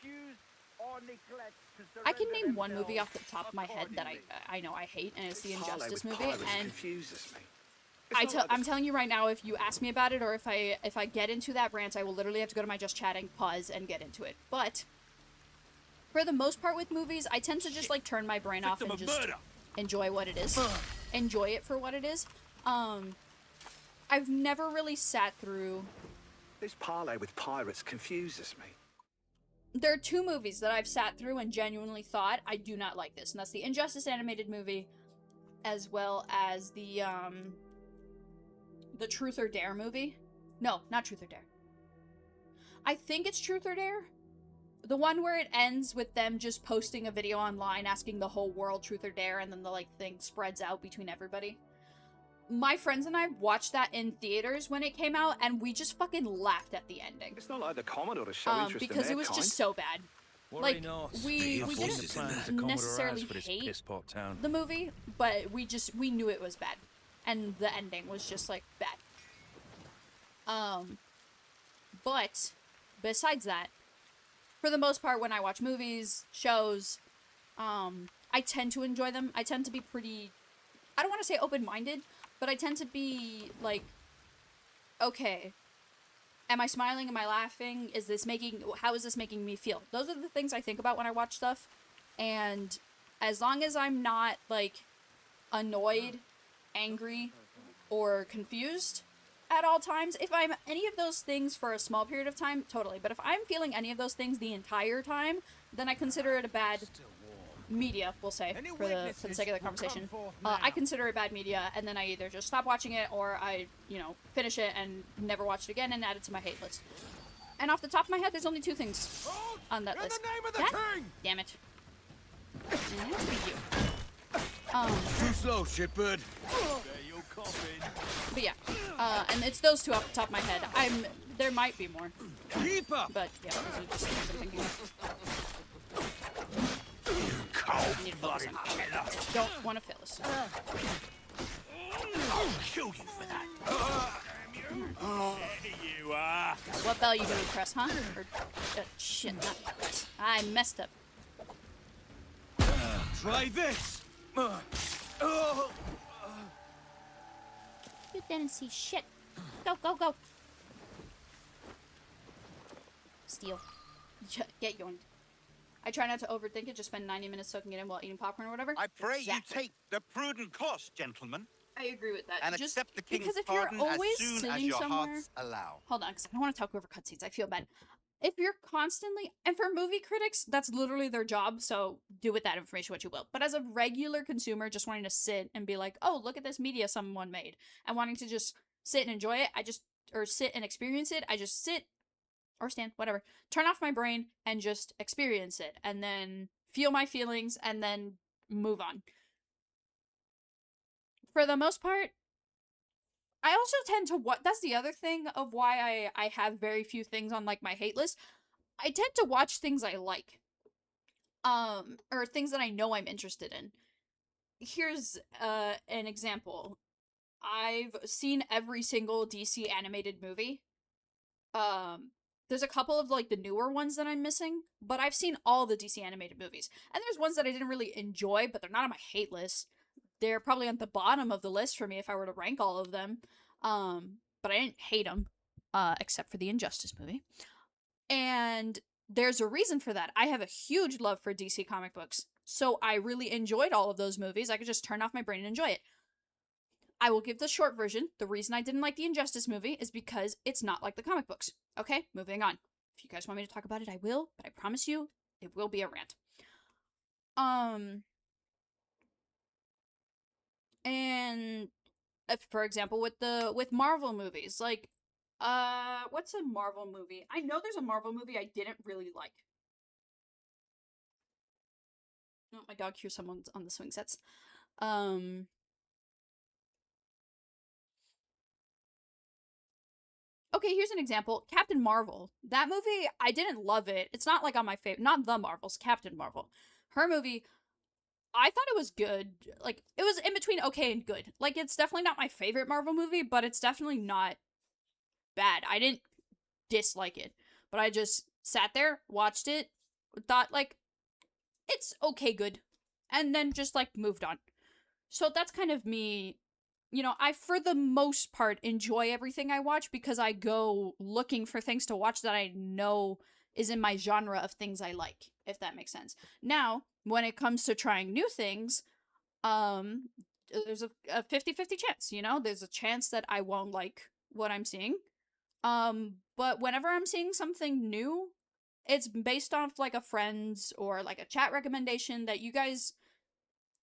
I can name one movie off the top of my head that I know I hate, and it's the Injustice movie. And I'm telling you right now, if you ask me about it, or if I get into that rant, I will literally have to go to my Just Chatting, pause, and get into it. But for the most part with movies, I tend to just like turn my brain off and just enjoy what it is. Enjoy it for what it is. I've never really sat through... This parlay with pirates confuses me. There are two movies that I've sat through and genuinely thought, I do not like this. And that's the Injustice animated movie, as well as the Truth or Dare movie. No, not Truth or Dare. I think it's Truth or Dare. The one where it ends with them just posting a video online asking the whole world Truth or Dare, and then the like thing spreads out between everybody. My friends and I watched that in theaters when it came out, and we just fucking laughed at the ending. It's not like the Commodore to show interest in because their it was kind. just so bad. Like, we didn't necessarily for this hate piss-pot town. the movie, but we knew it was bad. And the ending was just, like, bad. But, besides that, for the most part, when I watch movies, shows, I tend to enjoy them. I tend to be pretty, I don't want to say open-minded, but I tend to be, like, okay, am I smiling? Am I laughing? How is this making me feel? Those are the things I think about when I watch stuff. And as long as I'm not, like, annoyed, angry, or confused at all times, if I'm any of those things for a small period of time, totally. But if I'm feeling any of those things the entire time, then I consider it a bad media, we'll say, for the sake of the conversation. I consider it bad media, and then I either just stop watching it, or I, finish it and never watch it again and add it to my hate list. And off the top of my head, there's only two things on that list. In the name of the king! Damn it. And it has to be you. Too slow, shitbird. But yeah, and it's those two off the top of my head. There might be more. Keep up. But yeah, those are just things I'm thinking of. Cold-blooded killer. Don't want to fail this. I'll kill you for that. There you are. What bell you gonna press, huh? Or, shit, not press. I messed up. Try this. You didn't see shit. Go, go, go. Steal. Get yoinked. I try not to overthink it, just spend 90 minutes soaking it in while eating popcorn or whatever. I pray Exactly. you take the prudent course, gentlemen. I agree with that. And Just accept the king's because if you're pardon always as soon as sitting your somewhere, hearts allow. Hold on, because I don't want to talk over cutscenes. I feel bad. If you're constantly, and for movie critics, that's literally their job, so do with that information what you will. But as a regular consumer, just wanting to sit and be like, oh, look at this media someone made, and wanting to just sit and enjoy it, or sit and experience it, I just sit, or stand, whatever, turn off my brain, and just experience it, and then feel my feelings, and then move on. For the most part, I also tend to that's the other thing of why I have very few things on like my hate list. I tend to watch things I like. Or things that I know I'm interested in. Here's an example. I've seen every single DC animated movie. There's a couple of like the newer ones that I'm missing, but I've seen all the DC animated movies. And there's ones that I didn't really enjoy, but they're not on my hate list. They're probably on the bottom of the list for me if I were to rank all of them. But I didn't hate them, except for the Injustice movie. And there's a reason for that. I have a huge love for DC comic books, so I really enjoyed all of those movies. I could just turn off my brain and enjoy it. I will give the short version. The reason I didn't like the Injustice movie is because it's not like the comic books. Okay, moving on. If you guys want me to talk about it, I will, but I promise you, it will be a rant. And for example, with Marvel movies, like, what's a Marvel movie? I know there's a Marvel movie I didn't really like. Oh, my dog hears someone on the swing sets. Okay, here's an example. Captain Marvel. That movie, I didn't love it. It's not like on my favorite, not the Marvels, Captain Marvel. Her movie, I thought it was good. Like, it was in between okay and good. Like, it's definitely not my favorite Marvel movie, but it's definitely not bad. I didn't dislike it, but I just sat there, watched it, thought, like, it's okay good, and then just, like, moved on. So that's kind of me. You know, I, for the most part, enjoy everything I watch because I go looking for things to watch that I know is in my genre of things I like, if that makes sense. Now, when it comes to trying new things, there's a 50-50 chance, you know? There's a chance that I won't like what I'm seeing. But whenever I'm seeing something new, it's based off, like, a friend's or, like, a chat recommendation that you guys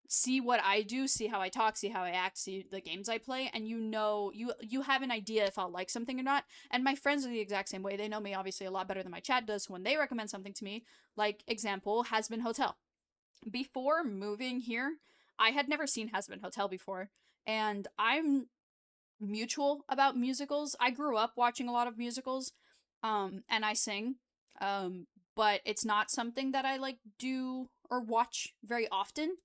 see what I do, see how I talk, see how I act, see the games I play, and you know, you have an idea if I'll like something or not. And my friends are the exact same way. They know me obviously a lot better than my chat does, so when they recommend something to me, like, example, Has Been Hotel. Before moving here, I had never seen Has Been Hotel before, and I'm mutual about musicals. I grew up watching a lot of musicals, and I sing, but it's not something that I, like, do or watch very often.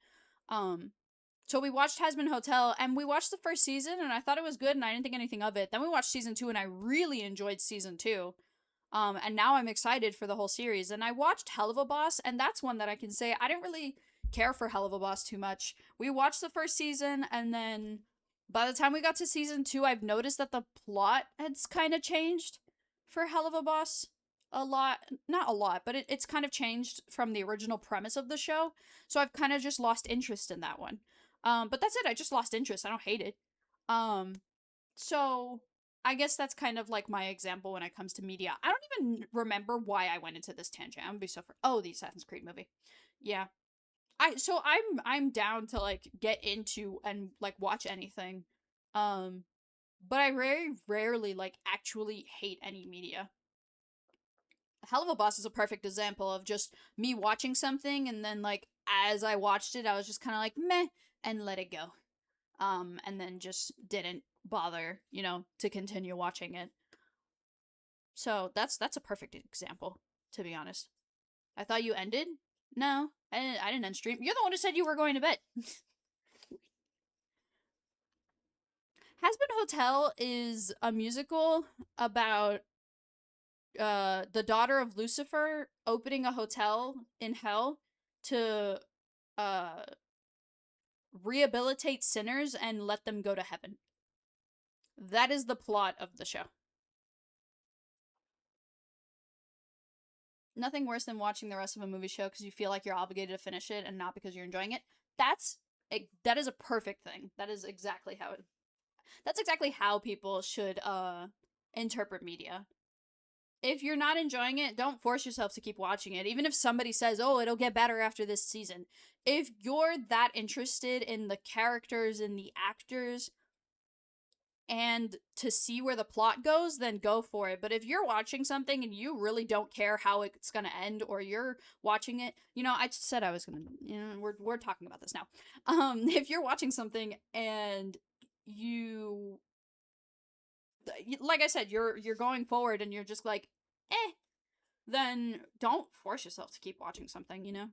So we watched Has Been Hotel, and we watched the first season, and I thought it was good, and I didn't think anything of it. Then we watched season 2, and I really enjoyed season 2. And now I'm excited for the whole series. And I watched Hell of a Boss, and that's one that I can say I didn't really care for Hell of a Boss too much. We watched the first season, and then by the time we got to season 2, I've noticed that the plot has kind of changed for Hell of a Boss. A lot, not a lot, but it's kind of changed from the original premise of the show, so I've kind of just lost interest in that one. But that's it, I just lost interest. I don't hate it. So I guess that's kind of like my example when it comes to media. I don't even remember why I went into this tangent. I'm gonna be so oh, the Assassin's Creed movie. Yeah. I'm down to, like, get into and, like, watch anything. But I very rarely, like, actually hate any media. Hell of a Boss is a perfect example of just me watching something, and then, like, as I watched it, I was just kind of like, meh, and let it go. And then just didn't bother, you know, to continue watching it. So that's a perfect example, to be honest. I thought you ended? No, I didn't end stream. You're the one who said you were going to bed. Hazbin Hotel is a musical about the daughter of Lucifer opening a hotel in hell to rehabilitate sinners and let them go to heaven. That is the plot of the show. Nothing worse than watching the rest of a movie show because you feel like you're obligated to finish it and not because you're enjoying it. That is a perfect thing. That's exactly how people should interpret media. If you're not enjoying it, don't force yourself to keep watching it. Even if somebody says, oh, it'll get better after this season. If you're that interested in the characters and the actors and to see where the plot goes, then go for it. But if you're watching something and you really don't care how it's going to end, or you're watching it, you know, I said I was going to, you know, we're talking about this now. If you're watching something and you, like I said, you're going forward and you're just like, then don't force yourself to keep watching something, you know?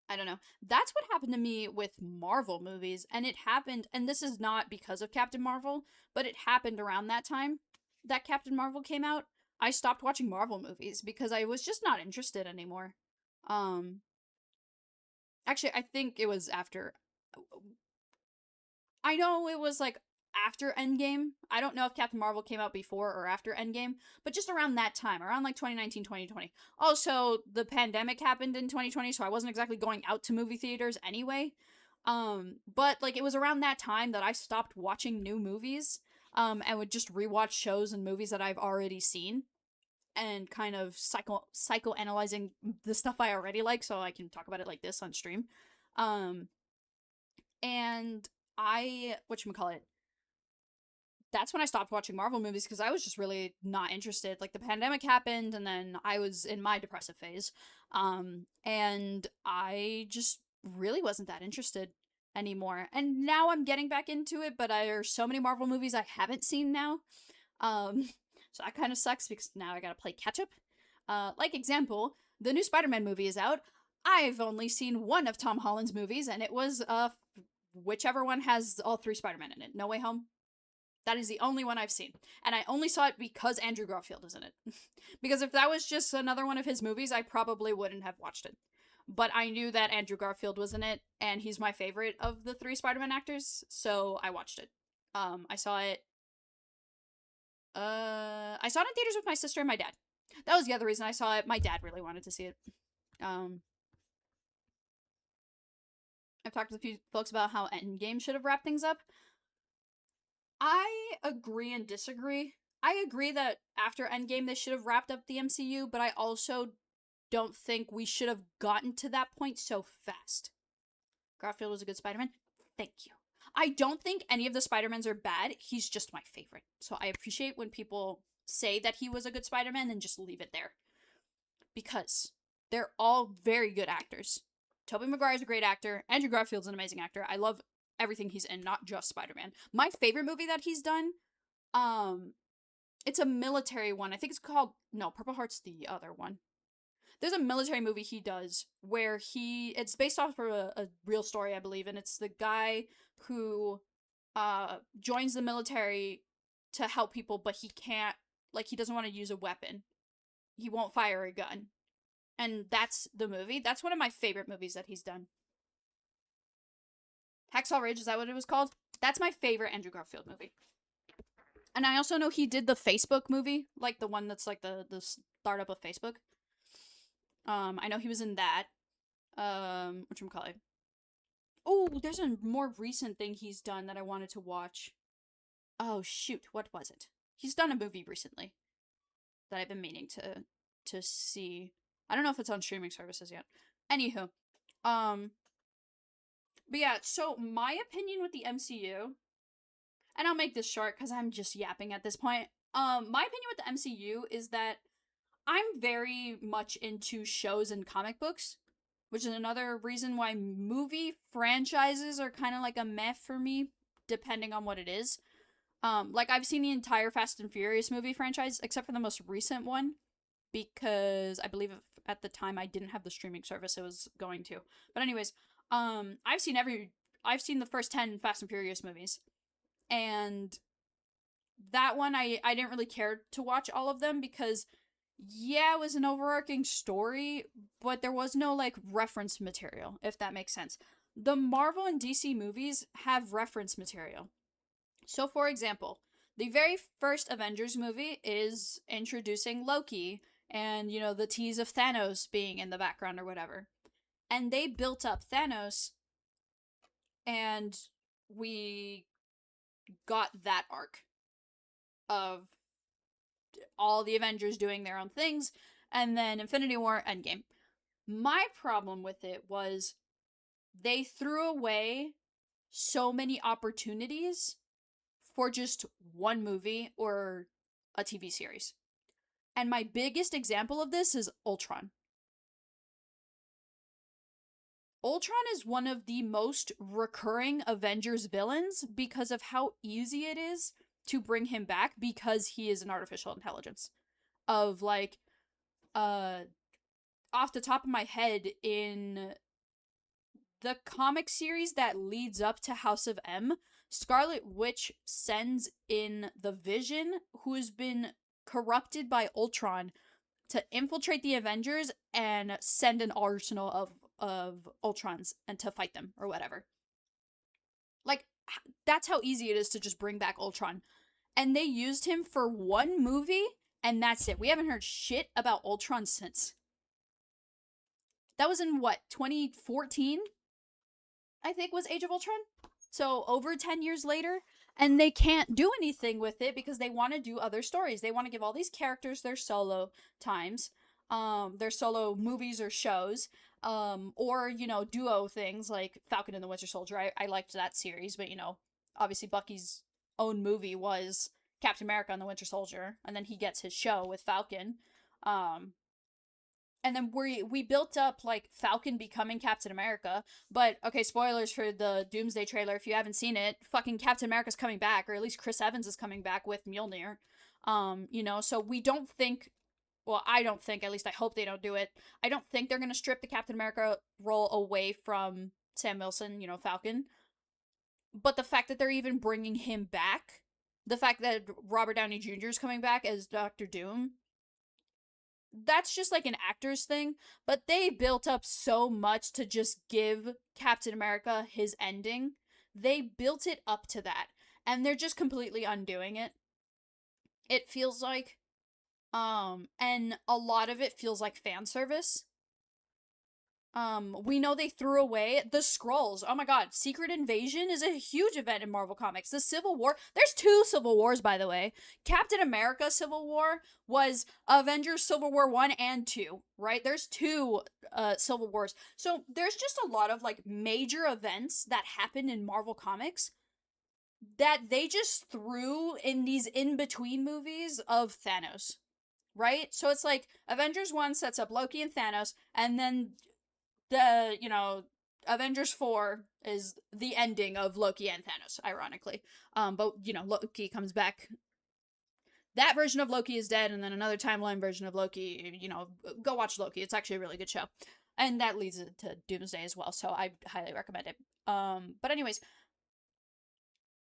I don't know. That's what happened to me with Marvel movies, and it happened, and this is not because of Captain Marvel, but it happened around that time that Captain Marvel came out. I stopped watching Marvel movies because I was just not interested anymore. Actually, I think it was after, I know it was like after Endgame. I don't know if Captain Marvel came out before or after Endgame, but just around that time, around like 2019, 2020. Also, the pandemic happened in 2020, so I wasn't exactly going out to movie theaters anyway. But like it was around that time that I stopped watching new movies, and would just rewatch shows and movies that I've already seen, and kind of psychoanalyzing the stuff I already like, so I can talk about it like this on stream. And whatchamacallit, that's when I stopped watching Marvel movies because I was just really not interested. Like, the pandemic happened, and then I was in my depressive phase. And I just really wasn't that interested anymore. And now I'm getting back into it, but there's so many Marvel movies I haven't seen now. So that kind of sucks because now I gotta play catch up. Like, example, the new Spider-Man movie is out. I've only seen one of Tom Holland's movies, and it was, whichever one has all 3 Spider-Men in it. No Way Home. That is the only one I've seen. And I only saw it because Andrew Garfield is in it. Because if that was just another one of his movies, I probably wouldn't have watched it. But I knew that Andrew Garfield was in it, and he's my favorite of the 3 Spider-Man actors, so I watched it. I saw it in theaters with my sister and my dad. That was the other reason I saw it. My dad really wanted to see it. I've talked to a few folks about how Endgame should have wrapped things up. I agree and disagree. I agree that after Endgame they should have wrapped up the MCU, but I also don't think we should have gotten to that point so fast. Garfield was a good Spider-Man. Thank you. I don't think any of the Spider-Mans are bad. He's just my favorite. So I appreciate when people say that he was a good Spider-Man and just leave it there. Because they're all very good actors. Tobey Maguire's a great actor. Andrew Garfield's an amazing actor. I love everything he's in, not just Spider-Man. My favorite movie that he's done, it's a military one. I think it's called, no, Purple Heart's the other one. There's a military movie he does where it's based off of a real story, I believe, and it's the guy who joins the military to help people, but he can't, like, he doesn't want to use a weapon. He won't fire a gun. And that's the movie. That's one of my favorite movies that he's done. Hacksaw Ridge, is that what it was called? That's my favorite Andrew Garfield movie. And I also know he did the Facebook movie, like the one that's like the startup of Facebook. I know he was in that. Whatchamacallit? Oh, there's a more recent thing he's done that I wanted to watch. Oh, shoot, what was it? He's done a movie recently that I've been meaning to see. I don't know if it's on streaming services yet. Anywho, but yeah, so my opinion with the MCU, and I'll make this short because I'm just yapping at this point. My opinion with the MCU is that I'm very much into shows and comic books, which is another reason why movie franchises are kind of like a meh for me, depending on what it is. Like, I've seen the entire Fast and Furious movie franchise, except for the most recent one, because I believe at the time I didn't have the streaming service it was going to. But anyways, I've seen the first 10 Fast and Furious movies, and that one I didn't really care to watch all of them because, yeah, it was an overarching story, but there was no, like, reference material, if that makes sense. The Marvel and DC movies have reference material. So, for example, the very first Avengers movie is introducing Loki and, you know, the tease of Thanos being in the background or whatever. And they built up Thanos, and we got that arc of all the Avengers doing their own things, and then Infinity War, Endgame. My problem with it was they threw away so many opportunities for just one movie or a TV series. And my biggest example of this is Ultron. Ultron is one of the most recurring Avengers villains because of how easy it is to bring him back because he is an artificial intelligence. Of, like, off the top of my head, in the comic series that leads up to House of M, Scarlet Witch sends in the Vision, who has been corrupted by Ultron, to infiltrate the Avengers and send an arsenal of Ultrons and to fight them, or whatever. Like, that's how easy it is to just bring back Ultron. And they used him for one movie, and that's it. We haven't heard shit about Ultron since. That was in, what, 2014? I think was Age of Ultron? So, over 10 years later, and they can't do anything with it because they want to do other stories. They want to give all these characters their solo times, their solo movies or shows, or, you know, duo things like Falcon and the Winter Soldier. I liked that series, but, you know, obviously Bucky's own movie was Captain America and the Winter Soldier, and then he gets his show with Falcon. And then we built up, like, Falcon becoming Captain America. But, okay, spoilers for the Doomsday trailer. If you haven't seen it, fucking Captain America's coming back. Or at least Chris Evans is coming back with Mjolnir. You know, so we don't think... Well, I don't think, at least I hope they don't do it. I don't think they're going to strip the Captain America role away from Sam Wilson, you know, Falcon. But the fact that they're even bringing him back, the fact that Robert Downey Jr. is coming back as Dr. Doom, that's just like an actor's thing, but they built up so much to just give Captain America his ending. They built it up to that, and they're just completely undoing it. It feels like, and a lot of it feels like fan service. We know they threw away the Skrulls. Oh my god, Secret Invasion is a huge event in Marvel Comics. The Civil War, there's 2 Civil Wars, by the way. Captain America Civil War was Avengers Civil War 1 and 2, right? There's 2 Civil Wars. So there's just a lot of, like, major events that happened in Marvel Comics that they just threw in these in-between movies of Thanos, right? So it's like Avengers 1 sets up Loki and Thanos, and then the, you know, Avengers 4 is the ending of Loki and Thanos, ironically. But, you know, Loki comes back. That version of Loki is dead, and then another timeline version of Loki, you know, go watch Loki. It's actually a really good show. And that leads to Doomsday as well, so I highly recommend it. But anyways,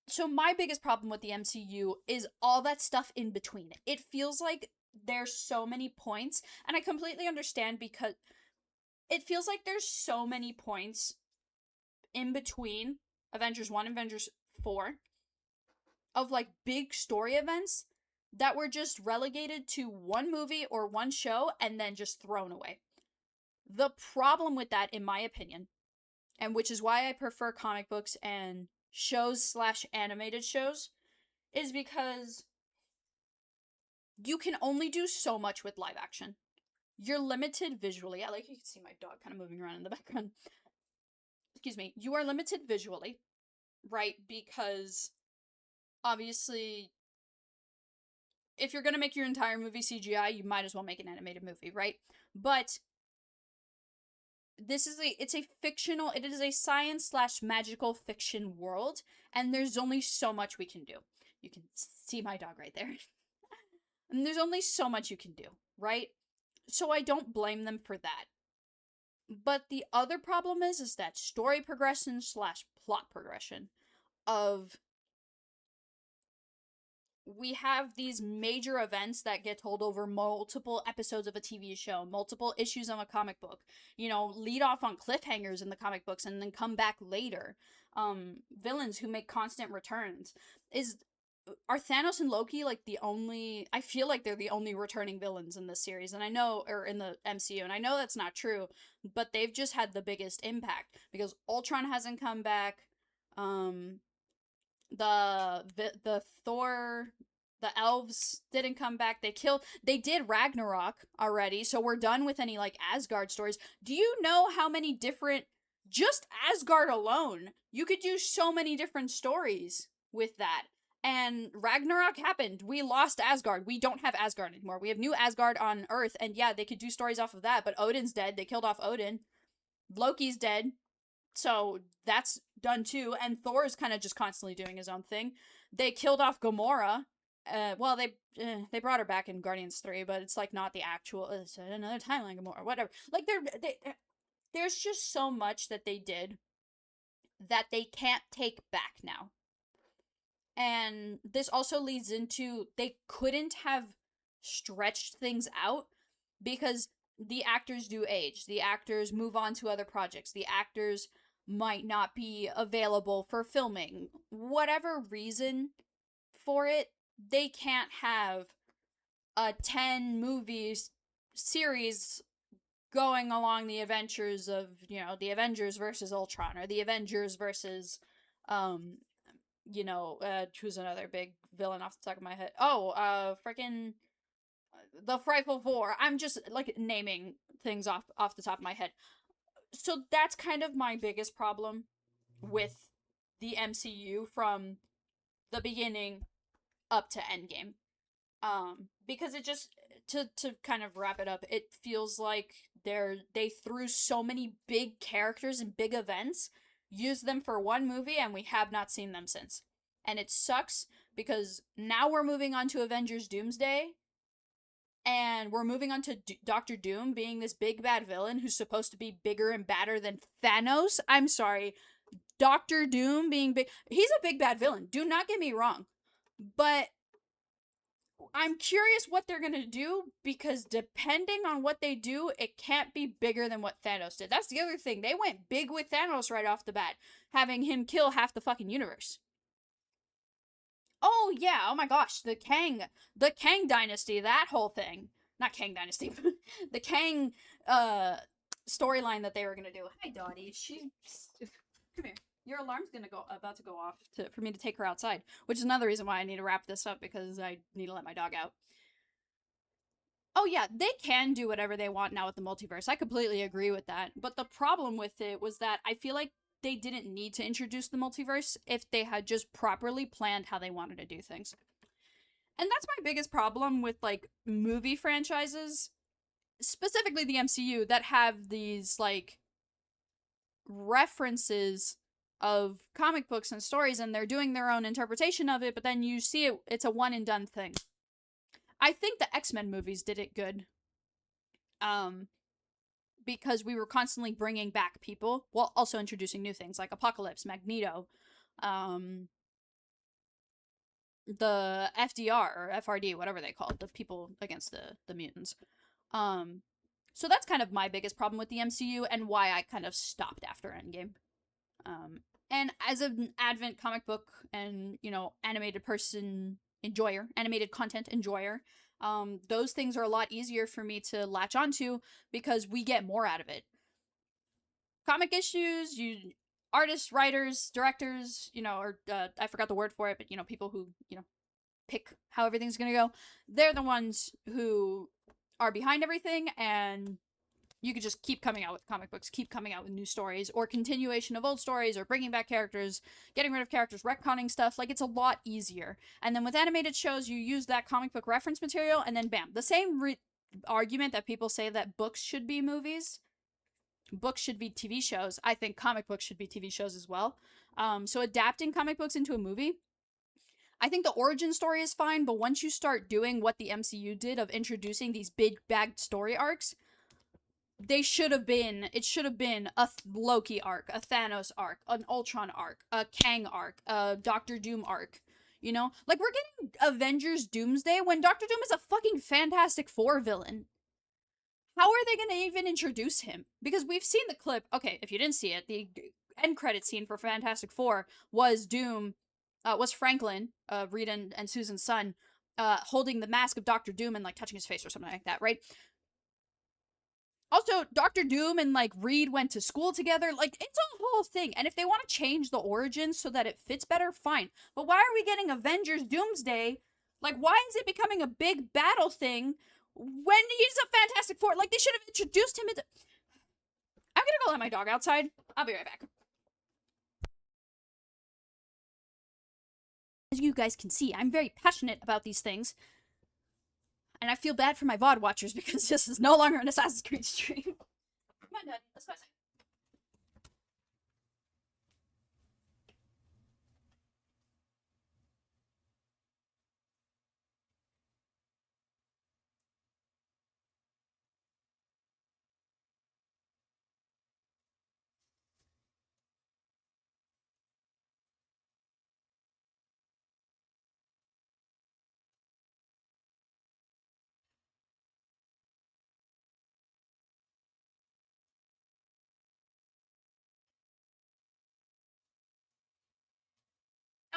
so my biggest problem with the MCU is all that stuff in between. It feels like there's so many points, and I completely understand because it feels like there's so many points in between Avengers 1 and Avengers 4 of, like, big story events that were just relegated to one movie or one show and then just thrown away. The problem with that, in my opinion, and which is why I prefer comic books and shows/animated shows, is because you can only do so much with live action. You're limited visually. I like you can see my dog kind of moving around in the background. Excuse me. You are limited visually, right? Because obviously if you're gonna make your entire movie CGI, you might as well make an animated movie, right? But this is it is a science/magical fiction world, and there's only so much we can do. You can see my dog right there. And there's only so much you can do, right? So I don't blame them for that. But the other problem is that story progression/plot progression of we have these major events that get told over multiple episodes of a TV show, multiple issues of a comic book, lead off on cliffhangers in the comic books and then come back later. Villains who make constant returns. Are Thanos and Loki I feel like they're the only returning villains in this series, and I know, or in the MCU, and I know that's not true, but they've just had the biggest impact, because Ultron hasn't come back, the Thor, the elves didn't come back. They did Ragnarok already, so we're done with any Asgard stories. Do you know how many different, just Asgard alone, you could do so many different stories with that. And Ragnarok happened. We lost Asgard. We don't have Asgard anymore. We have new Asgard on Earth, and yeah, they could do stories off of that, but Odin's dead. They killed off Odin. Loki's dead. So that's done too, and Thor's kind of just constantly doing his own thing. They killed off Gamora. They brought her back in Guardians 3, but it's not the actual. It's another timeline Gamora, whatever. There's just so much that they did that they can't take back now. And this also leads into they couldn't have stretched things out because the actors do age. The actors move on to other projects. The actors might not be available for filming. Whatever reason for it, they can't have a 10 movies series going along the adventures of, the Avengers versus Ultron, or the Avengers versus, who's another big villain off the top of my head? Freaking the Frightful Four. I'm just naming things off the top of my head. So that's kind of my biggest problem with the MCU from the beginning up to Endgame. Because it just, to kind of wrap it up, it feels like they threw so many big characters and big events, used them for one movie, and we have not seen them since. And it sucks because now we're moving on to Avengers Doomsday, and we're moving on to Doctor Doom being this big bad villain who's supposed to be bigger and badder than Thanos. I'm sorry. Doctor Doom being big. He's a big bad villain. Do not get me wrong. But I'm curious what they're going to do, because depending on what they do, it can't be bigger than what Thanos did. That's the other thing. They went big with Thanos right off the bat, having him kill half the fucking universe. Oh, yeah. Oh, my gosh. The Kang Dynasty, that whole thing. Not Kang Dynasty. The Kang storyline that they were going to do. Hi, Dottie. Come here. Your alarm's about to go off for me to take her outside, which is another reason why I need to wrap this up, because I need to let my dog out. Oh, yeah. They can do whatever they want now with the multiverse. I completely agree with that. But the problem with it was that I feel like they didn't need to introduce the multiverse if they had just properly planned how they wanted to do things. And that's my biggest problem with, movie franchises, specifically the MCU, that have these, references of comic books and stories, and they're doing their own interpretation of it, but then you see it's a one and done thing. I think the X-Men movies did it good. Because we were constantly bringing back people, while also introducing new things like Apocalypse, Magneto, the FDR or FRD, whatever they call it, the people against the mutants. So that's kind of my biggest problem with the MCU, and why I kind of stopped after Endgame. And as an Advent comic book and, animated content enjoyer, those things are a lot easier for me to latch onto because we get more out of it. Comic issues, artists, writers, directors, I forgot the word for it, but, people who, pick how everything's gonna go, they're the ones who are behind everything, and You could just keep coming out with comic books, keep coming out with new stories, or continuation of old stories, or bringing back characters, getting rid of characters, retconning stuff. Like, it's a lot easier. And then with animated shows, you use that comic book reference material, and then bam. The same argument that people say that books should be movies, books should be TV shows, I think comic books should be TV shows as well. So adapting comic books into a movie, I think the origin story is fine, but once you start doing what the MCU did of introducing these big bagged story arcs, it should have been a Loki arc, a Thanos arc, an Ultron arc, a Kang arc, a Doctor Doom arc. You know? Like, we're getting Avengers Doomsday when Doctor Doom is a fucking Fantastic Four villain. How are they gonna even introduce him? Because we've seen the clip. Okay, if you didn't see it, the end credit scene for Fantastic Four was was Franklin, Reed and Susan's son, holding the mask of Doctor Doom and, like, touching his face or something like that, right? Also, Doctor Doom and, like, Reed went to school together. Like, it's a whole thing. And if they want to change the origins so that it fits better, fine. But why are we getting Avengers Doomsday? Like, why is it becoming a big battle thing when he's a Fantastic Four? Like, they should have introduced him into... I'm gonna go let my dog outside. I'll be right back. As you guys can see, I'm very passionate about these things. And I feel bad for my VOD watchers because this is no longer an Assassin's Creed stream. Come on, Daddy. Let's go outside.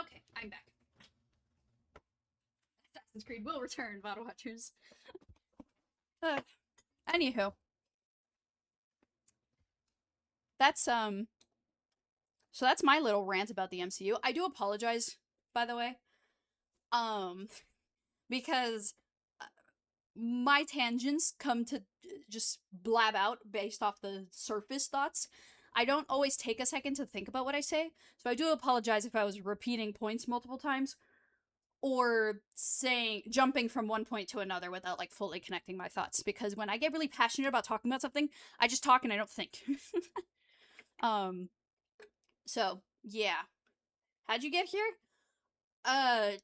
Okay, I'm back. Assassin's Creed will return, VOD watchers. Anywho. That's, so that's my little rant about the MCU. I do apologize, by the way. Because my tangents come to just blab out based off the surface thoughts. I don't always take a second to think about what I say, so I do apologize if I was repeating points multiple times, or jumping from one point to another without, like, fully connecting my thoughts, because when I get really passionate about talking about something, I just talk and I don't think. So, yeah. How'd you get here? I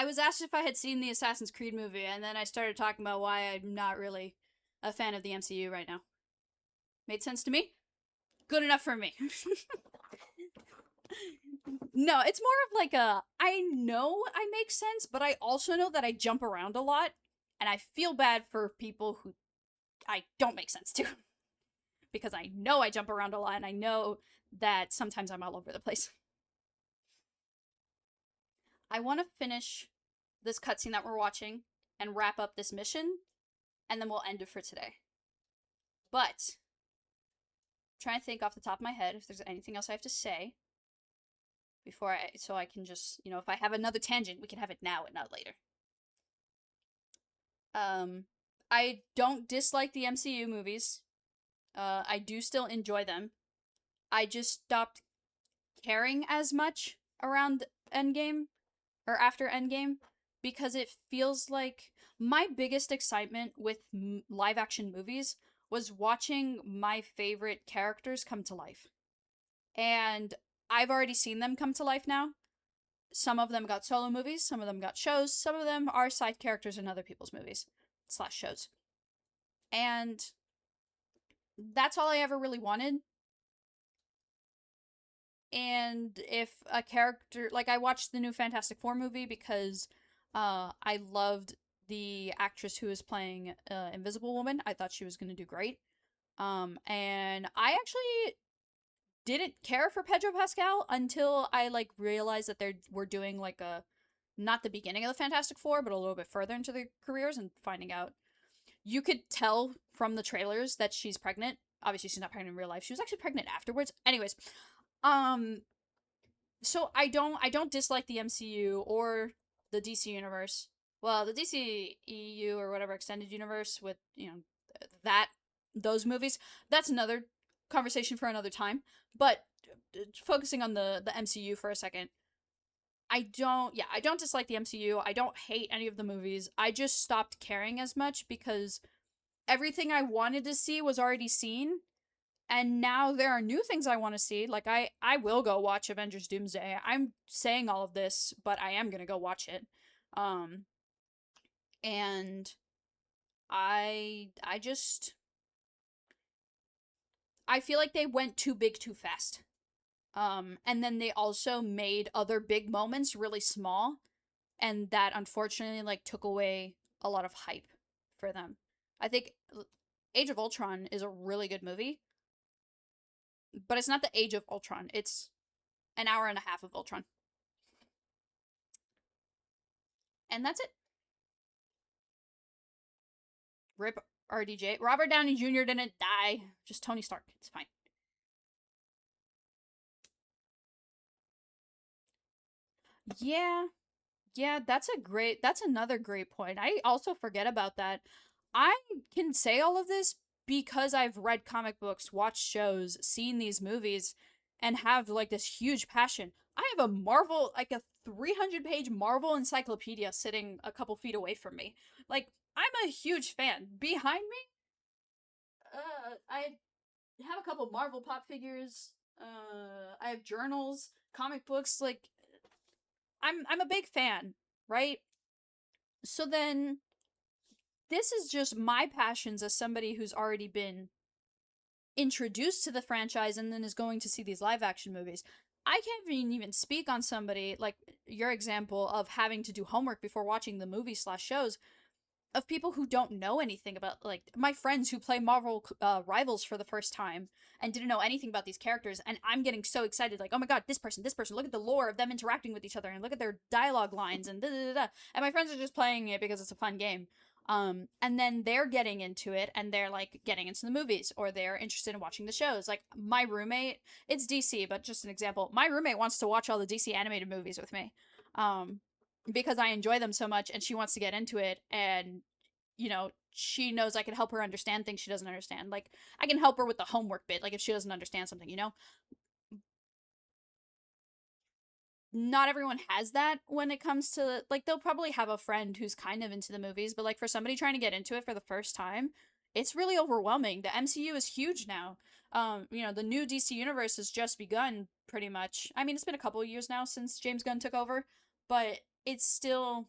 was asked if I had seen the Assassin's Creed movie, and then I started talking about why I'm not really a fan of the MCU right now. Made sense to me? Good enough for me. No, it's more of like I know I make sense, but I also know that I jump around a lot, and I feel bad for people who I don't make sense to. Because I know I jump around a lot, and I know that sometimes I'm all over the place. I want to finish this cutscene that we're watching and wrap up this mission, and then we'll end it for today. But trying to think off the top of my head if there's anything else I have to say before so I can just, you know, if I have another tangent, we can have it now and not later. I don't dislike the MCU movies. I do still enjoy them. I just stopped caring as much around Endgame, or after Endgame, because it feels like my biggest excitement with live-action movies was watching my favorite characters come to life. And I've already seen them come to life now. Some of them got solo movies, some of them got shows, some of them are side characters in other people's movies / shows. And that's all I ever really wanted. And if a character, like, I watched the new Fantastic Four movie because I loved the actress who was playing Invisible Woman. I thought she was going to do great. And I actually didn't care for Pedro Pascal until I, like, realized that we're doing, like, not the beginning of the Fantastic Four, but a little bit further into their careers, and finding out. You could tell from the trailers that she's pregnant. Obviously, she's not pregnant in real life. She was actually pregnant afterwards. Anyways, so I don't dislike the MCU or the DC universe. Well, the DC EU or whatever extended universe with, you know, those movies, that's another conversation for another time. But focusing on the MCU for a second, I don't dislike the MCU. I don't hate any of the movies. I just stopped caring as much because everything I wanted to see was already seen. And now there are new things I want to see. Like, I will go watch Avengers Doomsday. I'm saying all of this, but I am going to go watch it. And I feel like they went too big too fast. And then they also made other big moments really small. And that, unfortunately, like, took away a lot of hype for them. I think Age of Ultron is a really good movie. But it's not the Age of Ultron. It's an hour and a half of Ultron. And that's it. RIP RDJ. Robert Downey Jr. didn't die. Just Tony Stark. It's fine. Yeah, that's another great point. I also forget about that. I can say all of this because I've read comic books, watched shows, seen these movies, and have, like, this huge passion. I have a Marvel, like a 300-page Marvel encyclopedia sitting a couple feet away from me. Like, I'm a huge fan. Behind me, I have a couple Marvel pop figures, I have journals, comic books, like, I'm a big fan, right? So then, this is just my passions as somebody who's already been introduced to the franchise and then is going to see these live action movies. I can't even speak on somebody like your example of having to do homework before watching the movies/shows, of people who don't know anything about, like, my friends who play Marvel Rivals for the first time and didn't know anything about these characters, and I'm getting so excited, like, oh my god, this person, look at the lore of them interacting with each other, and look at their dialogue lines, and da-da-da-da. And my friends are just playing it because it's a fun game. And then they're getting into it, and they're, like, getting into the movies, or they're interested in watching the shows. Like, my roommate, it's DC, but just an example, my roommate wants to watch all the DC animated movies with me. Because I enjoy them so much, and she wants to get into it, and, you know, she knows I can help her understand things she doesn't understand. Like, I can help her with the homework bit, like, if she doesn't understand something, you know? Not everyone has that when it comes to, like, they'll probably have a friend who's kind of into the movies, but, like, for somebody trying to get into it for the first time, it's really overwhelming. The MCU is huge now. You know, the new DC universe has just begun, pretty much. I mean, it's been a couple of years now since James Gunn took over, but it's still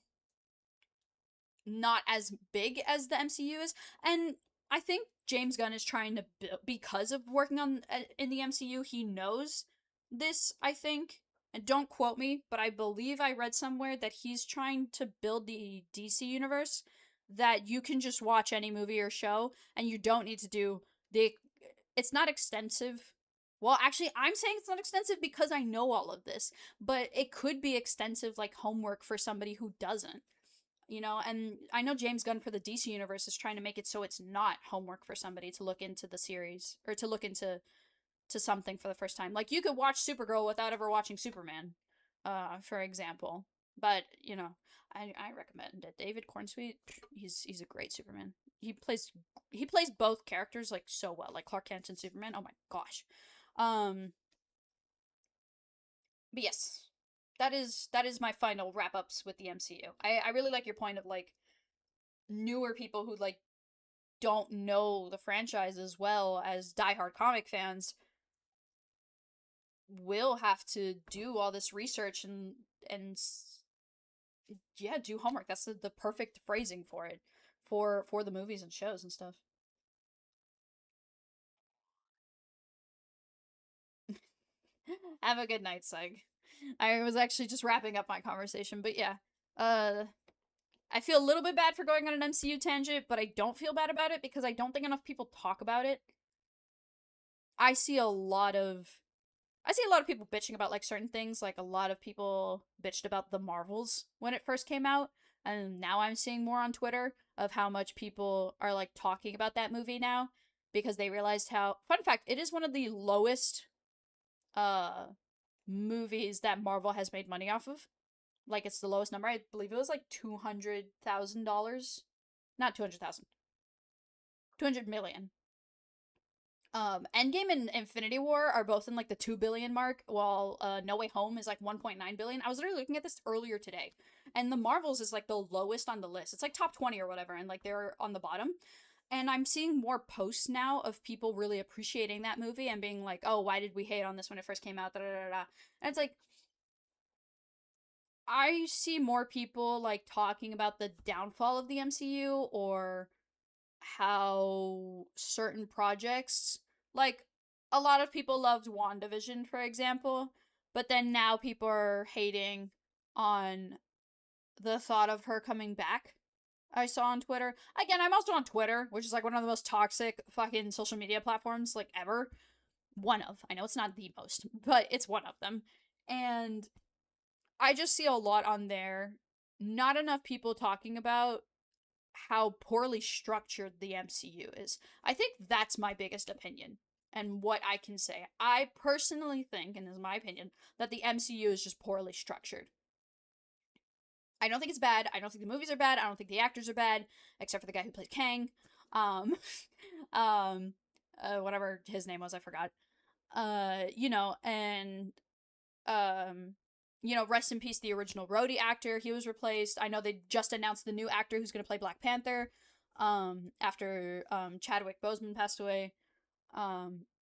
not as big as the MCU is. And I think James Gunn is trying to because of working on in the MCU, he knows this, I think. And don't quote me, but I believe I read somewhere that he's trying to build the DC universe that you can just watch any movie or show and you don't need to do it's not extensive. Well, actually, I'm saying it's not extensive because I know all of this, but it could be extensive, like, homework for somebody who doesn't. You know, and I know James Gunn for the DC universe is trying to make it so it's not homework for somebody to look into the series, or to look into something for the first time. Like, you could watch Supergirl without ever watching Superman, for example. But, you know, I recommend it. David Cornsweet, he's a great Superman. He plays both characters, like, so well. Like, Clark Kent and Superman. Oh my gosh. But yes. That is my final wrap-ups with the MCU. I really like your point of, like, newer people who, like, don't know the franchise as well as diehard comic fans will have to do all this research and yeah, do homework. That's the perfect phrasing for it, for the movies and shows and stuff. Have a good night, Seg. I was actually just wrapping up my conversation, but yeah. I feel a little bit bad for going on an MCU tangent, but I don't feel bad about it because I don't think enough people talk about it. I see a lot of people bitching about, like, certain things. Like, a lot of people bitched about the Marvels when it first came out, and now I'm seeing more on Twitter of how much people are, like, talking about that movie now because they realized how, fun fact, it is one of the lowest movies that Marvel has made money off of. Like, it's the lowest number. I believe it was like $200,000. Not 200,000. 200 million. Endgame and Infinity War are both in like the 2 billion mark, while No Way Home is like 1.9 billion. I was literally looking at this earlier today, and the Marvels is like the lowest on the list. It's like top 20 or whatever, and like they're on the bottom. And I'm seeing more posts now of people really appreciating that movie and being like, oh, why did we hate on this when it first came out? Da, da, da, da. And it's like, I see more people like talking about the downfall of the MCU, or how certain projects, like a lot of people loved WandaVision, for example, but then now people are hating on the thought of her coming back. I saw on Twitter. Again, I'm also on Twitter, which is like one of the most toxic fucking social media platforms like ever. One of. I know it's not the most, but it's one of them. And I just see a lot on there. Not enough people talking about how poorly structured the MCU is. I think that's my biggest opinion and what I can say. I personally think, and this is my opinion, that the MCU is just poorly structured. I don't think it's bad. I don't think the movies are bad. I don't think the actors are bad, except for the guy who plays Kang. Whatever his name was, I forgot. Rest in peace, the original Rhodey actor. He was replaced. I know they just announced the new actor who's going to play Black Panther, after Chadwick Boseman passed away.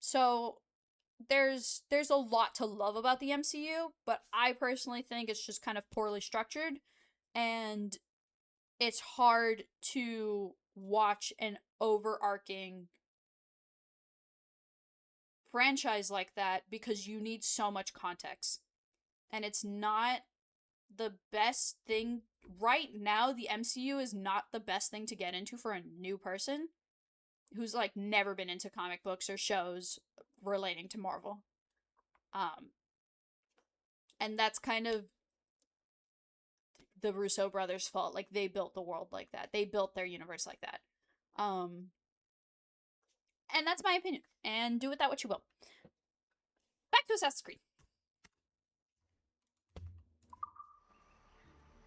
So there's a lot to love about the MCU, but I personally think it's just kind of poorly structured, and it's hard to watch an overarching franchise like that because you need so much context. And it's not the best thing right now. The MCU is not the best thing to get into for a new person who's like never been into comic books or shows relating to Marvel. And that's kind of the Russo brothers' fault. Like, they built the world like that. They built their universe like that. And that's my opinion. And do with that what you will. Back to Assassin's Creed.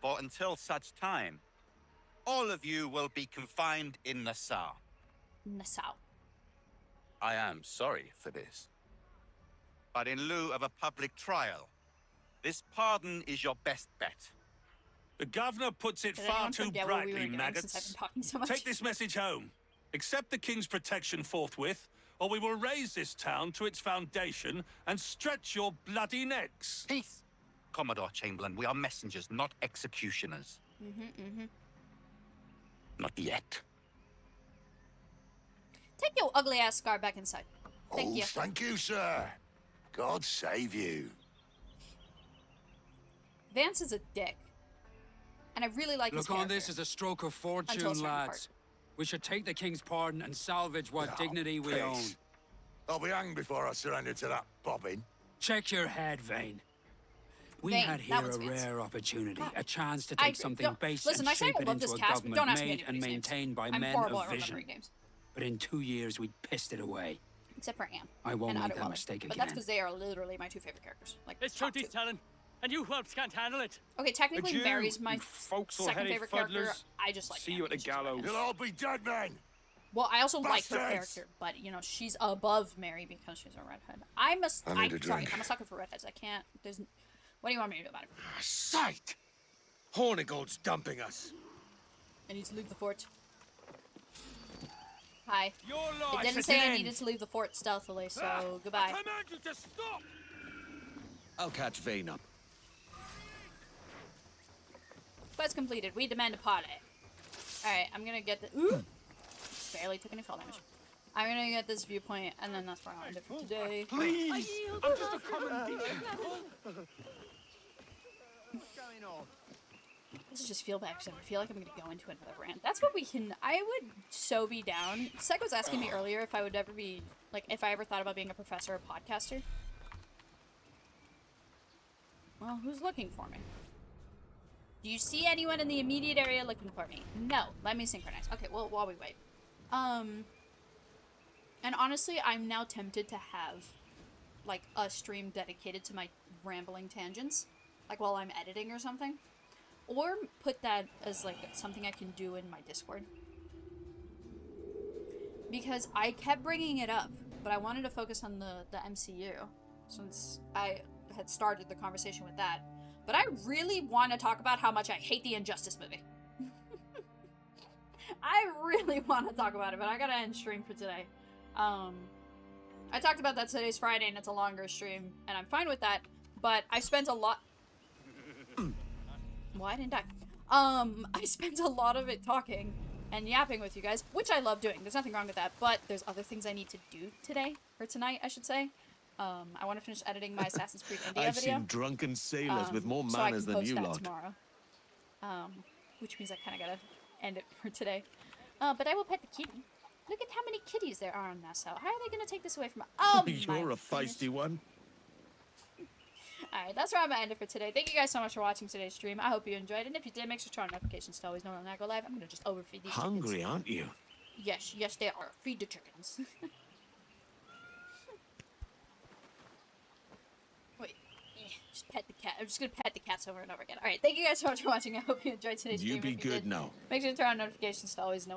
For until such time, all of you will be confined in Nassau. Nassau. I am sorry for this. But in lieu of a public trial, this pardon is your best bet. The governor puts it far too brightly, maggots. Take this message home. Accept the king's protection forthwith, or we will raise this town to its foundation and stretch your bloody necks. Peace, Commodore Chamberlain. We are messengers, not executioners. Not yet. Take your ugly ass scar back inside. Thank you. Thank you, sir. God save you. Vance is a dick. And I really like his character. Look on this as a stroke of fortune, lads. We should take the king's pardon and salvage what dignity we own. I'll be hanged before I surrender to that bobbin. Check your head, Vane. We had here a rare opportunity, a chance to take something base and shape it into a government made and maintained by men of vision. But in 2 years, we pissed it away. Except for Anne. I won't make that mistake again. But that's because they are literally my two favorite characters. Like, it's truth he's telling, and you whelps can't handle it. Okay, technically Mary's my second favorite character. I just like See you at the gallows. You'll all be dead men. Well, I also like her character, but you know she's above Mary because she's a redhead. I'm a sucker for redheads. I can't. There's. What do you want me to do about it? Sight! Hornigold's dumping us. I need to leave the fort. Hi. It didn't say I needed to leave the fort stealthily, so goodbye. I command you to stop! I'll catch Vane up. Quest completed. We demand a party. Alright, I'm gonna get the. Ooh! Barely took any fall damage. I'm gonna get this viewpoint, and then that's where I'll end it for today. Please! I'm just a common demon. What's going on? This is just feel bad because I feel like I'm gonna go into another rant. That's what we can. I would so be down. Sek was asking me earlier if I would ever be like if I ever thought about being a professor or podcaster. Well, who's looking for me? Do you see anyone in the immediate area looking for me? No. Let me synchronize. Okay. Well, while we wait. And honestly, I'm now tempted to have like a stream dedicated to my rambling tangents, like while I'm editing or something. Or put that as, like, something I can do in my Discord. because I kept bringing it up, but I wanted to focus on the MCU since I had started the conversation with that. But I really want to talk about how much I hate the Injustice movie. I really want to talk about it, but I gotta end stream for today. I talked about that today's Friday, and it's a longer stream, and I'm fine with that, but I spent a lot... Well, I didn't die. I spent a lot of it talking and yapping with you guys, which I love doing. There's nothing wrong with that, but there's other things I need to do today, or tonight, I should say. I want to finish editing my Assassin's Creed India video. I've seen drunken sailors with more manners than you lot. Tomorrow. Which means I kind of gotta end it for today. But I will pet the kitty. Look at how many kitties there are in Nassau. How are they gonna take this away from... Oh, you're a feisty one. Alright, that's where I'm gonna end it for today. Thank you guys so much for watching today's stream. I hope you enjoyed it. And if you did, make sure to turn on notifications to always know when I go live. I'm gonna just overfeed these Hungry, chickens. aren't you? Yes, yes they are. Feed the chickens. Wait, just pet the cat. I'm just gonna pet the cats over and over again. Alright, thank you guys so much for watching. I hope you enjoyed today's stream. You be good now. Make sure to turn on notifications to always know when